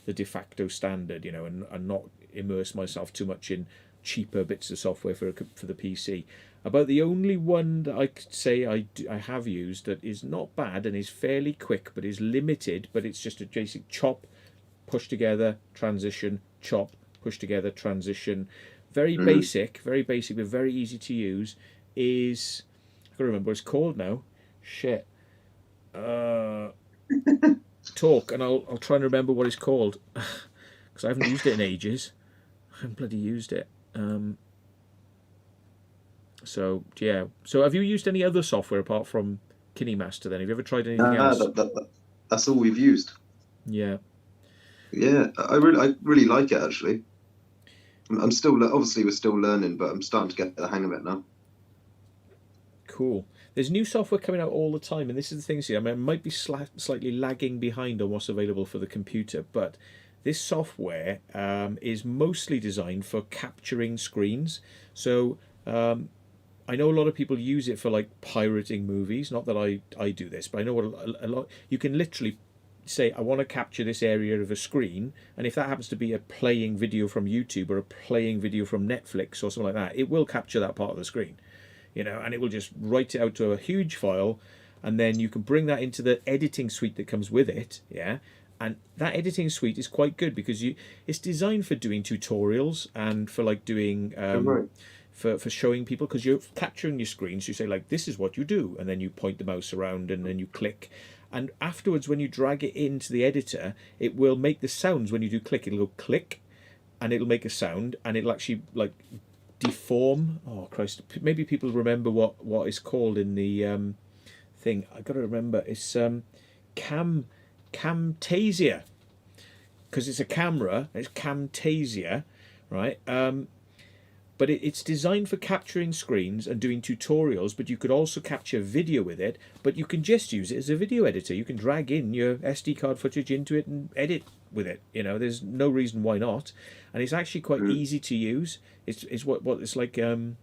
the de facto standard, you know, and not immerse myself too much in cheaper bits of software for the PC. About the only one that I could say I have used that is not bad and is fairly quick but is limited, but it's just a basic chop, push together, transition, chop, push together, transition. Very basic, but very easy to use. Is, I can't remember what it's called now. Shit. Talk, and I'll try and remember what it's called, because I haven't used it in ages. I haven't bloody used it. So yeah. So have you used any other software apart from KineMaster then? Have you ever tried anything else? That's all we've used. Yeah. Yeah, I really like it actually. I'm still, obviously we're still learning, but I'm starting to get the hang of it now. Cool. There's new software coming out all the time, and this is the thing. See, I mean, it might be slightly lagging behind on what's available for the computer, but this software is mostly designed for capturing screens. So I know a lot of people use it for like pirating movies. Not that I do this, but I know what a lot. You can literally say, I want to capture this area of a screen, and if that happens to be a playing video from YouTube or a playing video from Netflix or something like that, it will capture that part of the screen, you know, and it will just write it out to a huge file, and then you can bring that into the editing suite that comes with it, yeah. And that editing suite is quite good because it's designed for doing tutorials and for like doing for showing people, because you're capturing your screen. So you say like, this is what you do, and then you point the mouse around and then you click, and afterwards when you drag it into the editor, it will make the sounds when you do click. It'll go click and it'll make a sound, and it'll actually like deform. Oh Christ, maybe people remember what is called in the thing. I gotta remember, it's Camtasia, because it's a camera. It's Camtasia, right? But it's designed for capturing screens and doing tutorials, but you could also capture video with it, but you can just use it as a video editor. You can drag in your SD card footage into it and edit with it. You know, there's no reason why not. And it's actually quite easy to use. It's what it's like, the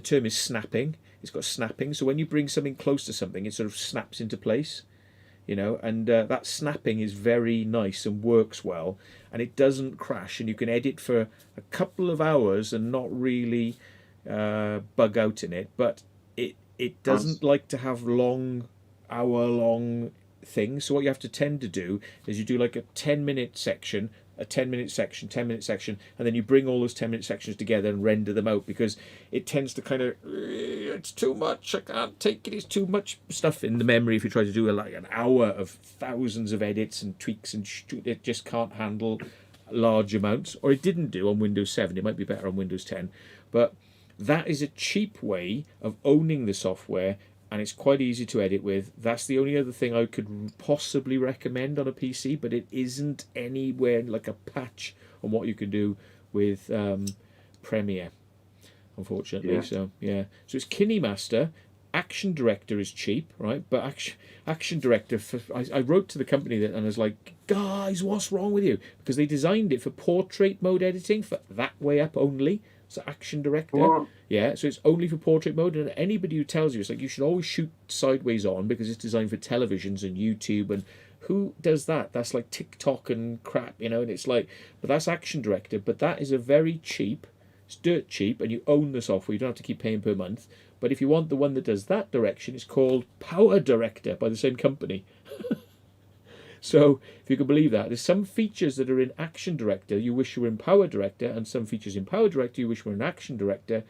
term is snapping. It's got snapping. So when you bring something close to something, it sort of snaps into place. You know, and that snapping is very nice and works well, and it doesn't crash, and you can edit for a couple of hours and not really bug out in it. But it doesn't like to have hour-long things. So what you have to tend to do is you do like a 10-minute section, a 10-minute section, 10-minute section, and then you bring all those 10-minute sections together and render them out, because it tends to kind of, it's too much, I can't take it, it's too much stuff in the memory. If you try to do like an hour of thousands of edits and tweaks, and it just can't handle large amounts, or it didn't do on Windows 7. It might be better on Windows 10, but that is a cheap way of owning the software, and it's quite easy to edit with. That's the only other thing I could possibly recommend on a PC, but it isn't anywhere like a patch on what you can do with Premiere, unfortunately. So yeah, so it's KineMaster. Action Director is cheap, right? But Action Director, I wrote to the company that, and I was like, guys, what's wrong with you? Because they designed it for portrait mode editing, for that way up only. So Action Director, yeah, so it's only for portrait mode, and anybody who tells you, it's like, you should always shoot sideways on because it's designed for televisions and YouTube, and who does that? That's like TikTok and crap, you know, and it's like, but that's Action Director, but that is a very cheap, it's dirt cheap, and you own the software, you don't have to keep paying per month. But if you want the one that does that direction, it's called Power Director by the same company. So, if you can believe that, there's some features that are in Action Director you wish were in Power Director, and some features in Power Director you wish were in Action Director.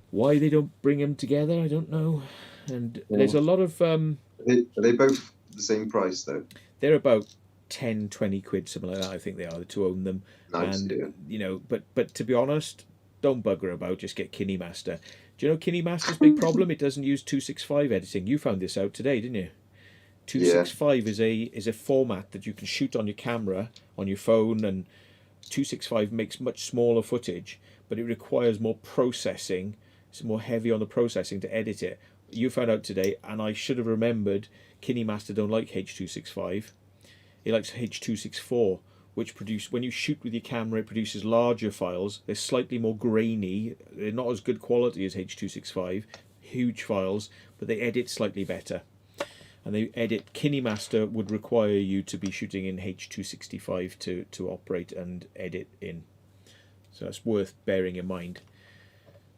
Why they don't bring them together, I don't know. And there's a lot of... Are they both the same price, though? They're about 10, 20 quid, something like that, I think they are, to own them. Nice, and, yeah. you know, but to be honest, don't bugger about, just get KineMaster. Do you know KineMaster's big problem? It doesn't use 265 editing. You found this out today, didn't you? 265 is a format that you can shoot on your camera, on your phone, and 265 makes much smaller footage, but it requires more processing. It's more heavy on the processing to edit it. you found out today, and I should have remembered. KineMaster don't like H.265. It likes H.264, which when you shoot with your camera, it produces larger files. They're slightly more grainy. They're not as good quality as H.265, huge files, but they edit slightly better. And they edit. KineMaster would require you to be shooting in H.265 to operate and edit in. So that's worth bearing in mind.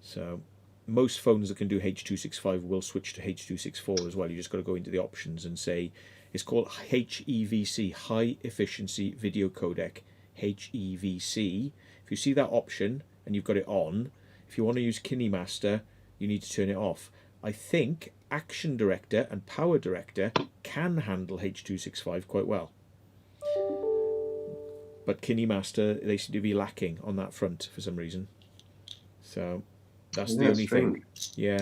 So most phones that can do H.265 will switch to H.264 as well. You just got to go into the options and say, it's called HEVC, High Efficiency Video Codec, HEVC. If you see that option and you've got it on, if you want to use KineMaster, you need to turn it off. I think Action Director and Power Director can handle H.265 quite well. But KineMaster, they seem to be lacking on that front for some reason. So that's the only thing. Yeah.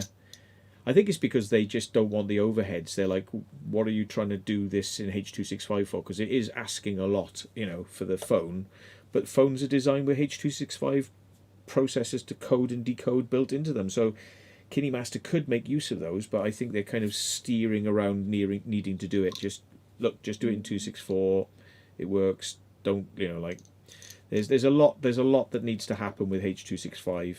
I think it's because they just don't want the overheads. They're like, what are you trying to do this in H.265 for? Because it is asking a lot, for the phone. But phones are designed with H.265 processors to code and decode built into them. So KineMaster could make use of those, but I think they're kind of steering around needing to do it. Just do it in 264. It works. Don't, there's a lot that needs to happen with H.265.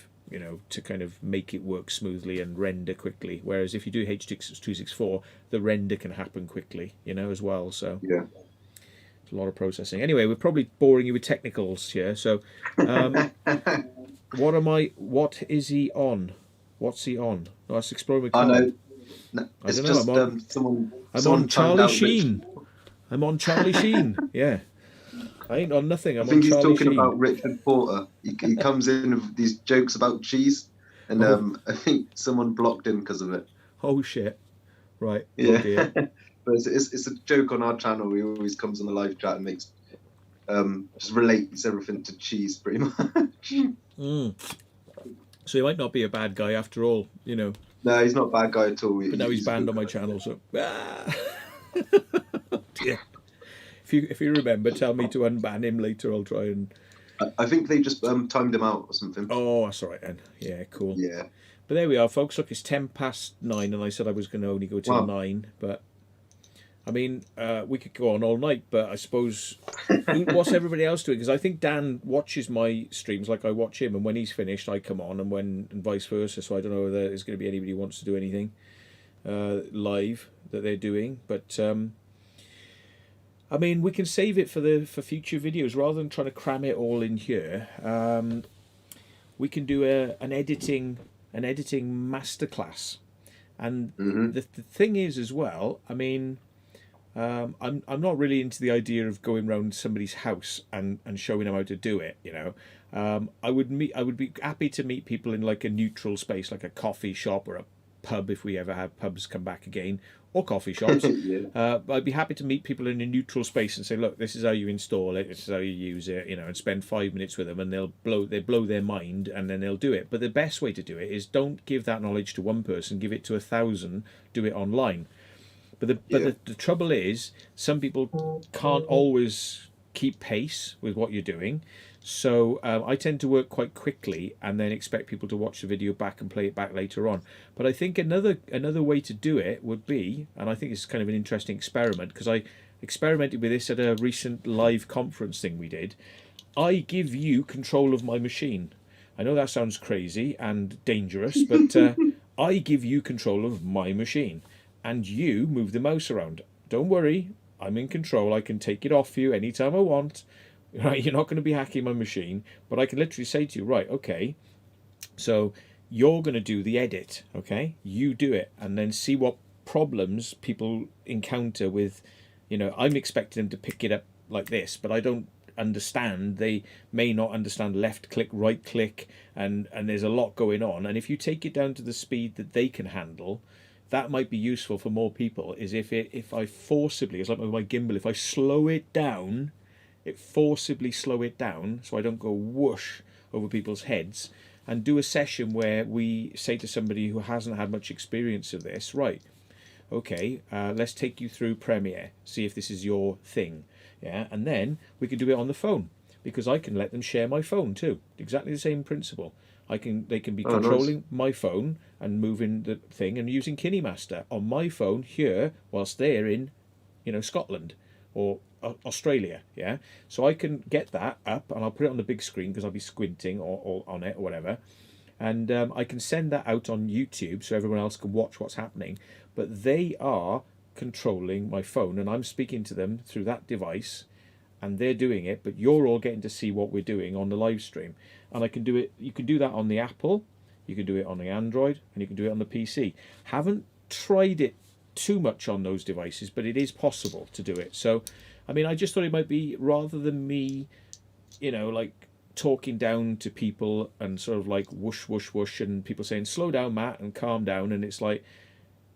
To kind of make it work smoothly and render quickly. Whereas if you do H.264, the render can happen quickly, as well. So yeah, it's a lot of processing. Anyway, we're probably boring you with technicals here. So, what is he on? What's he on? Oh, that's Explorer I Car. know. No, it's I don't know. someone I'm on Charlie Sheen. I'm on Charlie Sheen. Yeah. I ain't on nothing. I think he's talking about Richard Porter. He comes in with these jokes about cheese, and I think someone blocked him because of it. Oh shit! Right. Yeah. Oh dear. But it's a joke on our channel. He always comes on the live chat and makes just relates everything to cheese pretty much. Mm. So he might not be a bad guy after all, No, he's not a bad guy at all. But now he's banned on my channel, so. Yeah. If you remember, tell me to unban him later. I'll try and. I think they just timed him out or something. Oh, that's all right then. Yeah, cool. Yeah. But there we are, folks. Look, it's 9:10, and I said I was going to only go till 9. But I mean, we could go on all night. But I suppose what's everybody else doing? Because I think Dan watches my streams like I watch him, and when he's finished, I come on, and vice versa. So I don't know whether there's going to be anybody who wants to do anything live that they're doing, but. I mean, we can save it for future videos rather than trying to cram it all in here. We can do an editing masterclass, and the thing is as well. I mean, I'm not really into the idea of going around somebody's house and showing them how to do it. I would be happy to meet people in like a neutral space, like a coffee shop or a pub if we ever have pubs come back again, or coffee shops. Yeah. I'd be happy to meet people in a neutral space and say, look, this is how you install it, this is how you use it, and spend 5 minutes with them, and they blow their mind, and then they'll do it. But the best way to do it is don't give that knowledge to one person, give it to 1,000, do it online. But the trouble is, some people can't always keep pace with what you're doing. So I tend to work quite quickly and then expect people to watch the video back and play it back later on. But I think another way to do it would be, and I think it's kind of an interesting experiment, because I experimented with this at a recent live conference thing we did. I give you control of my machine. I know that sounds crazy and dangerous, but I give you control of my machine, and you move the mouse around. Don't worry, I'm in control. I can take it off you anytime I want. Right, you're not going to be hacking my machine, but I can literally say to you, right, okay, so you're going to do the edit, okay? You do it, and then see what problems people encounter with, I'm expecting them to pick it up like this, but I don't understand. They may not understand left click, right click, and there's a lot going on. And if you take it down to the speed that they can handle, that might be useful for more people, is if I forcibly, it's like with my gimbal, if I slow it down, forcibly slow it down so I don't go whoosh over people's heads, and do a session where we say to somebody who hasn't had much experience of this, right, okay, let's take you through Premiere, see if this is your thing, yeah, and then we can do it on the phone, because I can let them share my phone too, exactly the same principle. They can be Oh, nice. controlling my phone and moving the thing and using KineMaster on my phone here whilst they're in, Scotland or Australia. Yeah, so I can get that up and I'll put it on the big screen because I'll be squinting or on it or whatever, and I can send that out on YouTube so everyone else can watch what's happening. But they are controlling my phone and I'm speaking to them through that device, and they're doing it, but you're all getting to see what we're doing on the live stream. And I can do it. You can do that on the Apple, you can do it on the Android, and you can do it on the PC. Haven't tried it too much on those devices, but it is possible to do it. So, I mean, I just thought it might be, rather than me, like talking down to people and sort of like whoosh, whoosh, whoosh, and people saying, slow down, Matt, and calm down. And it's like,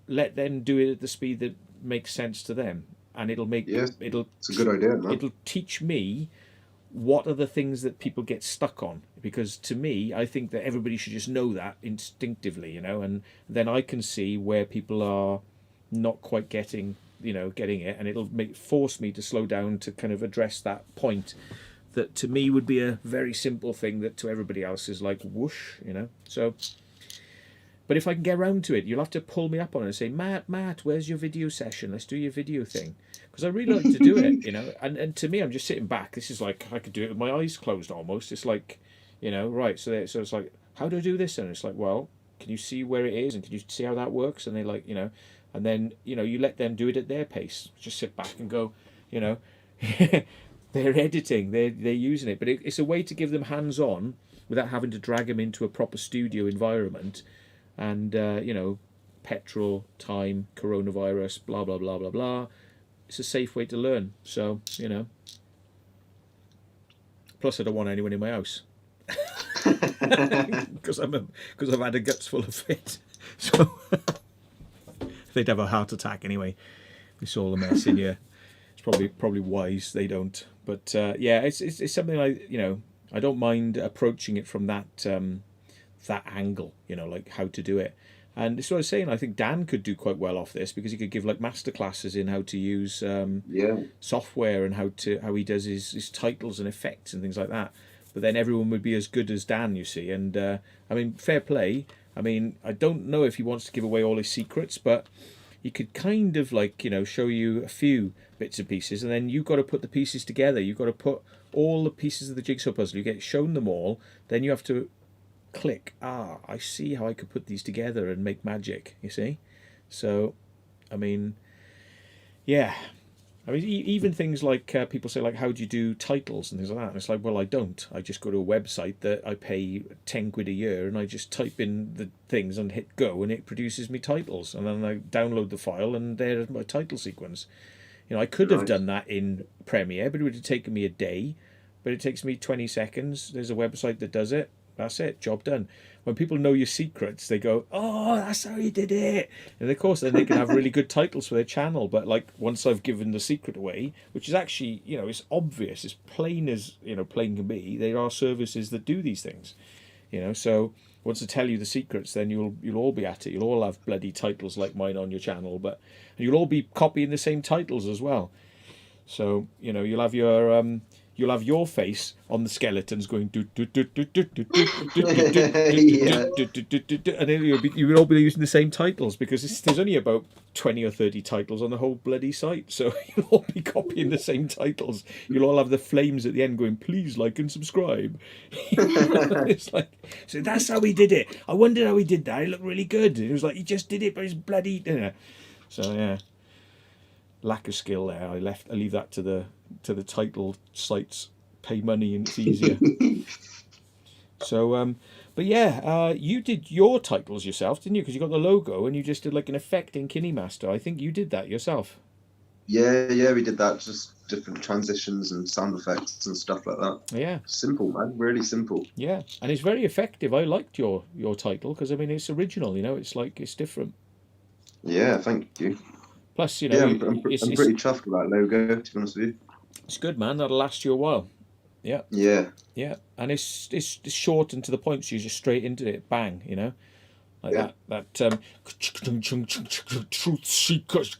let them do it at the speed that makes sense to them. And it's a good idea, man. It'll teach me what are the things that people get stuck on, because to me, I think that everybody should just know that instinctively, and then I can see where people are not quite getting it, and it'll force me to slow down to kind of address that point that to me would be a very simple thing that to everybody else is like whoosh, so. But if I can get around to it, you'll have to pull me up on it and say, Matt, where's your video session? Let's do your video thing. Because I really like to do it, And to me, I'm just sitting back. This is like, I could do it with my eyes closed almost. It's like, right. So it's like, how do I do this? And it's like, well, can you see where it is? And can you see how that works? And they like, and then, you let them do it at their pace. Just sit back and go, they're editing, they're using it. But it's a way to give them hands-on without having to drag them into a proper studio environment. And, petrol, time, coronavirus, blah, blah, blah, blah, blah. It's a safe way to learn. So, Plus, I don't want anyone in my house. Because I've had a guts full of it. So, they'd have a heart attack anyway. It's all a mess in here. It's probably wise they don't. But, it's something I don't mind approaching it from that angle, like how to do it. And that's what I was saying. I think Dan could do quite well off this, because he could give like masterclasses in how to use software and how he does his titles and effects and things like that. But then everyone would be as good as Dan, you see. And I mean, fair play. I mean, I don't know if he wants to give away all his secrets, but he could kind of like, show you a few bits and pieces, and then you've got to put the pieces together. You've got to put all the pieces of the jigsaw puzzle. You get shown them all, then you have to click, I see how I could put these together and make magic, you see. So I mean, even things like people say, like, how do you do titles and things like that, and it's like, well, I just go to a website that I pay 10 quid a year, and I just type in the things and hit go, and it produces me titles, and then I download the file, and there's my title sequence. I could have done that in Premiere, but it would have taken me a day. But it takes me 20 seconds. There's a website that does it. That's it, job done. When people know your secrets, they go, oh, that's how you did it. And of course, then they can have really good titles for their channel. But like, once I've given the secret away, which is actually, it's obvious, it's plain as, plain can be, there are services that do these things. So once I tell you the secrets, then you'll all be at it. You'll all have bloody titles like mine on your channel, but you'll all be copying the same titles as well. So, you'll have your face on the skeletons going do do do do do do do and then you will all be using the same titles, because there's only about 20 or 30 titles on the whole bloody site, so you'll all be copying the same titles. You'll all have the flames at the end going, please like and subscribe. It's like, so that's how he did it. I wondered how he did that. It looked really good. It was like, he just did it, but it's bloody. So yeah, lack of skill there. I leave that to the title sites. Pay money and it's easier. So but yeah, you did your titles yourself, didn't you? Because you got the logo and you just did like an effect in KineMaster. I think you did that yourself. Yeah, we did that. Just different transitions and sound effects and stuff like that. Yeah. Simple, man. Really simple. Yeah, and it's very effective. I liked your title, because I mean, it's original. It's like, it's different. Yeah, thank you. Plus, I'm pretty chuffed with that logo, to be honest with you. It's good, man. That'll last you a while. Yeah. Yeah. Yeah, and it's short and to the point, so you're just straight into it, bang, like that truth seekers.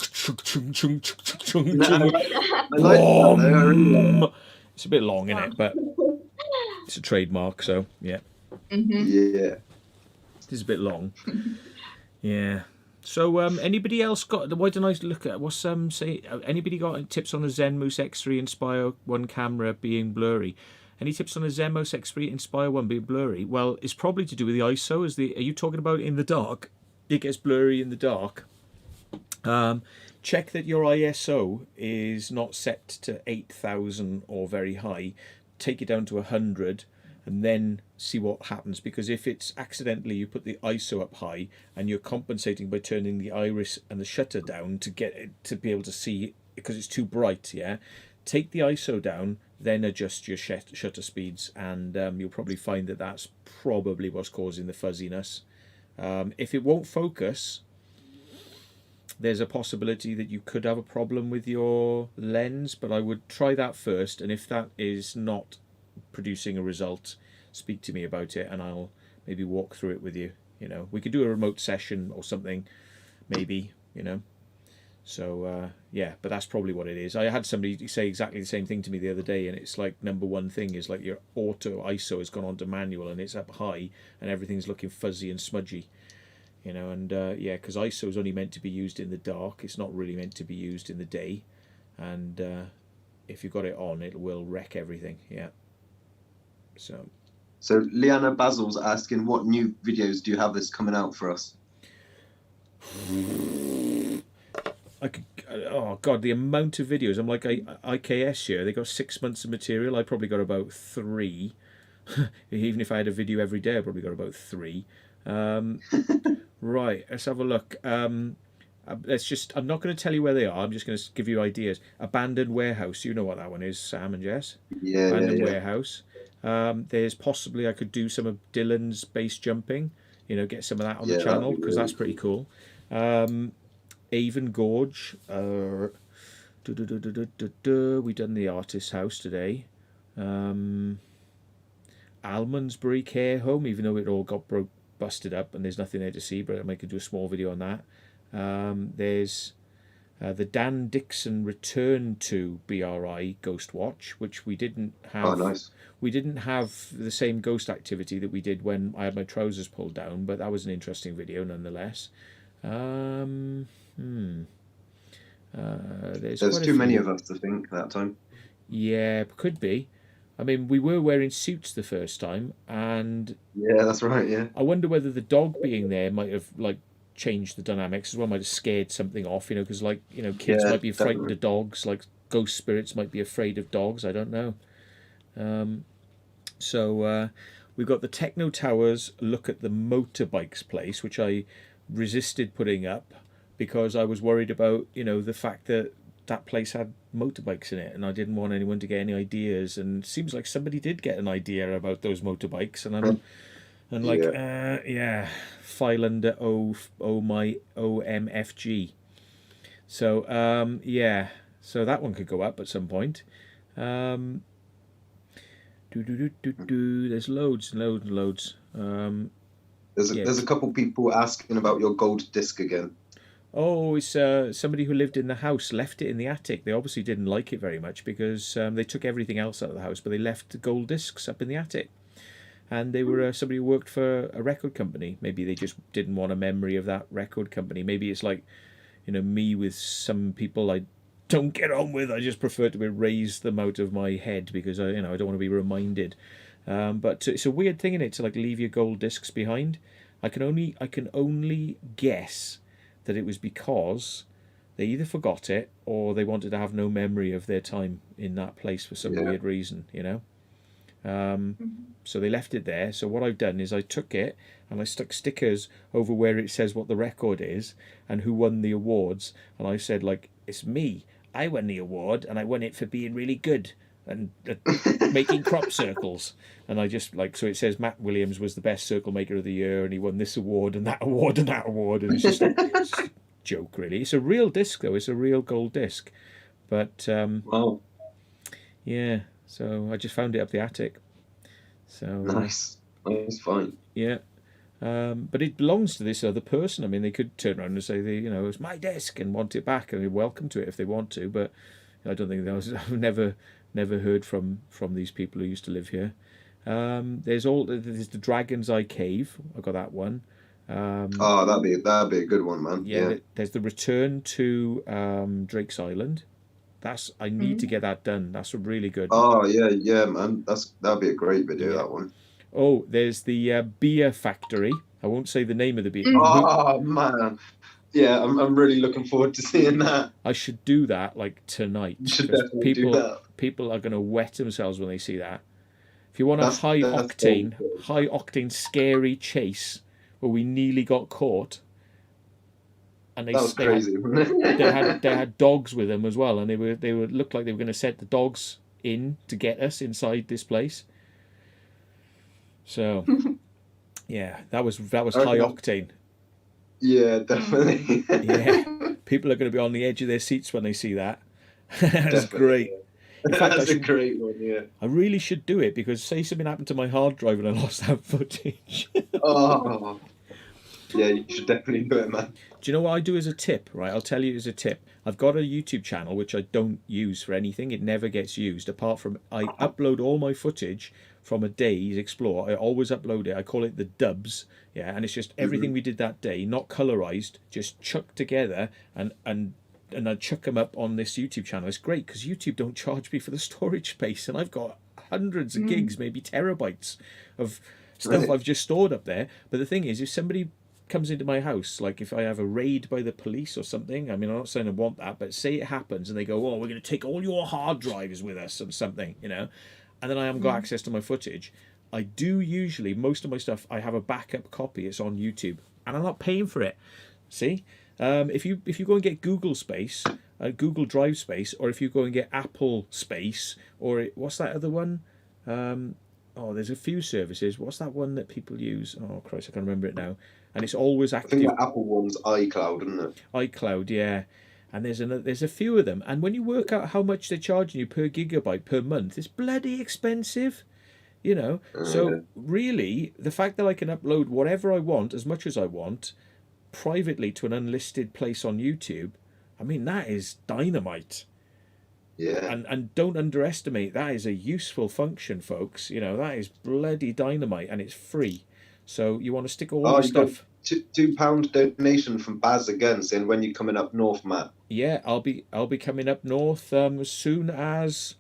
I like that. It's a bit long, isn't it? But it's a trademark, so yeah. Yeah. This is a bit long. Yeah. So anybody else got? Why don't I look at what's say? Anybody got tips on the Zenmuse X3 Inspire 1 camera being blurry? Any tips on the Zenmuse X3 Inspire 1 being blurry? Well, it's probably to do with the ISO. Are you talking about in the dark? It gets blurry in the dark. Check that your ISO is not set to 8,000 or very high. Take it down to 100 and then see what happens, because if it's accidentally you put the ISO up high and you're compensating by turning the iris and the shutter down to get it to be able to see because it's too bright, yeah, take the ISO down, then adjust your shutter speeds, and you'll probably find that that's probably what's causing the fuzziness. If it won't focus, there's a possibility that you could have a problem with your lens, but I would try that first, and if that is not producing a result, speak to me about it and I'll maybe walk through it with you. You know, we could do a remote session or something, maybe, you know. So yeah, but that's probably what it is. I had somebody say exactly the same thing to me the other day, and it's like number one thing is like your auto ISO has gone on to manual and it's up high and everything's looking fuzzy and smudgy, you know. And yeah, because ISO is only meant to be used in the dark, it's not really meant to be used in the day, and if you've got it on, it will wreck everything. Yeah. So Leanna Basil's asking, what new videos do you have this coming out for us? Oh god, the amount of videos. I'm like IKS here. They got 6 months of material. I probably got about 3. Even if I had a video every day, I probably got about 3. Right, let's have a look. Let's just. I'm not going to tell you where they are. I'm just going to give you ideas. Abandoned Warehouse. You know what that one is, Sam and Jess. Yeah, Abandoned yeah. Warehouse. There's possibly I could do some of Dylan's base jumping. You know, get some of that on the channel because that's pretty cool. Avon Gorge. We done the Artist House today. Almondsbury Care Home, even though it all got busted up and there's nothing there to see, but I could do a small video on that. There's the Dan Dixon Return to BRI Ghost Watch, which we didn't have. Oh, nice. We didn't have the same ghost activity that we did when I had my trousers pulled down, but that was an interesting video nonetheless. There's too many of us, I think, that time. Yeah, could be. I mean, we were wearing suits the first time, and yeah, that's right. Yeah. I wonder whether the dog being there might have like changed the dynamics as well. Might have scared something off, you know, because like kids might be frightened of dogs, like ghost spirits might be afraid of dogs. I don't know. So we've got the Techno Towers look at the motorbikes place, which I resisted putting up because I was worried about the fact that that place had motorbikes in it, and I didn't want anyone to get any ideas. And it seems like somebody did get an idea about those motorbikes, and I'm like, yeah, file under my OMFG. So yeah, so that one could go up at some point. There's loads and loads and loads. There's a couple people asking about your gold disc again. Oh, it's somebody who lived in the house left it in the attic. They obviously didn't like it very much because they took everything else out of the house, but they left the gold discs up in the attic. And they were somebody who worked for a record company. Maybe they just didn't want a memory of that record company. Maybe it's like, me with some people I don't get on with. I just prefer to erase them out of my head because I don't want to be reminded. But it's a weird thing in it to like leave your gold discs behind. I can only guess that it was because they either forgot it or they wanted to have no memory of their time in that place for some weird reason, So they left it there. So what I've done is I took it and I stuck stickers over where it says what the record is and who won the awards. And I said, like, it's me. I won the award and I won it for being really good and making crop circles. And I just so it says Matt Williams was the best circle maker of the year and he won this award and that award and that award. And it's just a joke, really. It's a real disc, though. It's a real gold disc. But, wow. Yeah, so I just found it up the attic. So nice find. Yeah. But it belongs to this other person. I mean, they could turn around and say, it's my desk and want it back, and they're welcome to it if they want to. But I don't think I've never heard from these people who used to live here. There's the Dragon's Eye Cave. I got that one. Oh, that'd be a good one, man. Yeah, Yeah. there's the Return to Drake's Island. I need to get that done. That's a really good. Oh yeah, man. That'd be a great video. Yeah. That one. Oh, there's the beer factory. I won't say the name of the beer. Oh man. Yeah, I'm really looking forward to seeing that. I should do that like tonight. You should 'cause definitely do that. people are going to wet themselves when they see that. If you want a That's high very cool. octane, scary chase where we nearly got caught, and That was crazy. they had dogs with them as well, and they looked like they were going to set the dogs in to get us inside this place. So, yeah, that was high octane. Yeah, definitely. Yeah, people are going to be on the edge of their seats when they see that. That's great. In fact, That's a great one. Yeah. I really should do it because say something happened to my hard drive and I lost that footage. Oh. Yeah, you should definitely do it, man. Do you know what I do as a tip, right? I'll tell you as a tip. I've got a YouTube channel which I don't use for anything. It never gets used apart from I upload all my footage from a day's explore. I always upload it. I call it the dubs. Yeah, and it's just everything we did that day, not colorized, just chucked together and I chuck them up on this YouTube channel. It's great because YouTube don't charge me for the storage space, and I've got hundreds of gigs, maybe terabytes of stuff I've just stored up there. But the thing is, if somebody comes into my house, like if I have a raid by the police or something, I mean, I'm not saying I want that, but say it happens and they go, oh, we're going to take all your hard drives with us or something, you know, and then I haven't got access to my footage. I do usually, most of my stuff, I have a backup copy. It's on YouTube and I'm not paying for it. See? If you go and get Google Space, Google Drive Space, or if you go and get Apple Space, or what's that other one? There's a few services. What's that one that people use? Oh Christ, I can't remember it now. And it's always I active. think the Apple one's iCloud, isn't it? iCloud, yeah. And there's a few of them. And when you work out how much they're charging you per gigabyte per month, it's bloody expensive. You know, so really, the fact that I can upload whatever I want, as much as I want, privately to an unlisted place on YouTube, I mean, that is dynamite. Yeah. And don't underestimate, that is a useful function, folks. You know, that is bloody dynamite, and it's free. So you want to stick all the stuff. £2 donation from Baz again, saying when you're coming up north, Matt. Yeah, I'll be coming up north as soon as,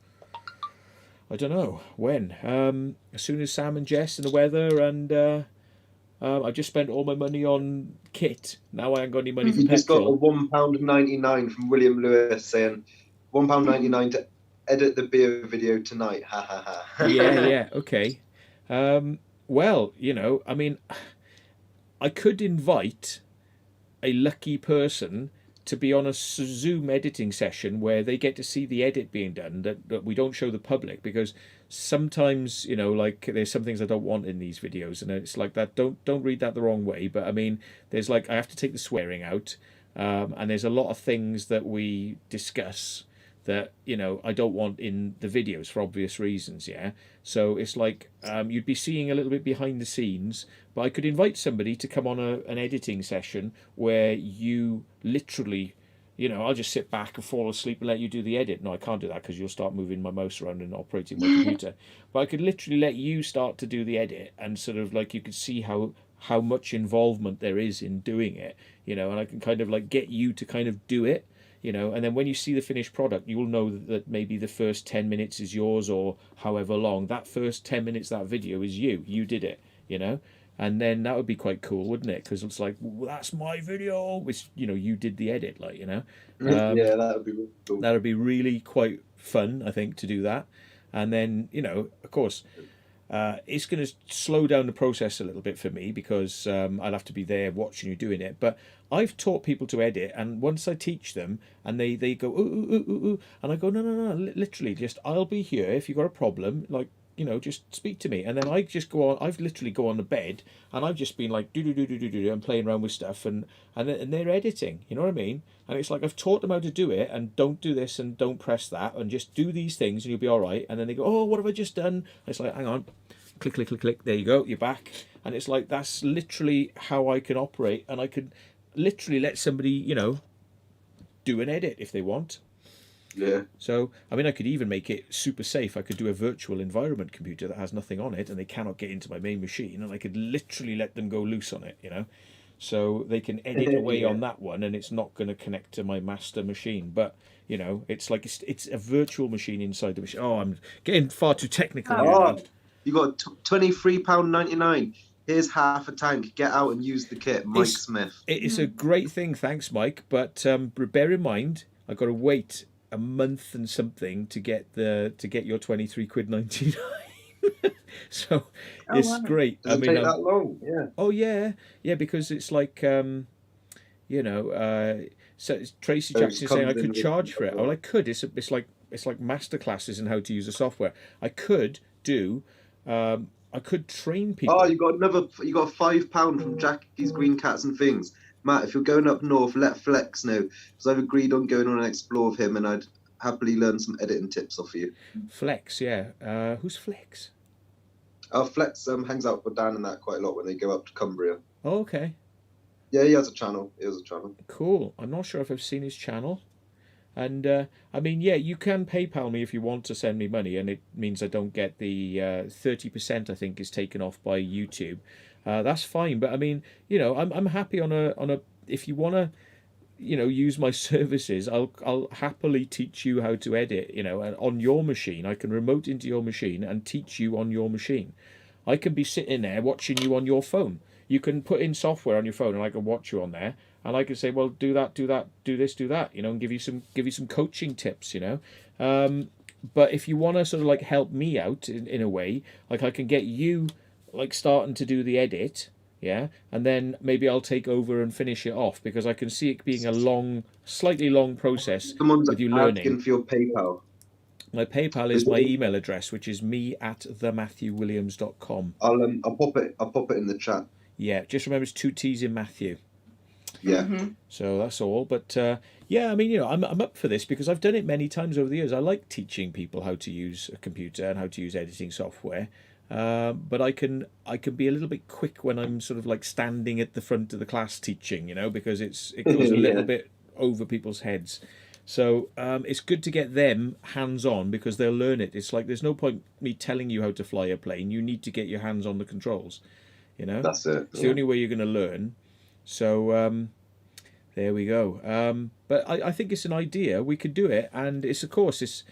I don't know when. As soon as Sam and Jess and the weather, and I just spent all my money on kit. Now I ain't got any money for You just got a petrol. £1.99 from William Lewis saying £1.99 to edit the beer video tonight. Ha ha ha. Yeah, okay. Well, you know, I mean, I could invite a lucky person to be on a Zoom editing session where they get to see the edit being done that we don't show the public, because sometimes, you know, like there's some things I don't want in these videos, and it's like that. Don't read that the wrong way, but I mean, there's like I have to take the swearing out, and there's a lot of things that we discuss that, you know, I don't want in the videos for obvious reasons, yeah? So it's like you'd be seeing a little bit behind the scenes, but I could invite somebody to come on an editing session where you literally, you know, I'll just sit back and fall asleep and let you do the edit. No, I can't do that because you'll start moving my mouse around and operating my computer. But I could literally let you start to do the edit, and sort of like you could see how much involvement there is in doing it, you know, and I can kind of like get you to kind of do it. You know, and then when you see the finished product, you will know that maybe the first 10 minutes is yours, or however long. That first 10 minutes, that video is you. You did it, you know? And then that would be quite cool, wouldn't it? Because it's like, well, that's my video, which, you know, you did the edit, like, you know? Yeah, that would be really cool. That would be really quite fun, I think, to do that. And then, you know, of course, it's going to slow down the process a little bit for me because I'll have to be there watching you doing it. But I've taught people to edit, and once I teach them and they go, ooh, ooh, ooh, ooh, ooh, and I go, no, literally, just I'll be here if you've got a problem, like, you know, just speak to me. And then I just go on, I've literally go on the bed and I've just been like, do, and playing around with stuff, and they're editing, you know what I mean? And it's like I've taught them how to do it, and don't do this and don't press that, and just do these things and you'll be all right. And then they go, oh, what have I just done? And it's like, hang on, click, click, click, click, there you go, you're back. And it's like, that's literally how I can operate, and I could literally let somebody, you know, do an edit if they want. Yeah. So, I mean, I could even make it super safe. I could do a virtual environment computer that has nothing on it and they cannot get into my main machine, and I could literally let them go loose on it, you know? So they can edit away Yeah. on that one and it's not going to connect to my master machine. But, you know, it's like it's a virtual machine inside the machine. Oh, I'm getting far too technical here now. Oh, you got £23.99. Here's half a tank. Get out and use the kit. Mike Smith. It's a great thing, thanks, Mike. But bear in mind, I've got to wait a month and something to get your £23.99. So it's wow. great. Doesn't take that long. Yeah. Oh yeah, because it's like you know, so Tracy So it Jackson saying I comes in could with- charge for it. Well, I could. It's like master classes in how to use the software. I could do. I could train people. Oh, you got £5 from Jackie's Green Cats and Things. Matt, if you're going up north, let Flex know, because I've agreed on going on an explore with him, and I'd happily learn some editing tips off of you. Flex, yeah. Who's Flex? Flex hangs out with Dan and that quite a lot when they go up to Cumbria. Oh, okay. Yeah, he has a channel. Cool. I'm not sure if I've seen his channel. And I mean, yeah, you can PayPal me if you want to send me money, and it means I don't get the 30%. I think is taken off by YouTube. That's fine, but I mean, you know, I'm happy on a if you want to, you know, use my services, I'll happily teach you how to edit. You know, and on your machine, I can remote into your machine and teach you on your machine. I can be sitting there watching you on your phone. You can put in software on your phone, and I can watch you on there. And I can say, well, do that, do this, do that, you know, and give you some coaching tips, you know. But if you want to sort of like help me out in a way, like I can get you like starting to do the edit, yeah, and then maybe I'll take over and finish it off, because I can see it being a slightly long process Someone's with you asking learning. for your PayPal. My PayPal is my email address, which is me@thematthewwilliams.com. I'll pop it in the chat. Yeah, just remember it's 2 T's in Matthew. Yeah. So that's all. But yeah, I mean, you know, I'm up for this because I've done it many times over the years. I like teaching people how to use a computer and how to use editing software. But I can be a little bit quick when I'm sort of like standing at the front of the class teaching, you know, because it goes a little bit over people's heads. So it's good to get them hands-on, because they'll learn it. It's like there's no point me telling you how to fly a plane. You need to get your hands on the controls, you know. That's it. It's the only way you're going to learn. So there we go. But I think it's an idea. We could do it, and it's of course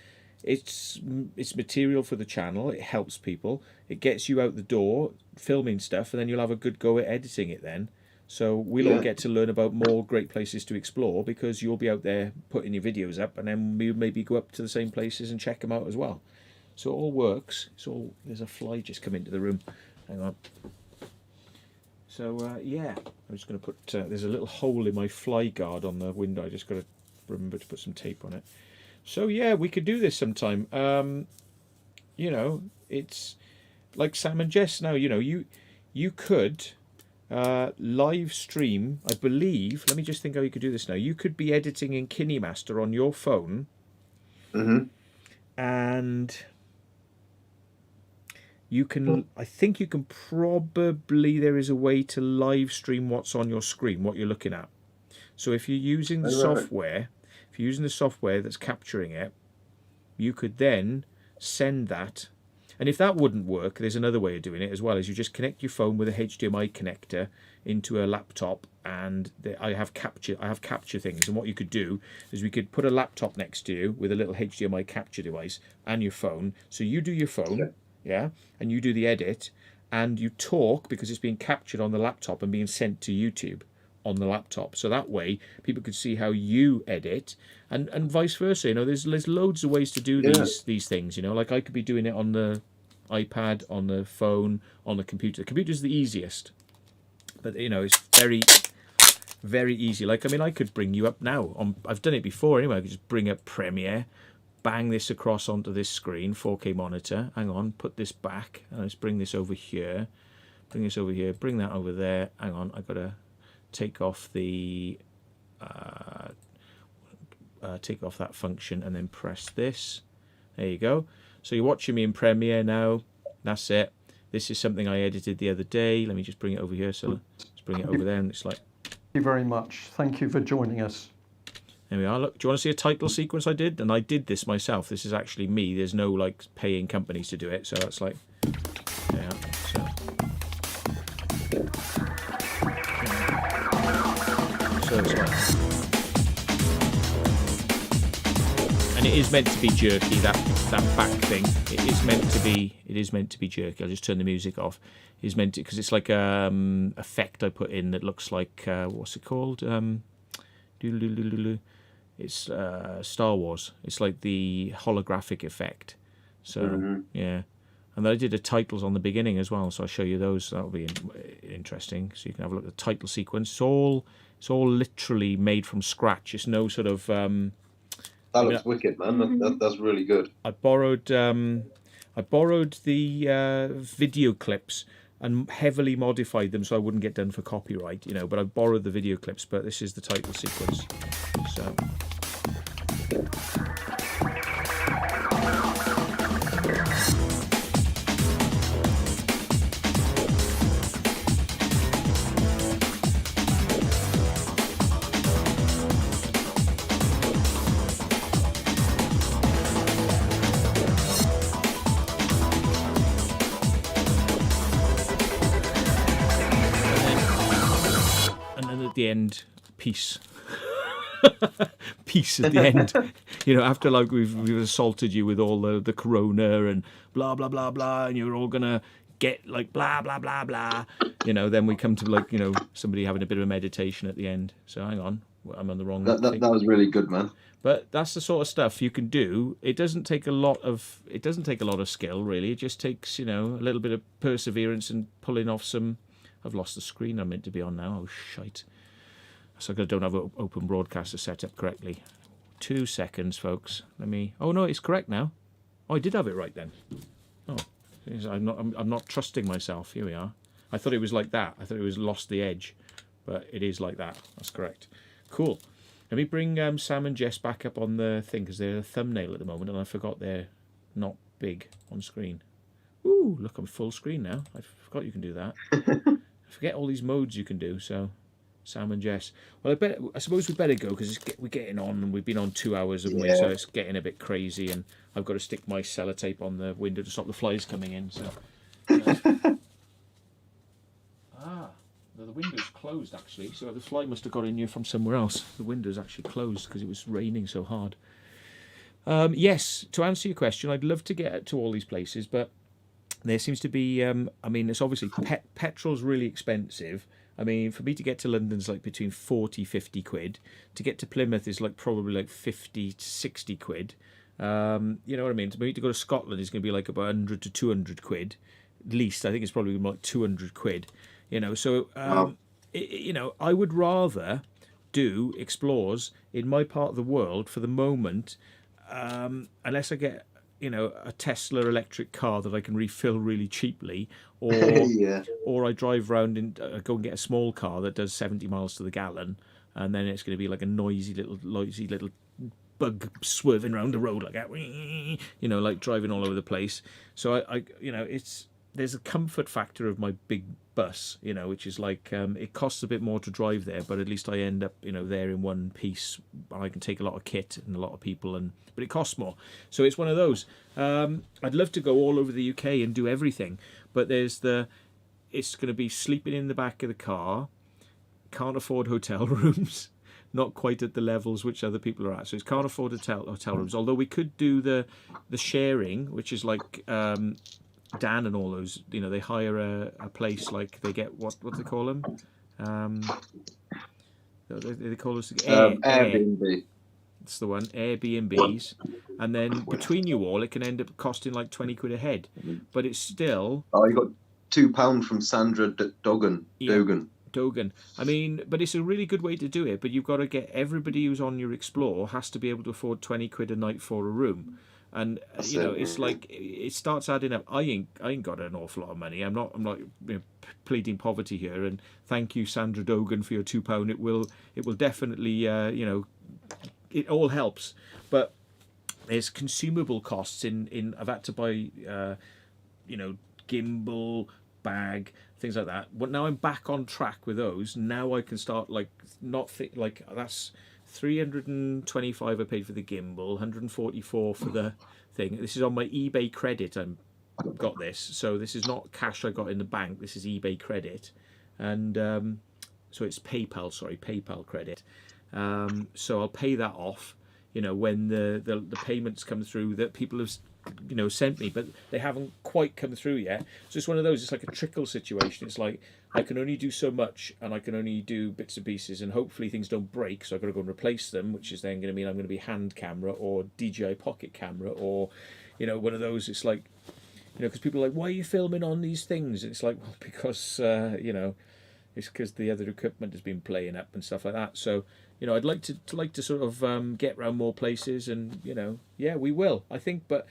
it's material for the channel. It helps people. It gets you out the door filming stuff, and then you'll have a good go at editing it then. So we'll all get to learn about more great places to explore, because you'll be out there putting your videos up, and then we'll maybe go up to the same places and check them out as well. So it all works. There's a fly just come into the room. Hang on. So yeah, I'm just going to put. There's a little hole in my fly guard on the window. I just got to remember to put some tape on it. So yeah, we could do this sometime. You know, it's like Sam and Jess now. You know, you could live stream. I believe. Let me just think how you could do this now. You could be editing in KineMaster on your phone, and you can. I think you can probably. There is a way to live stream what's on your screen, what you're looking at. So if you're using the software, if you're using the software that's capturing it, you could then send that. And if that wouldn't work, there's another way of doing it as well. Is you just connect your phone with a HDMI connector into a laptop, and I have capture things. And what you could do is we could put a laptop next to you with a little HDMI capture device and your phone. So you do your phone, yeah, and you do the edit, and you talk because it's being captured on the laptop and being sent to YouTube on the laptop. So that way people could see how you edit, and vice versa. You know, there's loads of ways to do these things. You know, like I could be doing it on the iPad, on the phone, on the computer. The computer's the easiest, but you know, it's very, very easy. Like, I mean, I could bring you up now. I've done it before anyway. I could just bring up Premiere, bang this across onto this screen, 4K monitor. Hang on, put this back, and let's bring this over here. Bring this over here. Bring that over there. Hang on, I gotta take off the take off that function and then press this. There you go. So you're watching me in Premiere now. That's it. This is something I edited the other day. Let me just bring it over here. So let's bring it over there, and it's like. Thank you very much. Thank you for joining us. There we are. Look, do you want to see a title sequence I did? And I did this myself. This is actually me. There's no like paying companies to do it. So that's like, yeah. So it's like, and it is meant to be jerky. That back thing. It is meant to be jerky. I'll just turn the music off. It's meant to, because it's like effect I put in that looks like what's it called? It's Star Wars. It's like the holographic effect. So yeah, and then I did the titles on the beginning as well. So I'll show you those. That'll be interesting. So you can have a look at the title sequence. It's all literally made from scratch. It's no sort of. That looks wicked, man. That's really good. I borrowed the video clips and heavily modified them so I wouldn't get done for copyright, but I borrowed the video clips, but this is the title sequence. So at the end, peace. Peace at the end. After like we've assaulted you with all the corona and blah blah blah blah, and you're all gonna get like blah blah blah blah. Then we come to like somebody having a bit of a meditation at the end. So hang on, I'm on the wrong. That was really good, man. But that's the sort of stuff you can do. It doesn't take a lot of skill really. It just takes a little bit of perseverance and pulling off some. I've lost the screen I'm meant to be on now. Oh shite. So I don't have open broadcaster set up correctly. 2 seconds, folks. Oh no, it's correct now. Oh, I did have it right then. Oh, I'm not trusting myself. Here we are. I thought it was like that. I thought it was lost the edge, but it is like that. That's correct. Cool. Let me bring Sam and Jess back up on the thing because they're a thumbnail at the moment, and I forgot they're not big on screen. Ooh, look, I'm full screen now. I forgot you can do that. I forget all these modes you can do. So. Sam and Jess. Well, I suppose we better go because we're getting on, and we've been on 2 hours, haven't we? So it's getting a bit crazy, and I've got to stick my sellotape on the window to stop the flies coming in. So, the window's closed actually. So the fly must have got in here from somewhere else. The window's actually closed because it was raining so hard. Yes, to answer your question, I'd love to get to all these places, but there seems to be. It's obviously petrol's really expensive. For me to get to London is like between 40-50 quid. To get to Plymouth is like probably like 50 to 60 quid. You know what I mean? For me to go to Scotland is going to be like about 100 to 200 quid. At least I think it's probably like 200 quid. So I would rather do explores in my part of the world for the moment, unless I get a Tesla electric car that I can refill really cheaply, or or I drive around and go and get a small car that does 70 miles to the gallon, and then it's going to be like a noisy little bug swerving around the road like that, like driving all over the place. So there's a comfort factor of my big bus, which is like it costs a bit more to drive there, but at least I end up there in one piece. I can take a lot of kit and a lot of people, but it costs more. So it's one of those. I'd love to go all over the UK and do everything, but it's going to be sleeping in the back of the car, can't afford hotel rooms, not quite at the levels which other people are at. So it's can't afford hotel rooms. Although we could do the sharing, which is like Dan and all those, they hire a place, like they get what do they call them? They call us Airbnb. That's the one, Airbnbs, and then between you all, it can end up costing like 20 quid a head, but it's still. Oh, you got £2 from Sandra Dogan. Dogan. But it's a really good way to do it. But you've got to get everybody who's on your Explore has to be able to afford 20 quid a night for a room. And it's like it starts adding up. I ain't got an awful lot of money. I'm not pleading poverty here. And thank you, Sandra Dogan, for your £2. It will definitely it all helps. But there's consumable costs in. I've had to buy gimbal, bag, things like that. But now I'm back on track with those. Now I can start that's 325 I paid for the gimbal, 144 for the thing. This is on my eBay credit. I've got this, so this is not cash I got in the bank. This is eBay credit, and so it's PayPal credit. So I'll pay that off, when the payments come through that people have sent me, but they haven't quite come through yet. So it's one of those. It's like a trickle situation. It's like I can only do so much, and I can only do bits and pieces, and hopefully things don't break. So I've got to go and replace them, which is then going to mean I'm going to be hand camera or DJI pocket camera or, one of those. It's like, because people are like, why are you filming on these things? And it's like, well, because it's because the other equipment has been playing up and stuff like that. So I'd like to sort of get around more places, and yeah, we will, I think, but.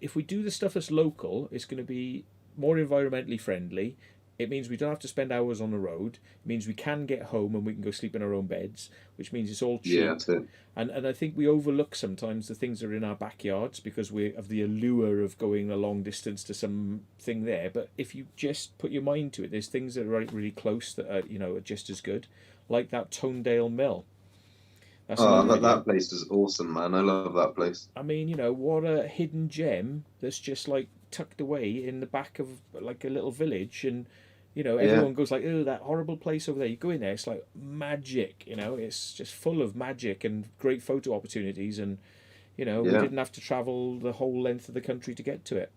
If we do the stuff that's local, it's going to be more environmentally friendly. It means we don't have to spend hours on the road. It means we can get home and we can go sleep in our own beds, which means it's all cheap. Yeah, that's it. And I think we overlook sometimes the things that are in our backyards because we have the allure of going a long distance to something there. But if you just put your mind to it, there's things that are really close that are just as good, like that Tonedale Mill. That place is awesome, man. I love that place. I mean, what a hidden gem that's just like tucked away in the back of like a little village, and everyone goes like, oh, that horrible place over there. You go in there, it's like magic. It's just full of magic and great photo opportunities, and we didn't have to travel the whole length of the country to get to it.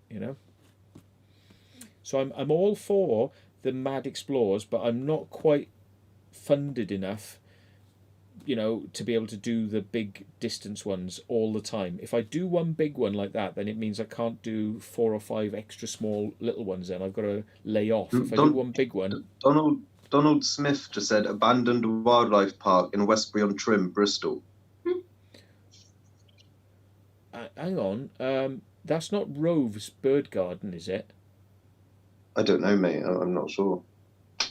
So I'm all for the mad explores, but I'm not quite funded enough to be able to do the big distance ones all the time. If I do one big one like that, then it means I can't do 4 or 5 extra small little ones. Then I've got to lay off. If I do one big one. Donald Smith just said abandoned wildlife park in Westbury-on-Trim, Bristol. Hang on, that's not Rove's Bird Garden, is it? I don't know, mate. I'm not sure.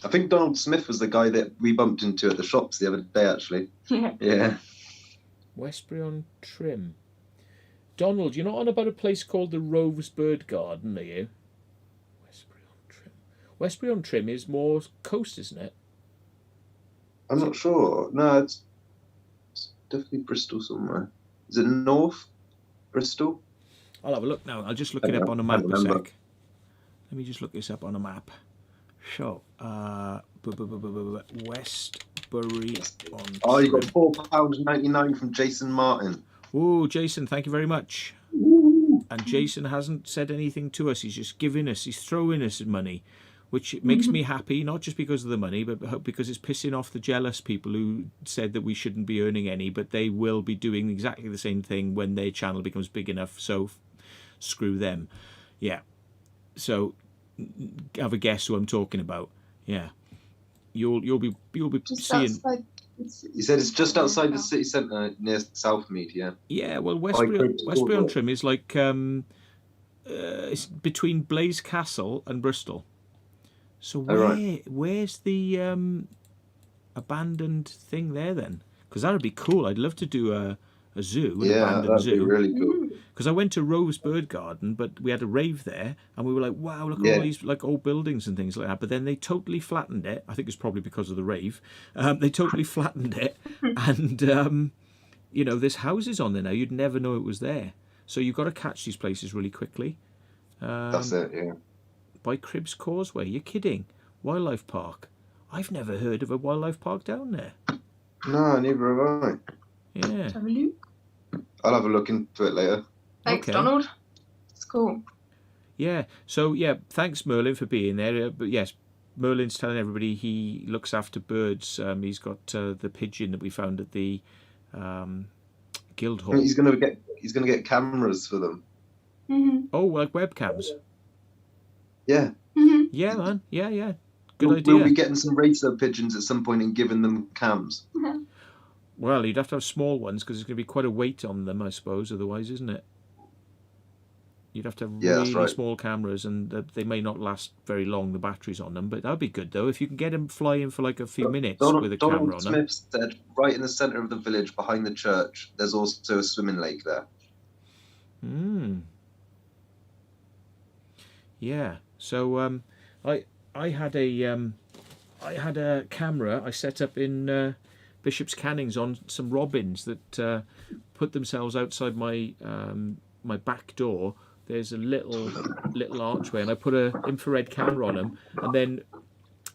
I think Donald Smith was the guy that we bumped into at the shops the other day, actually. Yeah. Westbury-on-Trim. Donald, you're not on about a place called the Rove's Bird Garden, are you? Westbury-on-Trim. Westbury-on-Trim is more coast, isn't it? I'm not sure. No, it's definitely Bristol somewhere. Is it north Bristol? I'll have a look now. I'll just look it up on a map a sec. Let me just look this up on a map. So, Westbury on. Oh, you got £4.99 from Jason Martin. Oh, Jason, thank you very much. And Jason hasn't said anything to us. He's just giving us. He's throwing us money, which makes me happy. Not just because of the money, but because it's pissing off the jealous people who said that we shouldn't be earning any. But they will be doing exactly the same thing when their channel becomes big enough. So, screw them. Yeah. So. Have a guess who I'm talking about. Yeah, you'll be just seeing. He said it's just outside the city centre near Southmead. Yeah. Yeah, well, Westbury-on-Trim is like it's between Blaise Castle and Bristol. So where's the abandoned thing there then? Because that would be cool. I'd love to do a zoo, an abandoned zoo. Be really cool. Because I went to Rove's Bird Garden, but we had a rave there, and we were like, wow, look at all these like old buildings and things like that. But then they totally flattened it. I think it's probably because of the rave. They totally flattened it, and there's houses on there now. You'd never know it was there. So you've got to catch these places really quickly. That's it, yeah. By Cribbs Causeway. You're kidding. Wildlife Park. I've never heard of a wildlife park down there. No, neither have I. Yeah. Have a look. I'll have a look into it later. Thanks, Donald. It's cool. Yeah. So, yeah, thanks, Merlin, for being there. But, yes, Merlin's telling everybody he looks after birds. He's got the pigeon that we found at the Guildhall. He's gonna get cameras for them. Mm-hmm. Oh, like webcams? Yeah. Mm-hmm. Yeah, man. Yeah. Good idea. We'll be getting some racer pigeons at some point and giving them cams. Well, you'd have to have small ones because there's going to be quite a weight on them, I suppose, otherwise, isn't it? You'd have to have really small cameras, and they may not last very long, the batteries on them, but that'd be good, though, if you can get them flying for like a few minutes with a camera on them. Donald Smith said, right in the centre of the village, behind the church, there's also a swimming lake there. Yeah, so I had a camera I set up in Bishop's Cannings on some robins that put themselves outside my my back door. There's a little archway, and I put a infrared camera on them, and then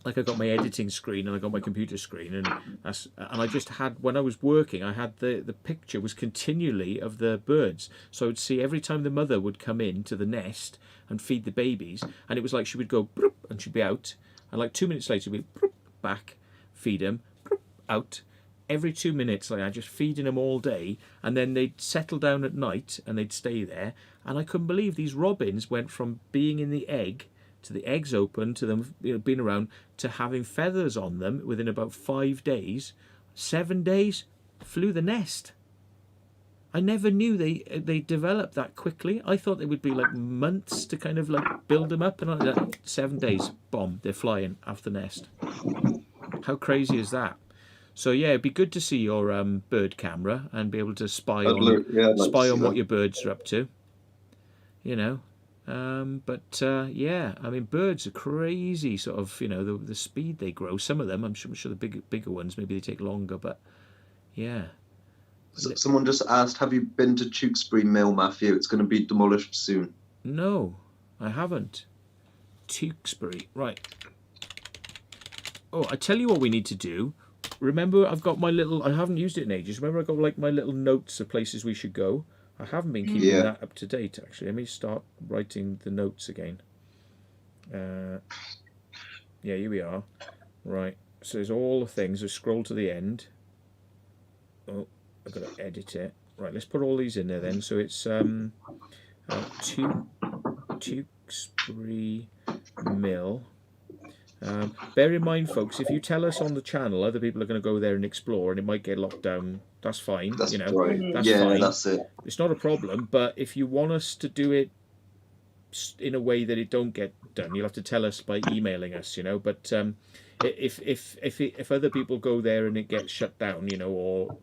like I got my editing screen and I got my computer screen, and I just had, when I was working, I had the picture was continually of the birds, so I would see every time the mother would come in to the nest and feed the babies, and it was like she would go broop, and she'd be out, and like 2 minutes later she'd be broop, back, feed them, broop, out. Every 2 minutes, like I just feeding them all day, and then they'd settle down at night and they'd stay there, and I couldn't believe these robins went from being in the egg to the eggs open to them, you know, being around, to having feathers on them within about 5 days. 7 days, flew the nest. I never knew they developed that quickly. I thought it would be like months to kind of like build them up, and like 7 days, bomb, they're flying off the nest. How crazy is that? So yeah, it'd be good to see your bird camera and be able to spy on what your birds are up to. You know. Yeah, I mean, birds are crazy, sort of, you know, the speed they grow. Some of them, I'm sure the bigger ones, maybe they take longer, but yeah. So, someone just asked, have you been to Tewkesbury Mill, Matthew? It's going to be demolished soon. No, I haven't. Tewkesbury, right. Oh, I tell you what we need to do. Remember, I've got my little, I haven't used it in ages. Remember, I've got like my little notes of places we should go. I haven't been keeping that up to date, actually. Let me start writing the notes again. Yeah, here we are. Right, so there's all the things. I scroll to the end. Oh, I've got to edit it. Right, let's put all these in there then. So it's Tewkesbury Mill. Bear in mind, folks, if you tell us on the channel, other people are going to go there and explore, and it might get locked down. That's fine. That's you know, right. That's fine. That's it. It's not a problem. But if you want us to do it in a way that it don't get done, you'll have to tell us by emailing us. You know, but if other people go there and it gets shut down, you know, or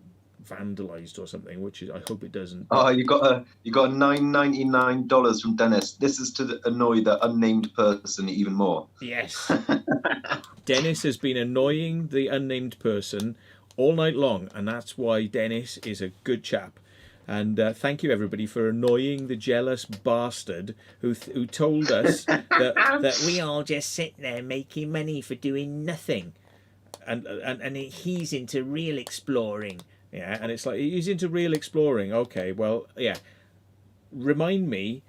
vandalized or something, which is, I hope it doesn't. Oh, you got a $9.99 from Dennis. This is to annoy the unnamed person even more. Yes. Dennis has been annoying the unnamed person all night long, and that's why Dennis is a good chap. And thank you everybody for annoying the jealous bastard who told us that we all just sit there making money for doing nothing, and he's into real exploring. Yeah, and it's like, he's into real exploring. Okay, well, yeah. Remind me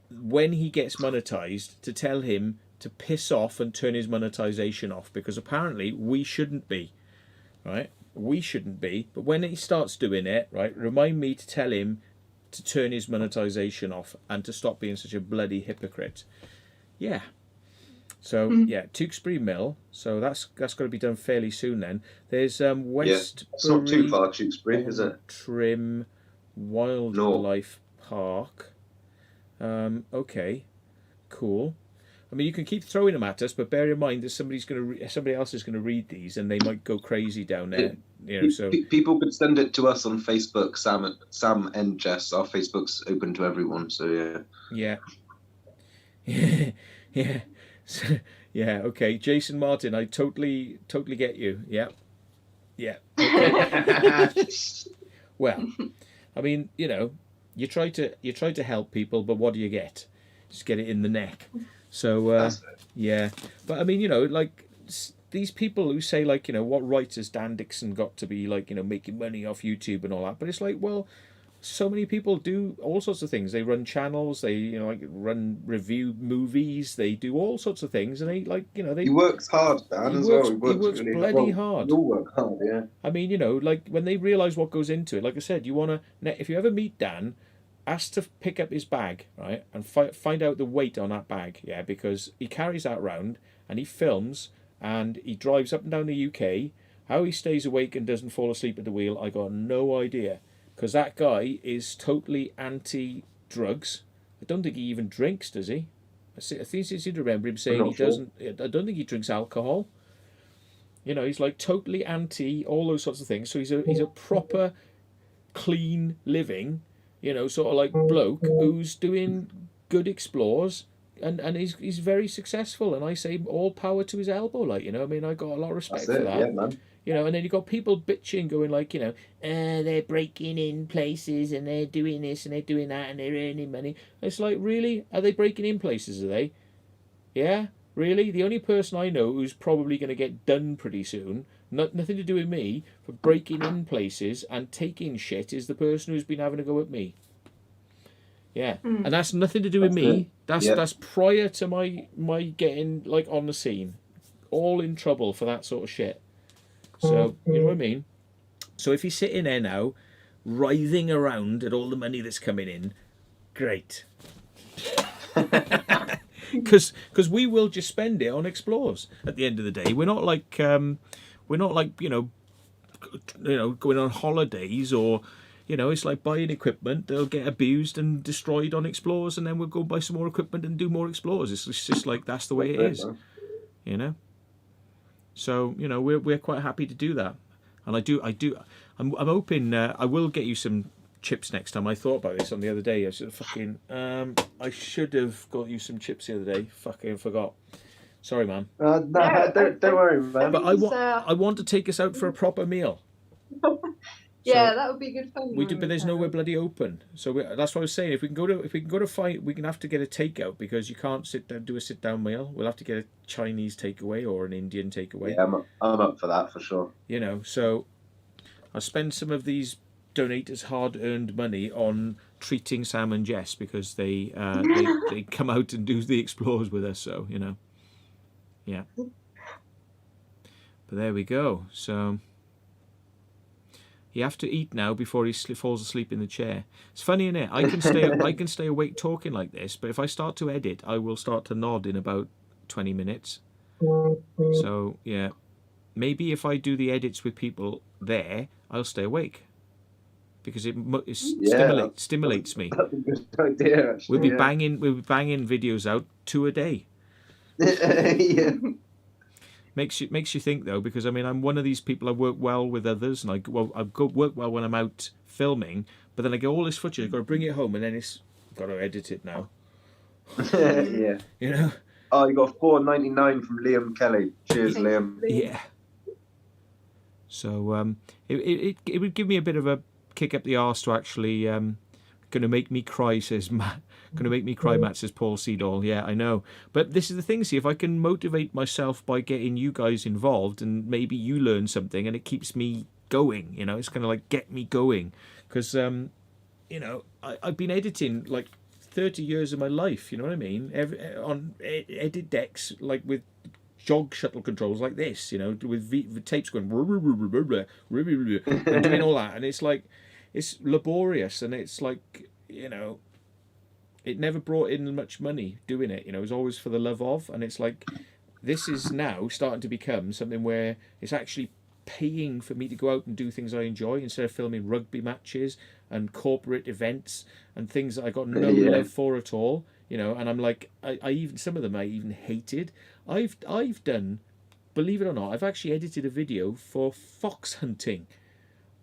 when he gets monetized to tell him to piss off and turn his monetization off, because apparently we shouldn't be, right? We shouldn't be. But when he starts doing it, right, remind me to tell him to turn his monetization off and to stop being such a bloody hypocrite. Yeah. So yeah, Tewkesbury Mill. So that's got to be done fairly soon. Then there's Westbury. It's not too far, Tewkesbury, is it? Trim Wildlife Park. Okay, cool. I mean, you can keep throwing them at us, but bear in mind that somebody else is going to read these, and they might go crazy down there. You know, so people could send it to us on Facebook. Sam and Jess, our Facebook's open to everyone. So yeah. Yeah. Yeah, okay. Jason Martin, I totally get you. Yeah. Yeah. Okay. Well, I mean, you know, you try to help people, but what do you get? Just get it in the neck. So yeah. But I mean, you know, like these people who say, like, you know, what right has Dan Dixon got to be, like, you know, making money off YouTube and all that? But it's like, well, so many people do all sorts of things. They run channels, they, you know, like run review movies, they do all sorts of things, and they, like, you know, he works hard, Dan, as well. He works really bloody hard. You all work hard, yeah. I mean, you know, like when they realise what goes into it, like I said, you want to, if you ever meet Dan, ask to pick up his bag, right, and find out the weight on that bag, yeah, because he carries that round and he films and he drives up and down the UK. How he stays awake and doesn't fall asleep at the wheel, I got no idea. Because that guy is totally anti-drugs. I don't think he even drinks, does he? I think I seem to remember him saying he doesn't. I don't think he drinks alcohol. You know, he's like totally anti all those sorts of things. So he's a proper, clean living, you know, sort of like bloke who's doing good explores, and he's very successful. And I say all power to his elbow, like, you know. I mean, I got a lot of respect for that. Yeah, man. You know, and then you got people bitching, going like, you know, they're breaking in places and they're doing this and they're doing that and they're earning money. It's like, really? Are they breaking in places, are they? Yeah? Really? The only person I know who's probably going to get done pretty soon, nothing to do with me, for breaking in places and taking shit, is the person who's been having a go at me. Yeah. And that's nothing to do with me. That's prior to my getting like on the scene. All in trouble for that sort of shit. So, you know what I mean? So if you're sitting there now, writhing around at all the money that's coming in, great. Because we will just spend it on explores at the end of the day. We're not like you know going on holidays, or you know, it's like buying equipment. They'll get abused and destroyed on explores, and then we'll go buy some more equipment and do more explores. It's just like that's the way it is, you know. So you know, we're quite happy to do that, and I'm hoping I will get you some chips next time. I thought about this on the other day. I should have got you some chips the other day. Fucking forgot. Sorry, man. Don't worry, man. But I want to take us out for a proper meal. Yeah, So that would be good fun. we do, but there's nowhere bloody open. So that's what I was saying. If we can go to fight, we can have to get a takeout, because you can't do a sit down meal. We'll have to get a Chinese takeaway or an Indian takeaway. Yeah, I'm up for that for sure. You know, so I'll spend some of these donators' hard-earned money on treating Sam and Jess, because they come out and do the explores with us. So you know, yeah. But there we go. So. You have to eat now before he falls asleep in the chair. It's funny, isn't it? I can stay awake talking like this, but if I start to edit, I will start to nod in about 20 minutes. So yeah, maybe if I do the edits with people there, I'll stay awake, because it stimulates me. That's a good idea. Actually, We'll be banging videos out 2 a day. Yeah. Makes you think though, because I mean, I'm one of these people. I work well with others, and I work well when I'm out filming. But then I get all this footage. I've got to bring it home, and then I've got to edit it now. Yeah. You know. Oh, you got $4.99 from Liam Kelly. Cheers, Liam. Yeah. So it would give me a bit of a kick up the arse to actually gonna make me cry, says Matt. Gonna make me cry, Matt, says Paul Seedall. Yeah, I know. But this is the thing, see, if I can motivate myself by getting you guys involved, and maybe you learn something, and it keeps me going, you know, it's kind of like get me going. Because, you know, I've been editing like 30 years of my life, you know what I mean? On edit decks, like with jog shuttle controls like this, you know, with tapes going and doing all that. And it's like, it's laborious, and it's like, you know, it never brought in much money doing it, you know. It was always for the love of, and it's like this is now starting to become something where it's actually paying for me to go out and do things I enjoy, instead of filming rugby matches and corporate events and things that I got no love for at all, you know. And I'm like, I even, some of them I even hated. I've done, believe it or not, I've actually edited a video for fox hunting,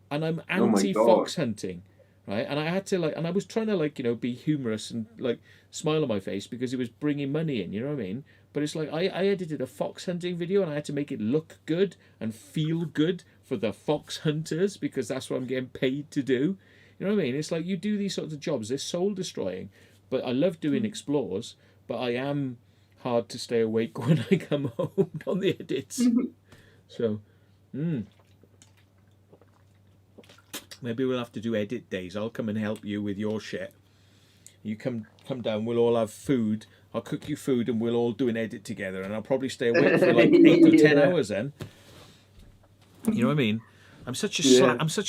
and I'm anti fox hunting. Right, and I had to and I was trying to you know, be humorous and like smile on my face, because it was bringing money in, you know what I mean? But it's like I edited a fox hunting video, and I had to make it look good and feel good for the fox hunters, because that's what I'm getting paid to do. You know what I mean? It's like you do these sorts of jobs, they're soul destroying. But I love doing explores, but I am hard to stay awake when I come home on the edits. So, maybe we'll have to do edit days. I'll come and help you with your shit. You come down, we'll all have food. I'll cook you food, and we'll all do an edit together, and I'll probably stay awake for like 8 or 10 hours then. You know what I mean? I'm such a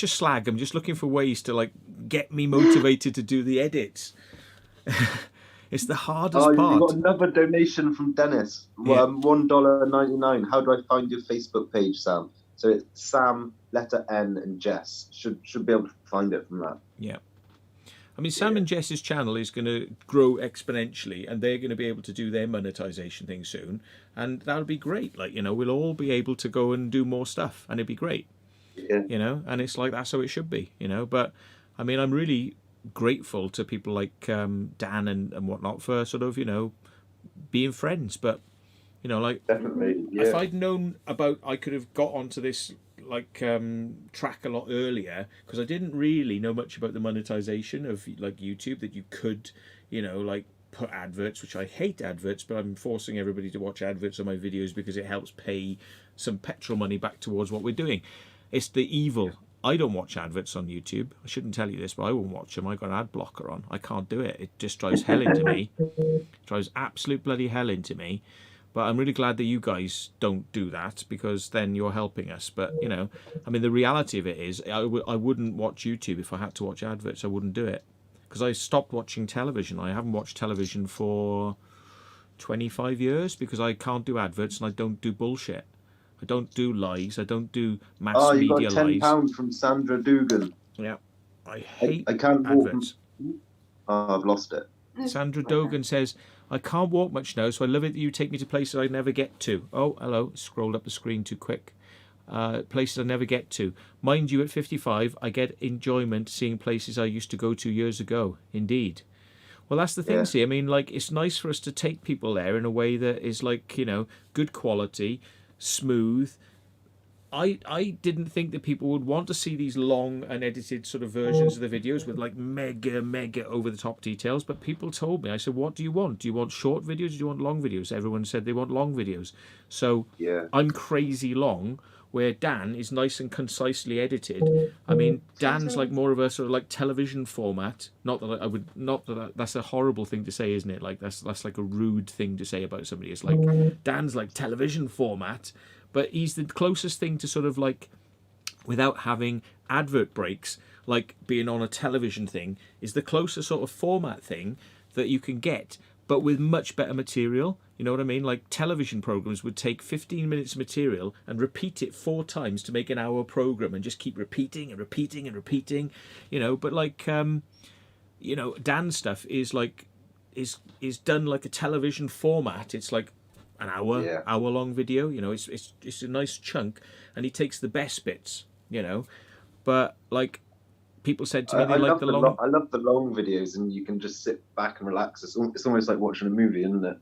slag. I'm just looking for ways to like get me motivated to do the edits. It's the hardest part. You got another donation from Dennis. $1.99. How do I find your Facebook page, Sam? So it's Sam, letter N, and Jess. Should be able to find it from that. Yeah. I mean, Sam and Jess's channel is going to grow exponentially, and they're going to be able to do their monetization thing soon, and that'll be great. Like, you know, we'll all be able to go and do more stuff, and it'd be great. Yeah. You know, and it's like that's how it should be. You know, but I mean, I'm really grateful to people like Dan and whatnot for sort of, you know, being friends. But you know, like, definitely, yeah. If I'd known about, I could have got onto this track a lot earlier, because I didn't really know much about the monetization of like YouTube, that you could, like put adverts, which I hate adverts, but I'm forcing everybody to watch adverts on my videos because it helps pay some petrol money back towards what we're doing. It's the evil. I don't watch adverts on YouTube. I shouldn't tell you this, but I won't watch them. I got an ad blocker on. I can't do it. It just drives hell into me. It drives absolute bloody hell into me. But I'm really glad that you guys don't do that, because then you're helping us. But, I mean, the reality of it is I wouldn't watch YouTube if I had to watch adverts. I wouldn't do it, because I stopped watching television. I haven't watched television for 25 years because I can't do adverts and I don't do bullshit. I don't do lies. I don't do mass you media got lies. £10 from Sandra Dugan. Yeah. I hate I can't walk adverts. I've lost it. Sandra Dogan says, I can't walk much now, so I love it that you take me to places I never get to. Oh, hello. Scrolled up the screen too quick. Places I never get to. Mind you, at 55, I get enjoyment seeing places I used to go to years ago. Indeed. Well, that's the thing, Yeah. see. I mean, like, it's nice for us to take people there in a way that is, like, good quality, smooth. I didn't think that people would want to see these long unedited sort of versions of the videos with like mega over the top details, but people told me, I said, what do you want? Do you want short videos or do you want long videos? Everyone said they want long videos. So Yeah. I'm crazy long, where Dan is nice and concisely edited. I mean, Dan's like more of a sort of like television format. That's a horrible thing to say, isn't it? Like that's like a rude thing to say about somebody. It's like Dan's like television format, but he's the closest thing to sort of like, without having advert breaks, like being on a television thing, is the closest sort of format thing that you can get, but with much better material. You know what I mean? Like television programs would take 15 minutes of material and repeat it 4 times to make an hour program, and just keep repeating and repeating and repeating, but like, Dan's stuff is like, is done like a television format. It's like an hour long video, it's a nice chunk, and he takes the best bits, but like people said to me, they like the long. I love the long videos, and you can just sit back and relax. It's almost like watching a movie, isn't it?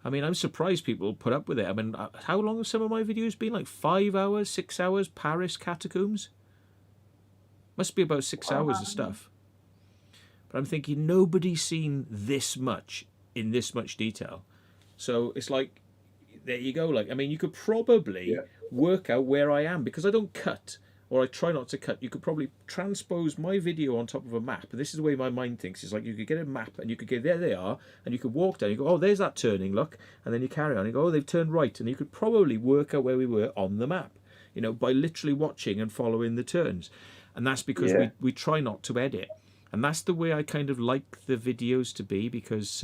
I mean, I'm surprised people put up with it. I mean, how long have some of my videos been? Like 5 hours, 6 hours? Paris Catacombs? Must be about 6 hours of stuff. But I'm thinking, nobody's seen this much in this much detail. So it's like, there you go. Like, I mean, you could probably work out where I am, because I don't cut, or I try not to cut. You could probably transpose my video on top of a map. And this is the way my mind thinks. It's like you could get a map and you could go, there they are, and you could walk down. You go, oh, there's that turning, look. And then you carry on. You go, oh, they've turned right. And you could probably work out where we were on the map, by literally watching and following the turns. And that's because we try not to edit. And that's the way I kind of like the videos to be, because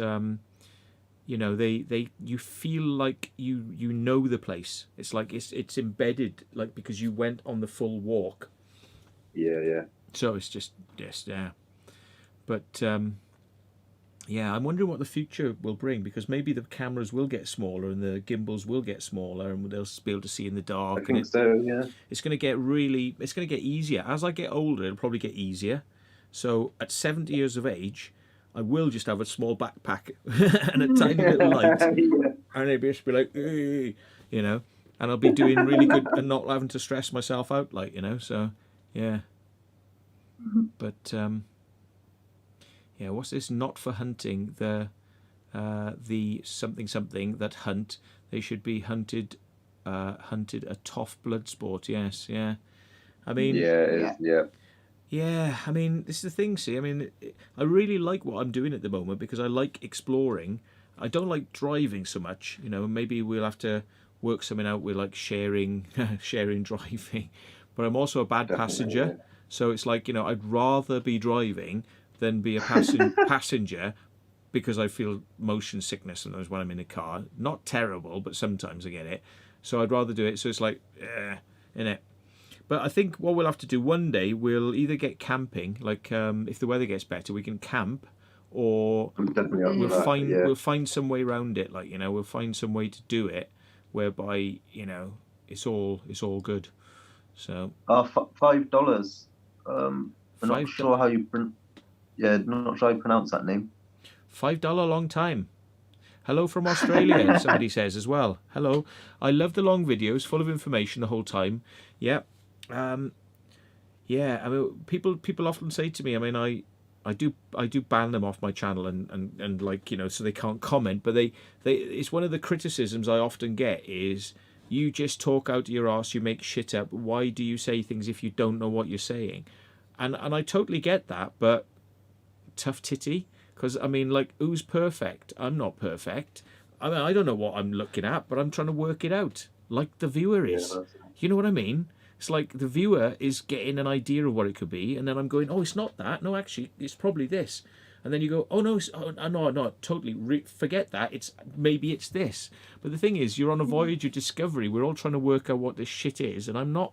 you feel like you know the place. It's like it's embedded, like, because you went on the full walk. Yeah. So it's just yeah. But I'm wondering what the future will bring, because maybe the cameras will get smaller and the gimbals will get smaller, and they'll be able to see in the dark. I think so. Yeah. It's going to get easier as I get older. It'll probably get easier. So at 70 years of age, I will just have a small backpack and a tiny little light, and it'll just be like, and I'll be doing really good and not having to stress myself out, like, so yeah. But what's this? Not for hunting, the something that hunt. They should be hunted a tough blood sport. Yes, yeah. I mean, yeah, I mean, this is the thing, see, I mean, I really like what I'm doing at the moment, because I like exploring. I don't like driving so much, maybe we'll have to work something out with like sharing driving, but I'm also a bad passenger, so it's like, I'd rather be driving than be a passenger, because I feel motion sickness sometimes when I'm in a car. Not terrible, but sometimes I get it, so I'd rather do it, so it's like, innit? But I think what we'll have to do one day, we'll either get camping, like if the weather gets better, we can camp, or we'll find some way around it, like, we'll find some way to do it whereby, it's all good. So $5. I'm not sure how you not sure how you pronounce that name. $5 long time. Hello from Australia, somebody says as well. Hello. I love the long videos, full of information the whole time. Yeah. Yeah, I mean, people often say to me, I mean, I do ban them off my channel and like, you know, so they can't comment, but they it's one of the criticisms I often get is you just talk out your arse, you make shit up. Why do you say things if you don't know what you're saying? And I totally get that, but tough titty, because I mean, like, who's perfect? I'm not perfect. I mean, I don't know what I'm looking at, but I'm trying to work it out, like the viewer is. Yeah, You know what I mean? It's like the viewer is getting an idea of what it could be, and then I'm going, oh, it's not that. No, actually, it's probably this. And then you go, oh no, no, totally forget that. Maybe it's this. But the thing is, you're on a voyage of discovery. We're all trying to work out what this shit is, and I'm not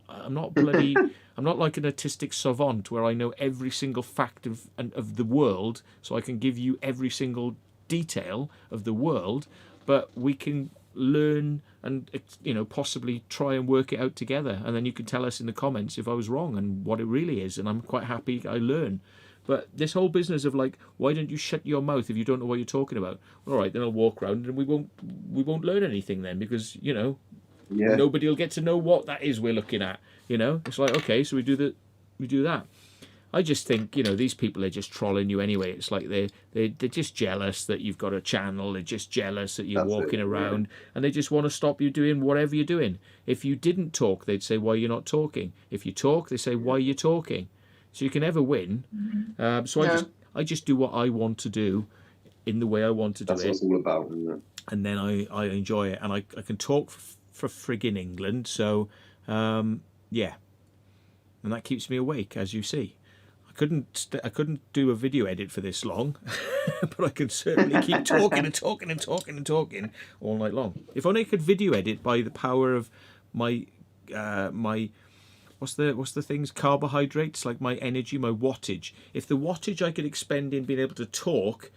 bloody. I'm not like an artistic savant where I know every single fact of the world, so I can give you every single detail of the world. But we can learn and, you know, possibly try and work it out together, and then you can tell us in the comments if I was wrong and what it really is, and I'm quite happy I learn. But this whole business of like, why don't you shut your mouth if you don't know what you're talking about? All right, then I'll walk around and we won't learn anything then, because, you know, nobody will get to know what that is we're looking at. You know, it's like, okay, so we do that. I just think, you know, these people are just trolling you anyway. It's like they're just jealous that you've got a channel. They're just jealous that you're walking around, and they just want to stop you doing whatever you're doing. If you didn't talk, they'd say, why you're not talking. If you talk, they say, why you're talking. So you can never win. I just do what I want to do in the way I want to do it. That's what it's all about, isn't it? And then I enjoy it, and I can talk for friggin' England. So, yeah. And that keeps me awake, as you see. I couldn't do a video edit for this long, but I can certainly keep talking and talking and talking and talking all night long. If only I could video edit by the power of my what's the things, carbohydrates, like my energy, my wattage. If the wattage I could expend in being able to talk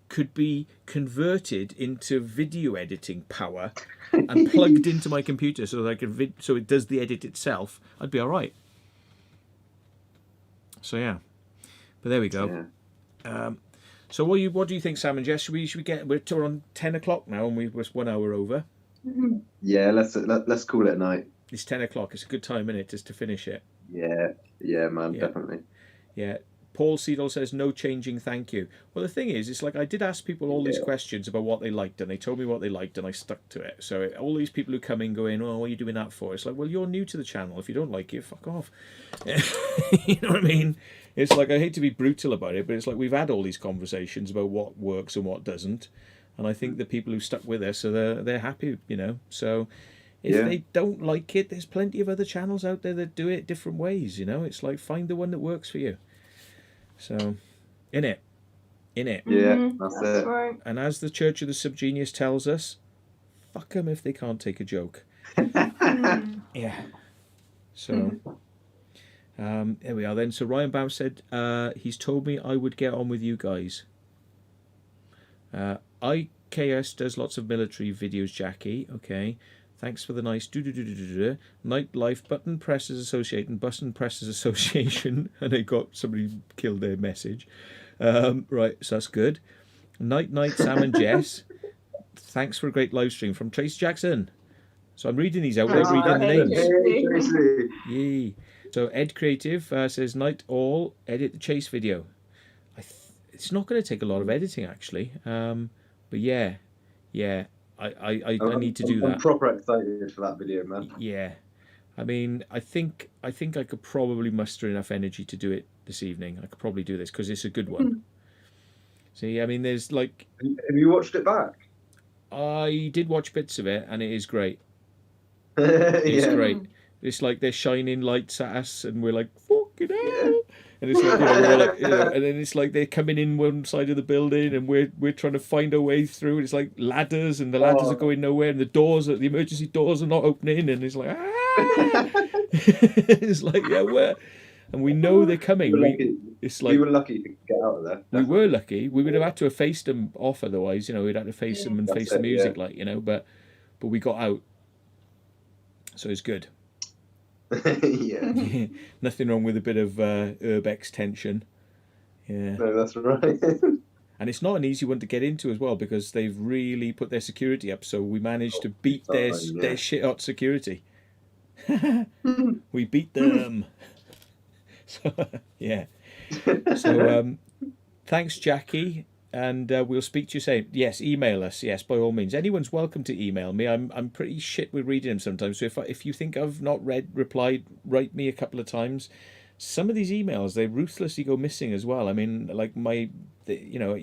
could be converted into video editing power and plugged into my computer so that I could so it does the edit itself, I'd be all right. So yeah, but there we go. Yeah. So what do you think, Sam and Jess? Should we get? We're on 10 o'clock now, and we're 1 hour over. Yeah, let's call it a night. It's 10 o'clock. It's a good time, isn't it, just to finish it? Yeah, man, definitely. Yeah. Paul Seedle says, no changing, thank you. Well, the thing is, it's like I did ask people all these questions about what they liked, and they told me what they liked, and I stuck to it. So all these people who come in going, oh, what are you doing that for? It's like, well, you're new to the channel. If you don't like it, fuck off. You know what I mean? It's like, I hate to be brutal about it, but it's like we've had all these conversations about what works and what doesn't. And I think the people who stuck with us, they're happy, you know. So if they don't like it, there's plenty of other channels out there that do it different ways, you know. It's like, find the one that works for you. So, in it. Yeah, that's it. Right. And as the Church of the Subgenius tells us, fuck them if they can't take a joke. Yeah. So, there we are then. So Ryan Baum said, he's told me I would get on with you guys. IKS does lots of military videos, Jackie. Okay. Thanks for the nice Nightlife Button Pressers Association and Button Pressers Association. And they got somebody killed their message. Right, so that's good. Night, Sam and Jess. Thanks for a great live stream from Tracy Jackson. So I'm reading these out. We're reading the names. Hey, Tracy. Yay. So Ed Creative says, night all, edit the chase video. It's not going to take a lot of editing, actually. But yeah. I need to do that. I'm proper excited for that video, man. Yeah. I mean, I think I could probably muster enough energy to do it this evening. I could probably do this because it's a good one. See, I mean, there's like... Have you watched it back? I did watch bits of it, and it is great. It's great. It's like they're shining lights at us, and we're like, fucking hell. Yeah. And it's like, we're like, and then it's like they're coming in one side of the building, and we're trying to find our way through. And it's like ladders, and the ladders are going nowhere, and the emergency doors are not opening, and it's like, it's like, yeah, where? And we know they're coming. We were lucky to get out of there. Definitely. We were lucky. We would have had to have faced them off otherwise. You know, we'd had to face them and face the music, like, you know. But we got out, so it's good. Yeah. Nothing wrong with a bit of Urbex tension. Yeah. No, that's right. And it's not an easy one to get into as well, because they've really put their security up. So we managed to beat their shit hot security. We beat them. So yeah. So thanks, Jackie, and we'll speak to you soon. Yes, email us. Yes, by all means. Anyone's welcome to email me. I'm pretty shit with reading them sometimes. So if you think I've not replied, write me a couple of times. Some of these emails, they ruthlessly go missing as well. I mean, like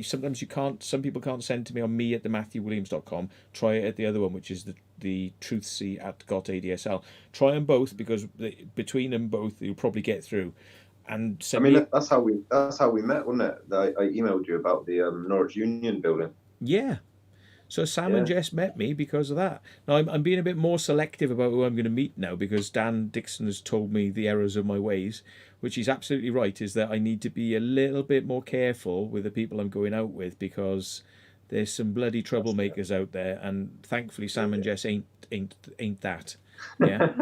sometimes you can't. Some people can't send to me on me@thematthewwilliams.com. Try it at the other one, which is the truthsee@gotadsl. Try them both, because between them both you'll probably get through. And that's how we met, wasn't it? I emailed you about the Norwich Union building. Yeah. So Sam and Jess met me because of that. Now I'm being a bit more selective about who I'm going to meet now, because Dan Dixon has told me the errors of my ways, which he's absolutely right, is that I need to be a little bit more careful with the people I'm going out with, because there's some bloody troublemakers out there, and thankfully Sam and Jess ain't that. Yeah.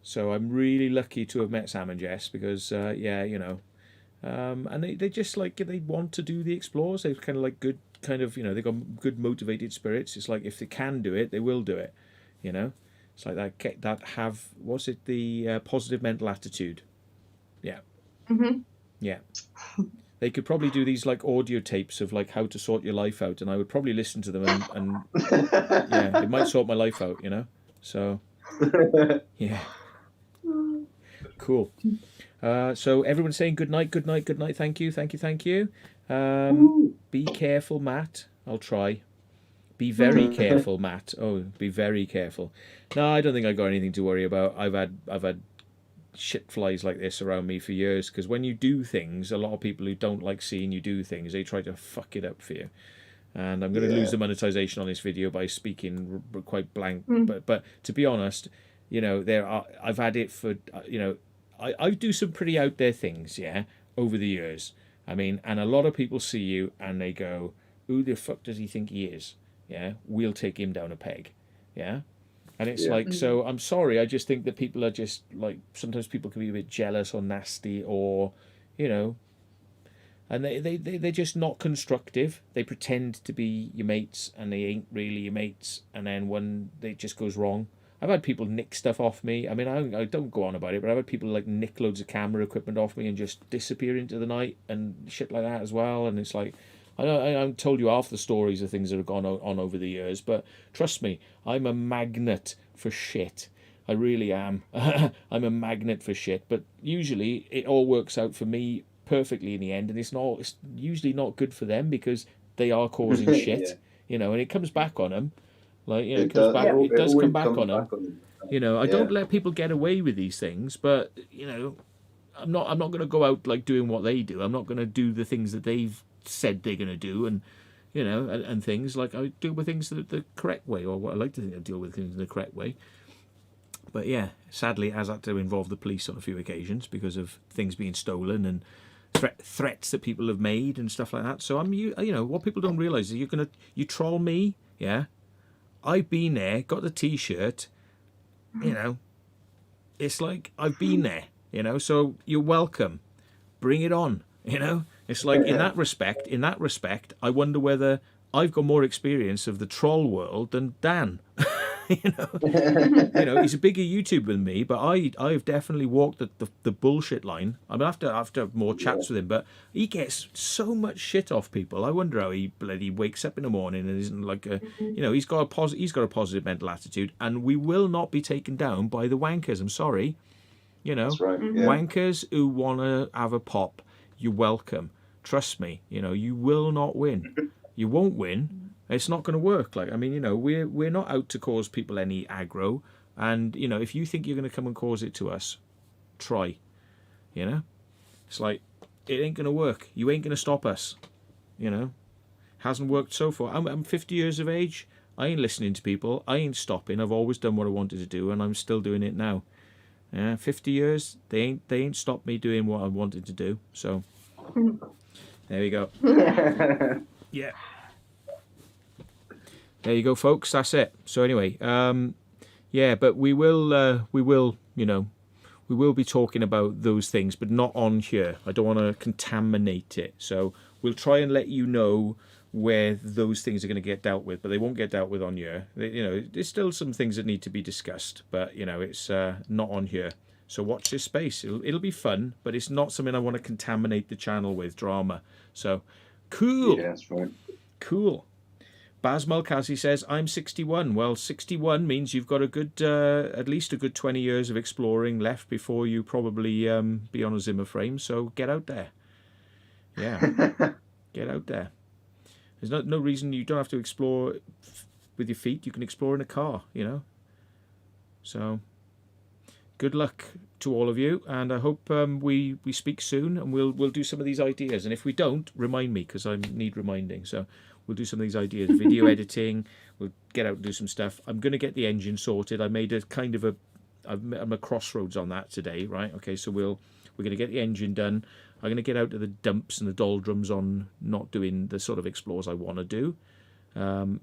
So I'm really lucky to have met Sam and Jess, because and they just like, they want to do the explores. They're kind of like good, kind of, they've got good motivated spirits. It's like, if they can do it, they will do it. It's like the positive mental attitude. Yeah. Mm-hmm. Yeah. They could probably do these like audio tapes of like how to sort your life out, and I would probably listen to them and yeah, it might sort my life out, So yeah. Cool. So everyone's saying good night, good night, good night. Thank you, thank you, thank you. Be careful, Matt. I'll try. Be very careful, Matt. Oh, be very careful. No, I don't think I got anything to worry about. I've had shit flies like this around me for years, because when you do things, a lot of people who don't like seeing you do things, they try to fuck it up for you. And I'm going to lose the monetization on this video by speaking quite blank. But to be honest, I've had it for, I do some pretty out there things, over the years. I mean, and a lot of people see you and they go, who the fuck does he think he is? Yeah, we'll take him down a peg. Yeah. And it's like, so I'm sorry, I just think that people are just like, sometimes people can be a bit jealous or nasty, or, and they're just not constructive. They pretend to be your mates and they ain't really your mates. And then when it just goes wrong, I've had people nick stuff off me. I mean, I don't go on about it, but I've had people like nick loads of camera equipment off me and just disappear into the night and shit like that as well. And it's like, I told you half the stories of things that have gone on over the years, but trust me, I'm a magnet for shit. I really am. I'm a magnet for shit. But usually it all works out for me perfectly in the end, and it's usually not good for them, because they are causing shit, and it comes back on them. Like, it does come back on them. I don't let people get away with these things, but I'm not going to go out like doing what they do. I'm not going to do the things that they've said they're going to do, and and things like, I deal with things the correct way, or what I like to think I deal with things in the correct way. But yeah, sadly, it has had to involve the police on a few occasions because of things being stolen and threats that people have made and stuff like that. So what people don't realise is you troll me, I've been there, got the T-shirt, it's like, I've been there, so you're welcome, bring it on, It's like, in that respect, I wonder whether I've got more experience of the troll world than Dan. He's a bigger YouTuber than me, but I've definitely walked the bullshit line. I mean, after more chats with him, but he gets so much shit off people. I wonder how he bloody wakes up in the morning and isn't like he's got a positive mental attitude, and we will not be taken down by the wankers. I'm sorry, That's right. Wankers who want to have a pop, you're welcome. Trust me, you will not win. You won't win. It's not going to work. Like, I mean, we're not out to cause people any aggro. And, if you think you're going to come and cause it to us, try. It's like, it ain't going to work. You ain't going to stop us. Hasn't worked so far. I'm 50 years of age. I ain't listening to people. I ain't stopping. I've always done what I wanted to do, and I'm still doing it now. 50 years, they ain't stopped me doing what I wanted to do. So, there we go. Yeah. There you go, folks. That's it. So anyway, but we will be talking about those things, but not on here. I don't want to contaminate it. So we'll try and let you know where those things are going to get dealt with, but they won't get dealt with on here. There's still some things that need to be discussed, but it's not on here. So watch this space. It'll be fun, but it's not something I want to contaminate the channel with drama. So cool. Yeah, that's right. Cool. Baz Malkazi says, I'm 61. Well, 61 means you've got a good, at least a good 20 years of exploring left before you probably be on a Zimmer frame. So get out there. Yeah, get out there. There's no reason you don't have to explore with your feet. You can explore in a car, So good luck to all of you, and I hope we speak soon, and we'll do some of these ideas. And if we don't, remind me, because I need reminding. So we'll do some of these ideas, video editing. We'll get out and do some stuff. I'm going to get the engine sorted. I made I'm a crossroads on that today, right? Okay, so we're going to get the engine done. I'm going to get out of the dumps and the doldrums on not doing the sort of explores I want to do, and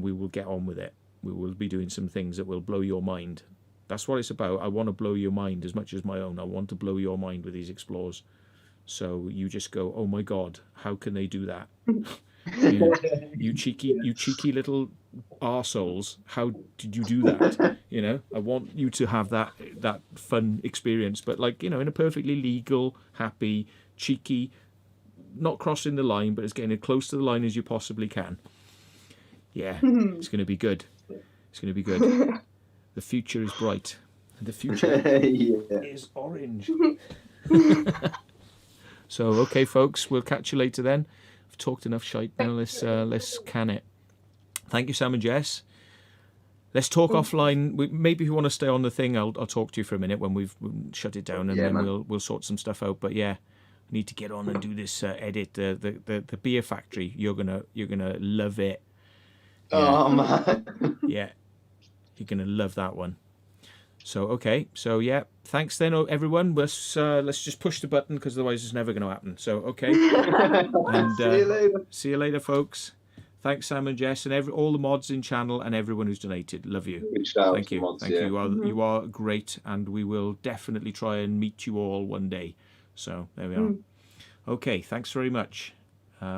we will get on with it. We will be doing some things that will blow your mind. That's what it's about. I want to blow your mind as much as my own. I want to blow your mind with these explores. So you just go, oh my God, how can they do that? You cheeky little arseholes. How did you do that? I want you to have that fun experience, but in a perfectly legal, happy, cheeky, not crossing the line, but as getting as close to the line as you possibly can. Yeah, it's going to be good. It's going to be good. The future is bright. And the future is orange. So, okay, folks, we'll catch you later then. I've talked enough shite now. Let's can it. Thank you, Sam and Jess. Let's talk offline. Maybe if you want to stay on the thing, I'll talk to you for a minute when we've shut it down, and then we'll sort some stuff out. But yeah, I need to get on and do this edit. The beer factory. You're gonna love it. Yeah. Oh man. Yeah. You're going to love that one. So, okay. So, yeah. Thanks then, everyone. Let's just push the button, because otherwise it's never going to happen. So, okay. And See you later. See you later, folks. Thanks, Sam and Jess, and all the mods in channel and everyone who's donated. Love you. Thank you. Mods, Thank you. You are great, and we will definitely try and meet you all one day. So, there we are. Okay. Thanks very much.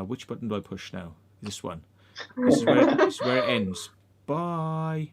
Which button do I push now? This one. This is where it ends. Bye.